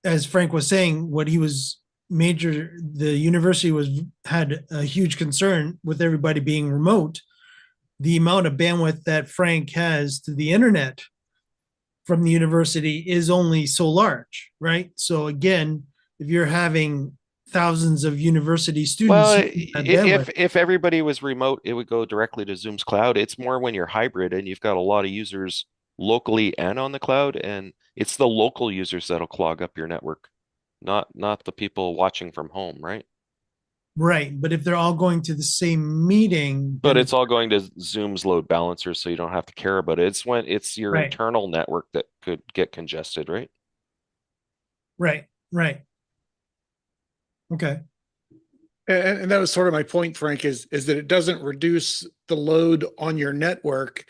as Frank was saying, the university had a huge concern with everybody being remote. The amount of bandwidth that Frank has to the internet from the university is only so large, right? So again, if you're having thousands of university students, Well, bandwidth, if everybody was remote, it would go directly to Zoom's cloud. It's more when you're hybrid and you've got a lot of users locally and on the cloud, and it's the local users that'll clog up your network, not the people watching from home, right? right? But if they're all going to the same meeting, But then it's all going to Zoom's load balancers, so you don't have to care about it. It's when it's your Right. internal network that could get congested, right? right. Okay. And that was sort of my point, Frank, is that it doesn't reduce the load on your network.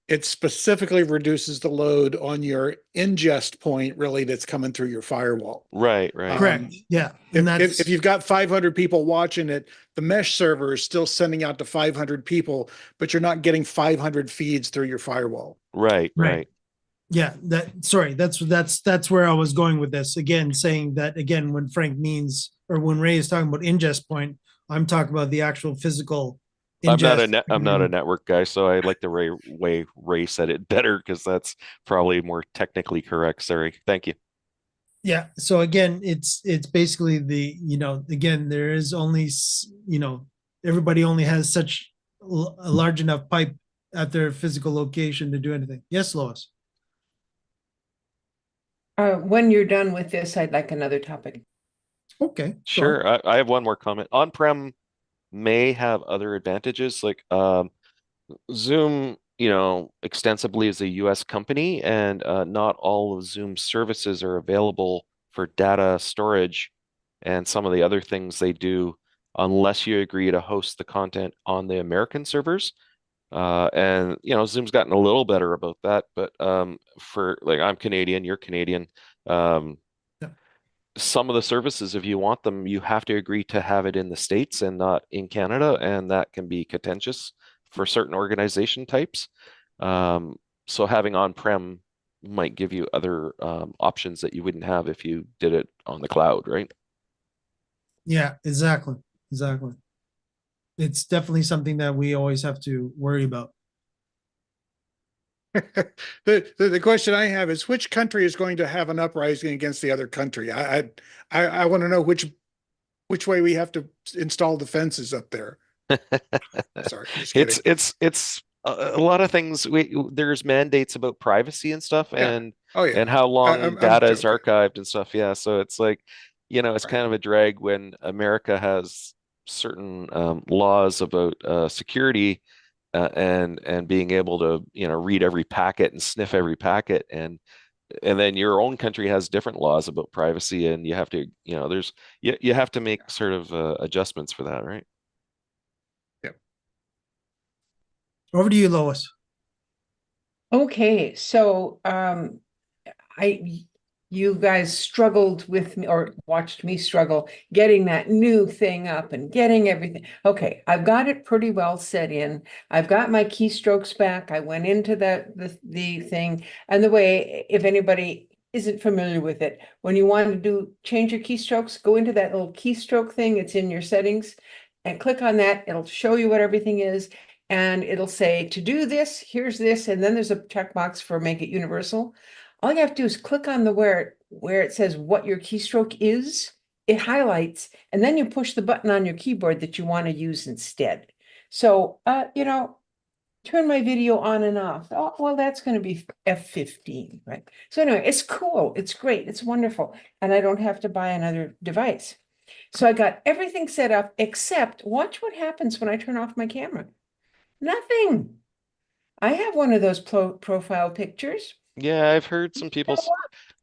It specifically reduces the load on your ingest point, really, that's coming through your firewall. Right. Correct. Yeah. And If you've got 500 people watching it, the mesh server is still sending out to 500 people, but you're not getting 500 feeds through your firewall. Right. Yeah, that's where I was going with this. Again, saying that again, when Frank means, or when Ray is talking about ingest point, I'm talking about the actual physical ingest. I'm not a network guy, so I like the way Ray said it better because that's probably more technically correct. Sorry. Thank you. Yeah. So again, it's basically again, there is only, everybody only has such a large enough pipe at their physical location to do anything. Yes, Lois. When you're done with this, I'd like another topic. Okay. Sure. I have one more comment. On-prem may have other advantages, like Zoom, extensively is a US company, and not all of Zoom's services are available for data storage and some of the other things they do unless you agree to host the content on the American servers. And Zoom's gotten a little better about that, but for like, I'm Canadian, you're Canadian. Some of the services, if you want them, you have to agree to have it in the States and not in Canada, and that can be contentious for certain organization types. So having on-prem might give you other options that you wouldn't have if you did it on the cloud, right? Yeah, exactly. Exactly. It's definitely something that we always have to worry about. The question I have is which country is going to have an uprising against the other country? I want to know which way we have to install the fences up there. Sorry, just kidding. It's a lot of things. There's mandates about privacy and stuff, Yeah. and Oh yeah. and how long I'm data is joking. archived and stuff. Yeah, so it's like, it's Right. kind of a drag when America has certain laws about security, and being able to read every packet and sniff every packet, and then your own country has different laws about privacy, and you have to you have to make sort of adjustments for that, right? Over to you, Lois. Okay, so you guys struggled with me or watched me struggle getting that new thing up and getting everything. Okay, I've got it pretty well set in. I've got my keystrokes back. I went into the thing, and the way, if anybody isn't familiar with it, when you want to change your keystrokes, go into that little keystroke thing. It's in your settings, and click on that. It'll show you what everything is. And it'll say to do this, here's this, and then there's a checkbox for make it universal. All you have to do is click on the where it says what your keystroke is. It highlights, and then you push the button on your keyboard that you want to use instead. So, turn my video on and off. Oh, well, that's going to be F15, right? So anyway, it's cool. It's great. It's wonderful. And I don't have to buy another device. So I got everything set up, except watch what happens when I turn off my camera. Nothing. I have one of those profile pictures. Yeah, I've heard some people.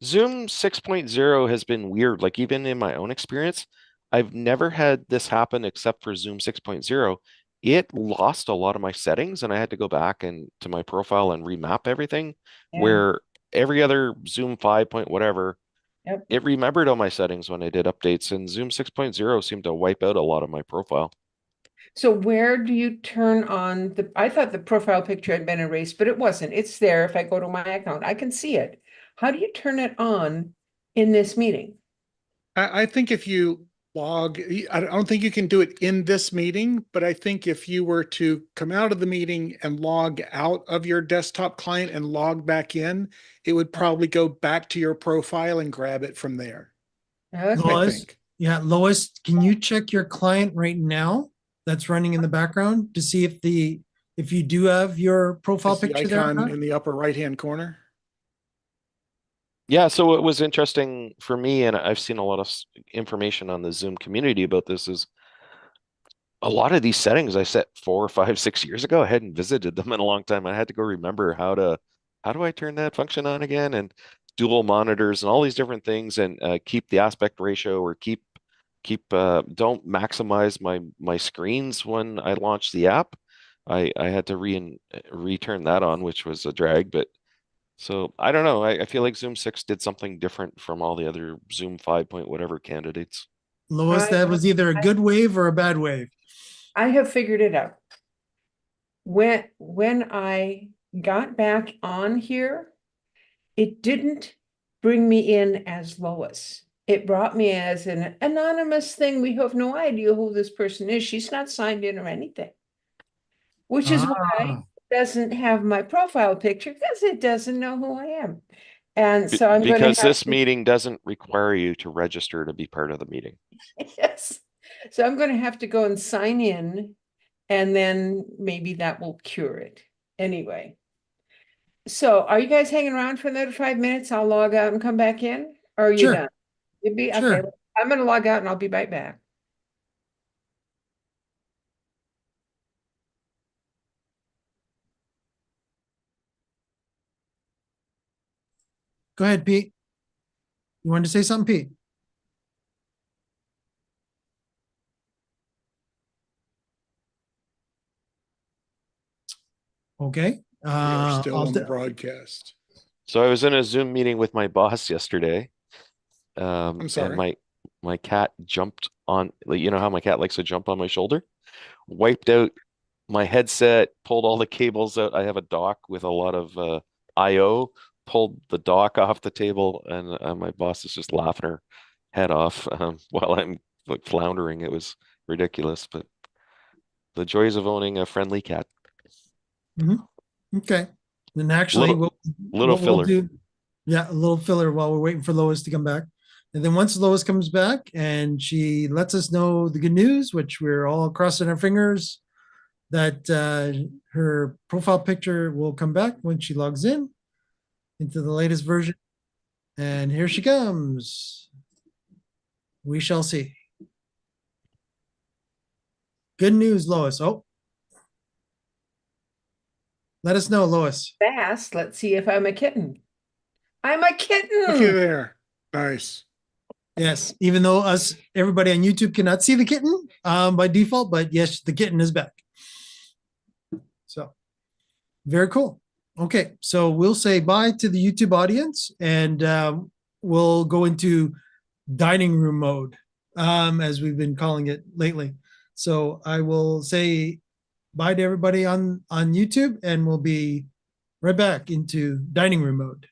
Zoom 6.0 has been weird. Like, even in my own experience, I've never had this happen except for Zoom 6.0. It lost a lot of my settings, and I had to go back and to my profile and remap everything. Yeah. Where every other Zoom 5 point whatever, Yep. it remembered all my settings when I did updates, and Zoom 6.0 seemed to wipe out a lot of my profile. So where do you turn on I thought the profile picture had been erased, but it wasn't. It's there. If I go to my account, I can see it. How do you turn it on in this meeting? I think if you log, I don't think you can do it in this meeting, but I think if you were to come out of the meeting and log out of your desktop client and log back in, it would probably go back to your profile and grab it from there. Okay. I Lois, think. yeah, Lois, can you check your client right now that's running in the background to see if you do have your profile Is the picture there or icon not? in the upper right-hand corner? Yeah, so it was interesting for me, and I've seen a lot of information on the Zoom community about this, is a lot of these settings I set 4 or 5, 6 years ago. I hadn't visited them in a long time. I had to go remember how do I turn that function on again, and dual monitors and all these different things, and keep the aspect ratio, or don't maximize my screens when I launch the app. I had to return that on, which was a drag, but so I don't know. I feel like Zoom 6 did something different from all the other Zoom 5 point whatever candidates. Lois, that was either a good wave or a bad wave. I have figured it out. When I got back on here, it didn't bring me in as Lois. It brought me as an anonymous thing. We have no idea who this person is. She's not signed in or anything. Which is why it doesn't have my profile picture, because it doesn't know who I am. And so I'm going to Because have this meeting doesn't require you to register to be part of the meeting. yes. So I'm going to have to go and sign in, and then maybe that will cure it. Anyway. So are you guys hanging around for another 5 minutes? I'll log out and come back in. Or are you Sure. done? You'd be okay. Sure. I'm going to log out and I'll be right back. Go ahead, Pete. You wanted to say something, Pete? Okay. We are still I'll on the d- broadcast. So I was in a Zoom meeting with my boss yesterday. I'm sorry. And my cat jumped on, you know how my cat likes to jump on my shoulder? Wiped out my headset, pulled all the cables out. I have a dock with a lot of IO, pulled the dock off the table, and my boss is just laughing her head off while I'm like floundering. It was ridiculous, but the joys of owning a friendly cat. Okay. And actually, Little what we'll filler. do, yeah, a little filler while we're waiting for Lois to come back. And then once Lois comes back and she lets us know the good news, which we're all crossing our fingers that her profile picture will come back when she logs in into the latest version. And here she comes. We shall see. Good news, Lois. Oh, let us know, Lois. Fast. Let's see if I'm a kitten. I'm a kitten. Okay, there. Nice. Yes, even though everybody on YouTube cannot see the kitten by default, but yes, the kitten is back. So very cool. Okay, so we'll say bye to the YouTube audience, and we'll go into dining room mode, as we've been calling it lately. So I will say bye to everybody on YouTube, and we'll be right back into dining room mode.